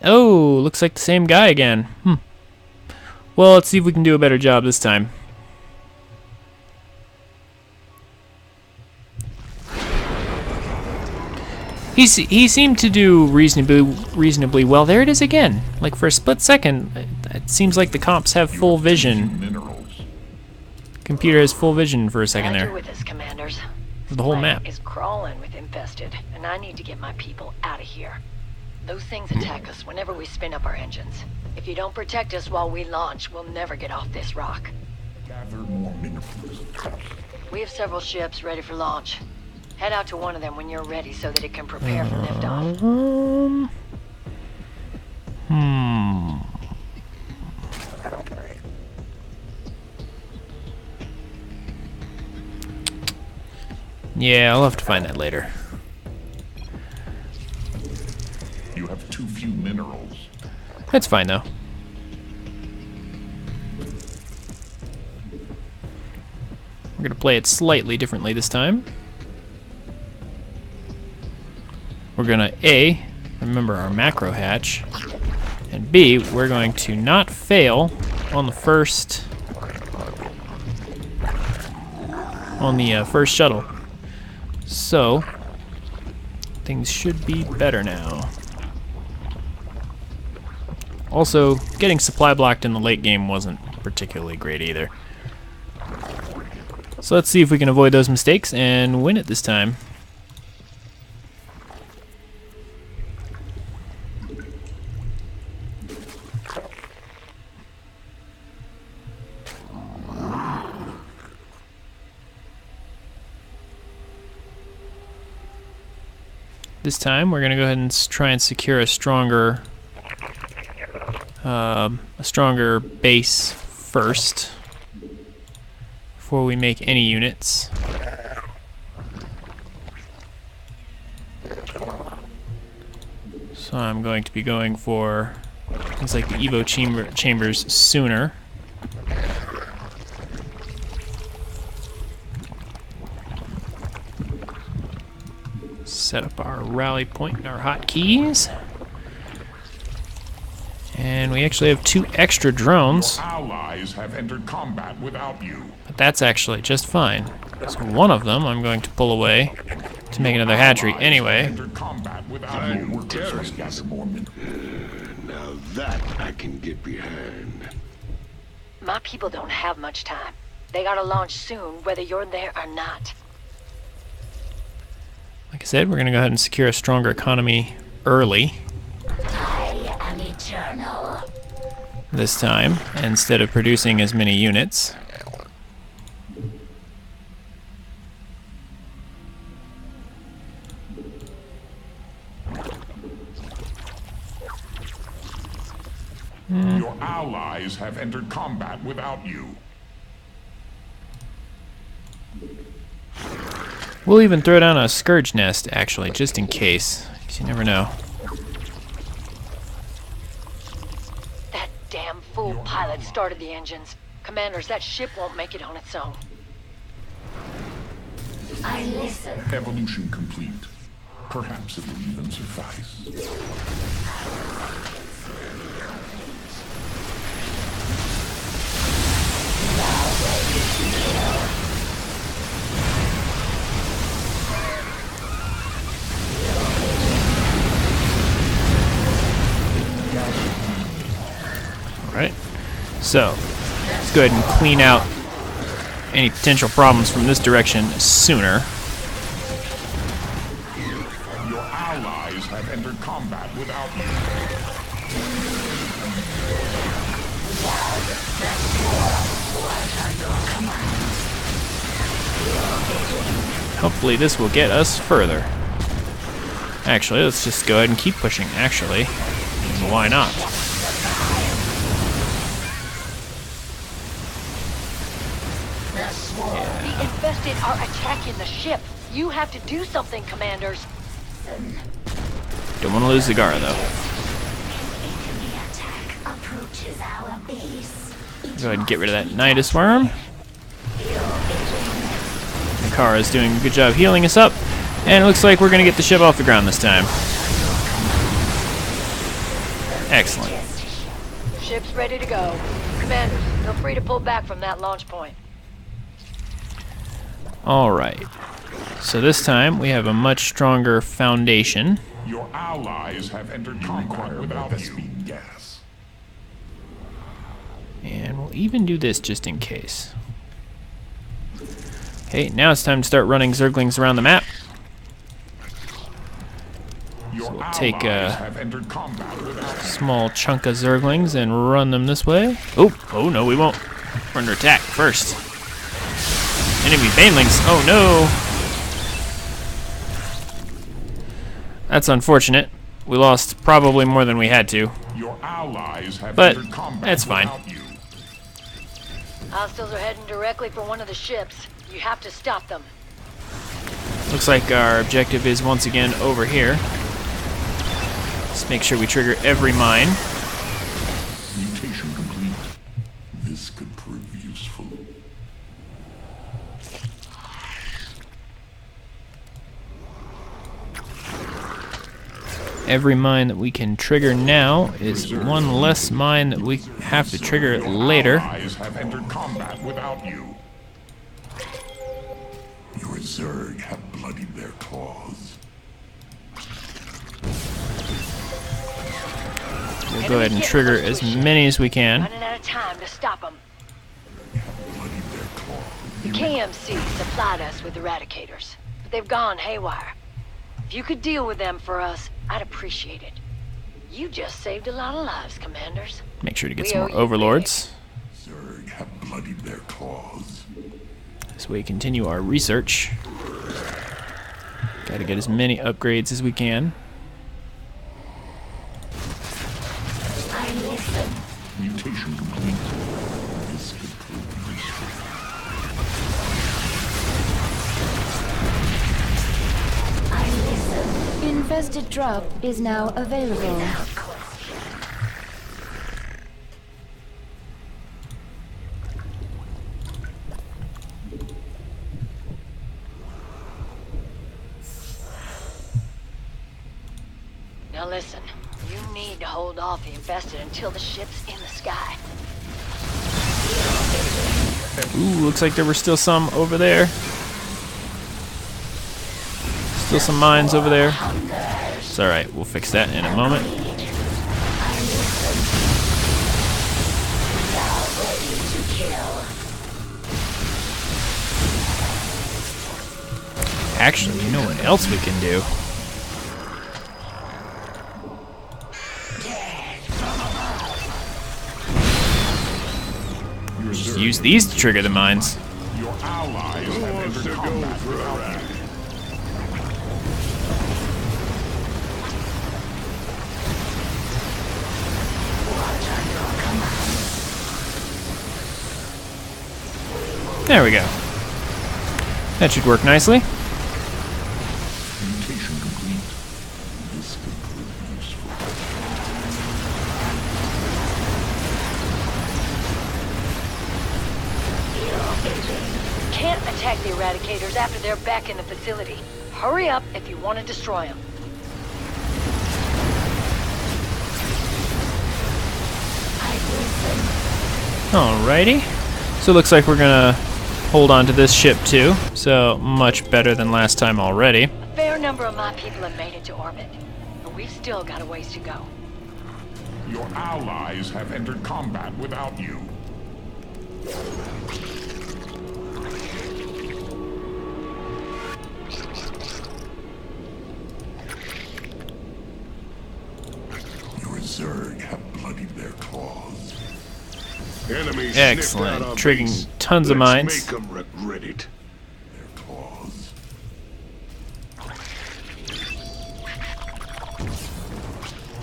Oh, looks like the same guy again. Well, let's see if we can do a better job this time. He seemed to do reasonably well. There it is again. Like for a split second, it seems like the comps have full vision. Computer has full vision for a second there. With us, commanders. For the whole map. Is crawling with infested, and I need to get my people out of here. Those things attack us whenever we spin up our engines. If you don't protect us while we launch, we'll never get off this rock. Gather more minerals. We have several ships ready for launch. Head out to one of them when you're ready so that it can prepare for liftoff. Yeah, I'll have to find that later. You have too few minerals. That's fine though. We're gonna play it slightly differently this time. We're gonna A, remember our macro hatch, and B, we're going to not fail on the first shuttle. So things should be better now. Also, getting supply blocked in the late game wasn't particularly great either. So let's see if we can avoid those mistakes and win it this time. This time, we're going to go ahead and try and secure a stronger base first before we make any units. So I'm going to be going for things like the Evo chambers sooner. Set up our rally point and our hotkeys. And we actually have 2 extra drones. Your allies have entered combat without you. But that's actually just fine. So one of them I'm going to pull away to make another hatchery anyway. Entered combat without you. Workers must gather more minerals. Now that I can get behind. My people don't have much time. They gotta launch soon, whether you're there or not. Like I said, we're going to go ahead and secure a stronger economy early. I am eternal. This time, instead of producing as many units. Your allies have entered combat without you. We'll even throw down a Scourge nest, actually, just in case. 'Cause you never know. That damn fool pilot started the engines. Commanders, that ship won't make it on its own. I listen. Evolution complete. Perhaps it will even suffice. Alright, so let's go ahead and clean out any potential problems from this direction sooner. Your allies have entered combat without you. Hopefully this will get us further. Actually, let's just go ahead and keep pushing, actually. Why not? The infested are attacking the ship. You have to do something, commanders. Don't want to lose the Gara, though. Go ahead and get rid of that Nidus worm. Kara is doing a good job healing us up, and it looks like we're going to get the ship off the ground this time. Excellent. Ship's ready to go. Commanders, feel free to pull back from that launch point. Alright. So this time we have a much stronger foundation. Your allies have entered combat without you. Gas. And we'll even do this just in case. Okay, now it's time to start running Zerglings around the map. So we'll take a small chunk of Zerglings and run them this way. Oh no, we won't. We're under attack first. Enemy banelings. Oh no. That's unfortunate. We lost probably more than we had to. Your allies have but entered combat that's fine. you. Hostiles are heading directly for one of the ships. You have to stop them. Looks like our objective is once again over here. Let's make sure we trigger every mine. Mutation complete. This could prove useful. Every mine that we can trigger now is one less mine that we have to trigger later. Allies have entered combat without you. Your Zerg have bloodied their claws. We'll go ahead and trigger as many as we can. Running out of time to stop them. The KMC supplied us with eradicators, but they've gone haywire. If you could deal with them for us, I'd appreciate it. You just saved a lot of lives, commanders. Make sure to get some more overlords. Zerg have bloodied their claws. As we continue our research. Gotta get as many upgrades as we can. Mutation complete. This could prove useful. Infested drop is now available. Now listen, you need to hold off the infested until the ship's in the sky. Ooh, looks like there were still some over there. Still some mines over there. It's alright, we'll fix that in a moment. Actually, you know what else we can do? Just use these to trigger the mines. Your allies have entered combat without you. There we go. That should work nicely. Mutation complete. This could prove useful. Can't attack the eradicators after they're back in the facility. Hurry up if you want to destroy them. Alrighty. So it looks like we're gonna hold on to this ship too. So much better than last time already. A fair number of my people have made it to orbit, but we've still got a ways to go. Your allies have entered combat without you. Your Zerg have bloodied their claws. Enemies Excellent. Triggering tons of mines. Make them regret it.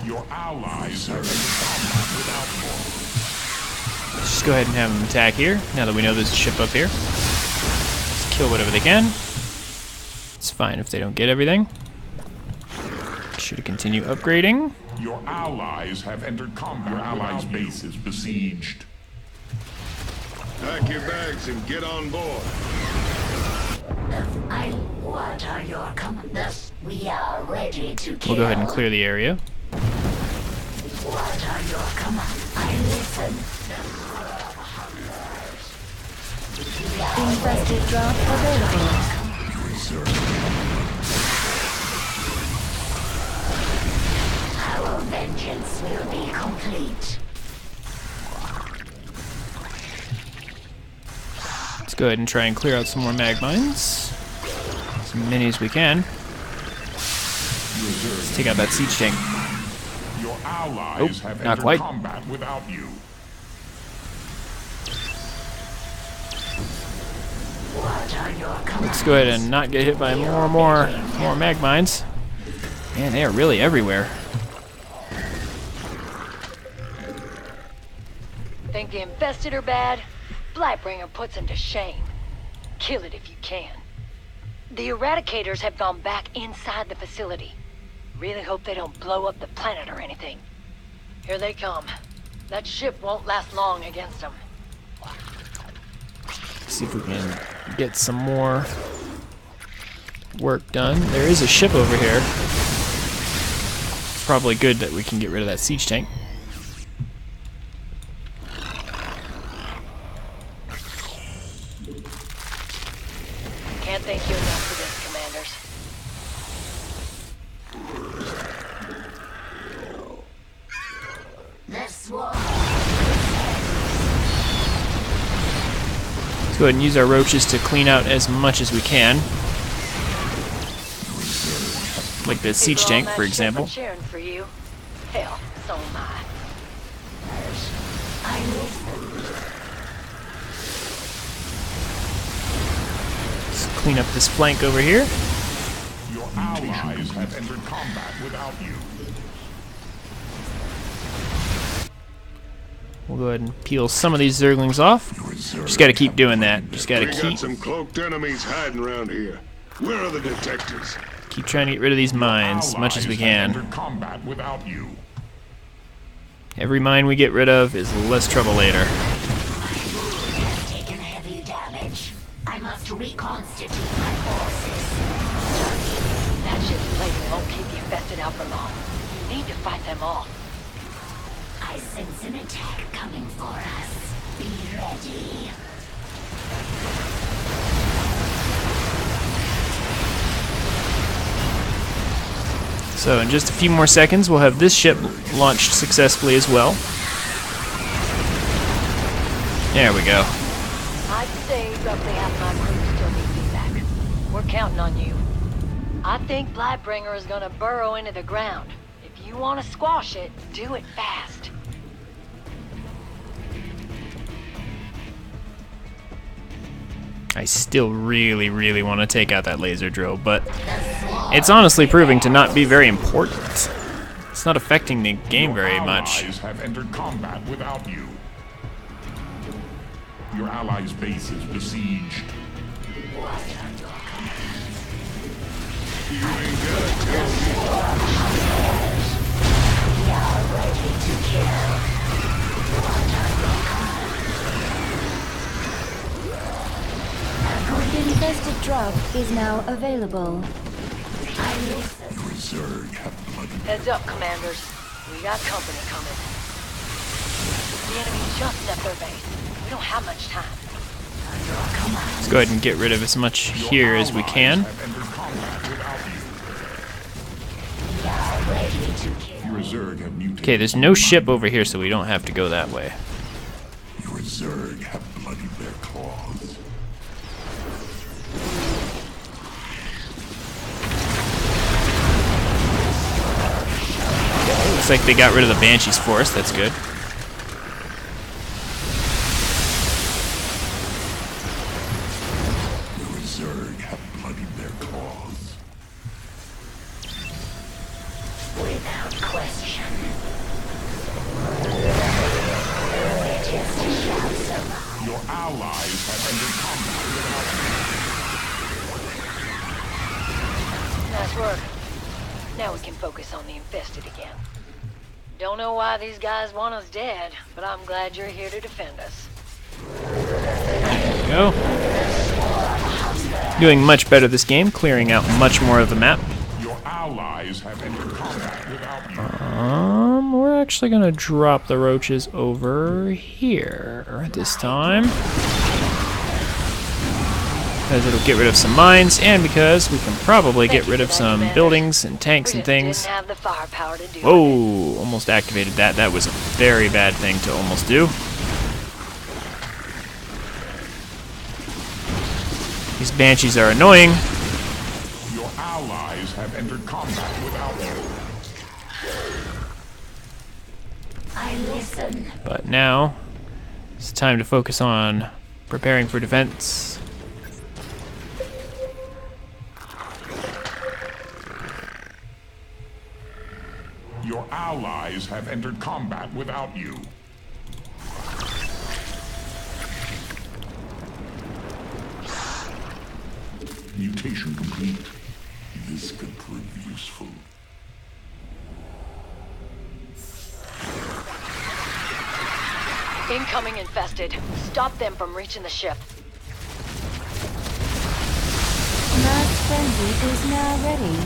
Your allies are in combat without you. Let's just go ahead and have them attack here, now that we know there's a ship up here. Just kill whatever they can. It's fine if they don't get everything. Should continue upgrading. Your allies have entered combat. Your allies' base is besieged. Pack your bags and get on board. What are your commands? We are ready to kill. We'll go ahead and clear the area. What are your commands? I listen. Infested drop available. Our vengeance will be complete. Let's go ahead and try and clear out some more mag mines. As many as we can. Let's take out that siege tank. Your allies have not entered quite. combat without you. What are your commands? Let's go ahead and not get hit by more mag mines. Man, they are really everywhere. Think the infested are bad? Blightbringer puts them to shame. Kill it if you can. The Eradicators have gone back inside the facility. Really hope they don't blow up the planet or anything. Here they come. That ship won't last long against them. See if we can get some more work done. There is a ship over here. Probably good that we can get rid of that siege tank. Can't thank you enough for this, Commanders. This war. Let's go ahead and use our roaches to clean out as much as we can. Like the siege People on tank, that for ship example. are cheering for you. Hell, so am I. Let's clean up this flank over here. Your allies have entered combat without you. We'll go ahead and peel some of these zerglings off. Just gotta keep doing that. Just gotta We got keep some cloaked enemies hiding around here. Where are the detectives? trying to get rid of these mines as much as we can. Entered combat without you. Every mine we get rid of is less trouble later. Taken heavy damage. I must reconstitute my forces. That ship's plating won't keep the infested out for long. You need to fight them off. I sense an attack coming for us. Be ready. So in just a few more seconds, we'll have this ship launched successfully as well. There we go. I'd say roughly half my crew still need feedback. We're counting on you. I think Blightbringer is gonna burrow into the ground. If you want to squash it, do it fast. I still really want to take out that laser drill, but it's honestly proving to not be very important. It's not affecting the game very much. Your allies have entered combat without you. Your allies' base is besieged. You ain't gotta tell me. We are ready to kill. The infested drop is now available. Your Zerg have bloody. Heads up, Commanders. We got company coming. The enemy just left their base. We don't have much time. Let's go ahead and get rid of as much here as we can. Have entered combat without you. Your Zerg have mutated. Okay, there's no ship over here, so we don't have to go that way. Your Zerg have bloodied their claws. Looks like they got rid of the Banshees for us. That's good. Your Zerg have bloodied their claws. We question. It is to shout survive. Your allies have entered combat without you. Nice work. Now we can focus on the infested again. Don't know why these guys want us dead, but I'm glad you're here to defend us. There we go. Doing much better this game, clearing out much more of the map. Your allies have entered combat without you. We're actually gonna drop the roaches over here this time. Because it'll get rid of some mines, and because we can probably get rid of some buildings and tanks and things. Didn't have the firepower to do it. Whoa, almost activated that. That was a very bad thing to almost do. These banshees are annoying. Your allies have entered combat without you. I listen. But now, it's time to focus on preparing for defense. Your allies have entered combat without you. Mutation complete. This could prove useful. Incoming infested. Stop them from reaching the ship. Mass frenzy is now ready.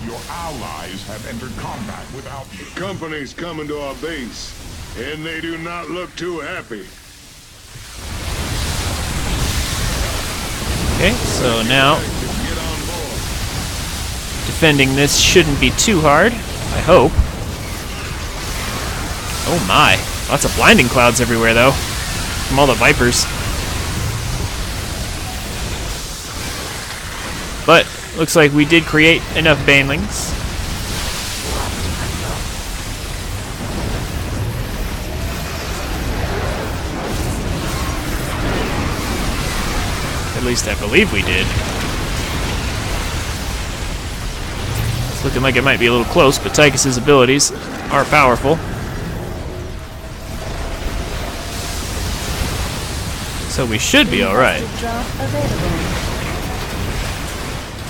Your allies have entered combat without you. Company's coming to our base, and they do not look too happy. Okay, so now defending this shouldn't be too hard, I hope. Oh my, lots of blinding clouds everywhere though, from all the Vipers. But looks like we did create enough banelings. At least I believe we did. It's looking like it might be a little close, but Tychus's abilities are powerful. So we should be alright. Drop available.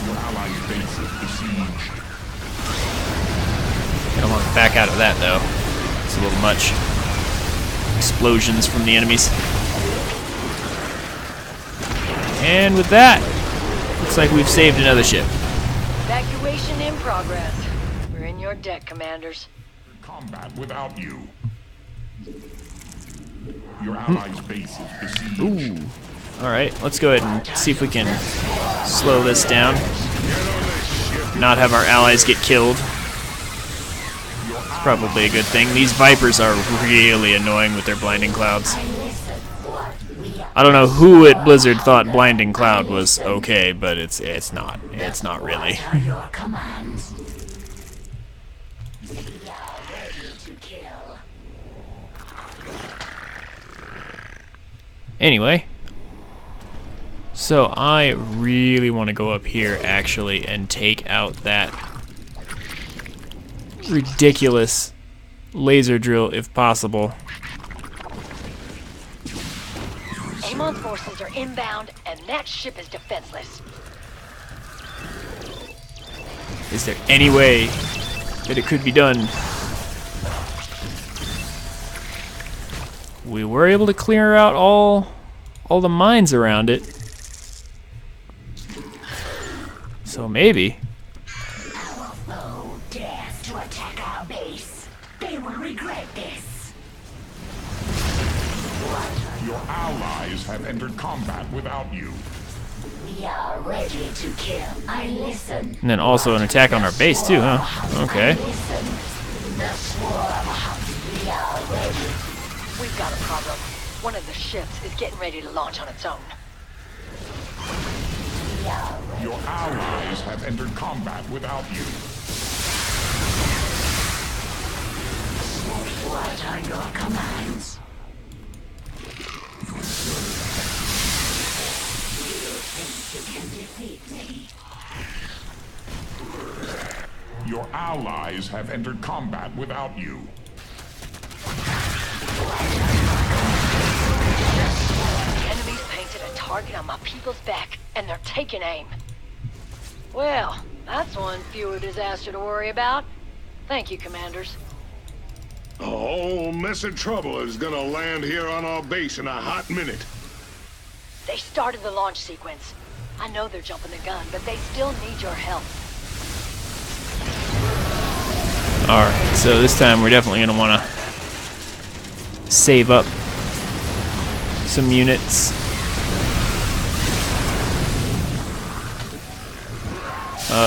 Your allies' base is besieged. I don't want to back out of that though. It's a little much. Explosions from the enemies. And with that, looks like we've saved another ship. Evacuation in progress. We're in your deck, commanders. Combat without you. Your allies' base is besieged. Ooh. Alright, let's go ahead and see if we can slow this down. Not have our allies get killed. It's probably a good thing. These Vipers are really annoying with their blinding clouds. I don't know who at Blizzard thought blinding cloud was okay, but it's not. It's not really. What are your commands? We are ready to kill. Anyway, so I really want to go up here actually and take out that ridiculous laser drill if possible. Amon's forces are inbound, and that ship is defenseless. Is there any way that it could be done? We were able to clear out all the mines around it. So maybe. Our foe dares to attack our base. They will regret this. Your allies have entered combat without you. We are ready to kill. I listen. And then also an attack on our base too, huh? Okay. Listen. The swarm. We are ready. We've got a problem. One of the ships is getting ready to launch on its own. We are ready. Your allies have entered combat without you. What are your commands? You think you can defeat me? Your allies have entered combat without you. The enemy's painted a target on my people's back, and they're taking aim. Well, that's one fewer disaster to worry about. Thank you, commanders. A whole mess of trouble is gonna land here on our base in a hot minute. They started the launch sequence. I know they're jumping the gun, but they still need your help. Alright, so this time we're definitely going to want to save up some units.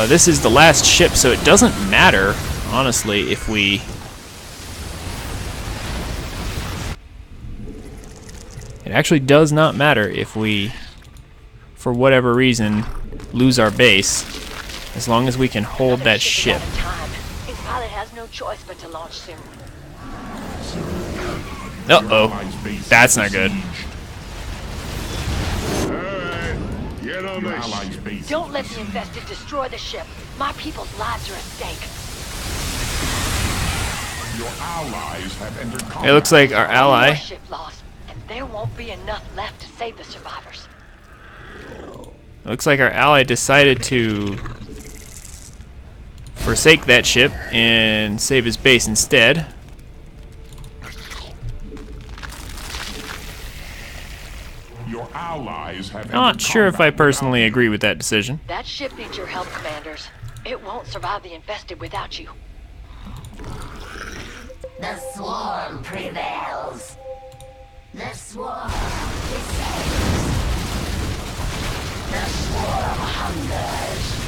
This is the last ship, so it doesn't matter, honestly, if we... It actually does not matter if we, for whatever reason, lose our base, as long as we can hold that ship. His pilot has no choice but to launch soon. Uh-oh. That's not good. Get on this. Don't let the infested destroy the ship. My people's lives are at stake. Your allies have entered combat. It looks like our ally... More ship lost, and there won't be enough left to save the survivors. Looks like our ally decided to forsake that ship and save his base instead. Your allies have Not sure if I personally agree with that decision. That ship needs your help, commanders. It won't survive the infested without you. The swarm prevails. The swarm descends. The swarm hungers.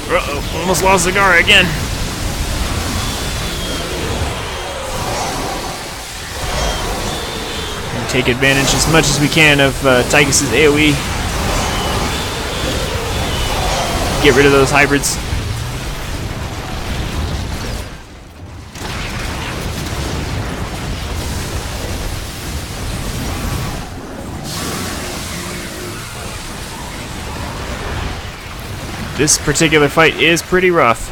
Uh-oh, almost lost Zagara again. And take advantage as much as we can of Tychus's AoE. Get rid of those hybrids. This particular fight is pretty rough.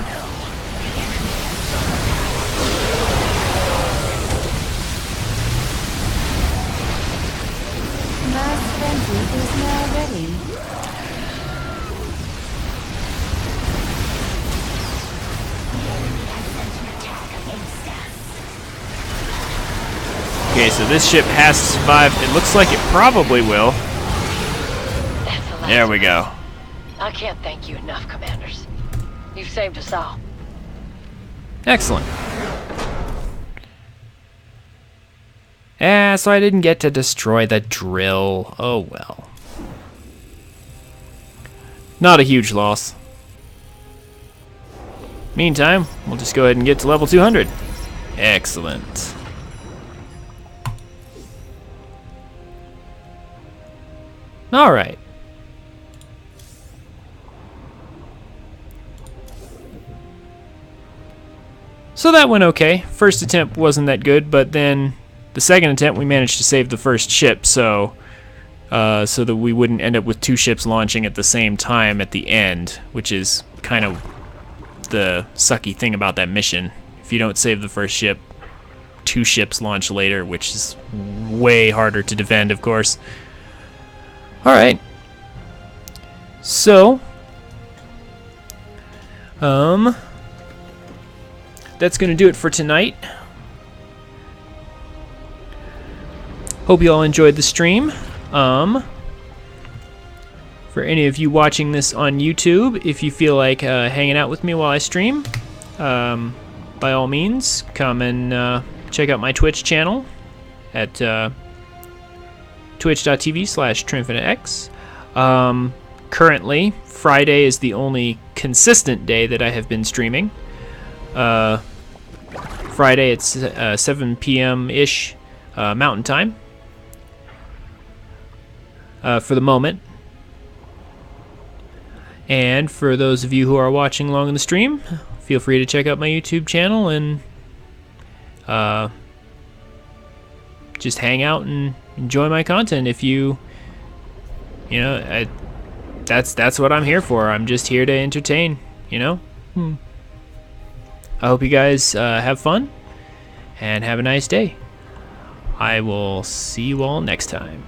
Mass frenzy is now ready. Okay, so this ship has to survive. It looks like it probably will. There we go. I can't thank you enough, commanders. You've saved us all. Excellent. So I didn't get to destroy the drill. Oh well. Not a huge loss. Meantime, we'll just go ahead and get to level 200. Excellent. Alright. So that went okay. First attempt wasn't that good, but then the second attempt we managed to save the first ship, so that we wouldn't end up with two ships launching at the same time at the end, which is kind of the sucky thing about that mission. If you don't save the first ship, two ships launch later, which is way harder to defend, of course. Alright. So, that's going to do it for tonight. Hope you all enjoyed the stream. For any of you watching this on YouTube, if you feel like hanging out with me while I stream, by all means, come and check out my Twitch channel at twitch.tv/TrinfiniteX. Currently, Friday is the only consistent day that I have been streaming. Friday it's 7 p.m.-ish Mountain Time for the moment. And for those of you who are watching along in the stream, feel free to check out my YouTube channel and just hang out and enjoy my content. If you know, that's what I'm here for. I'm just here to entertain, you know. I hope you guys have fun and have a nice day. I will see you all next time.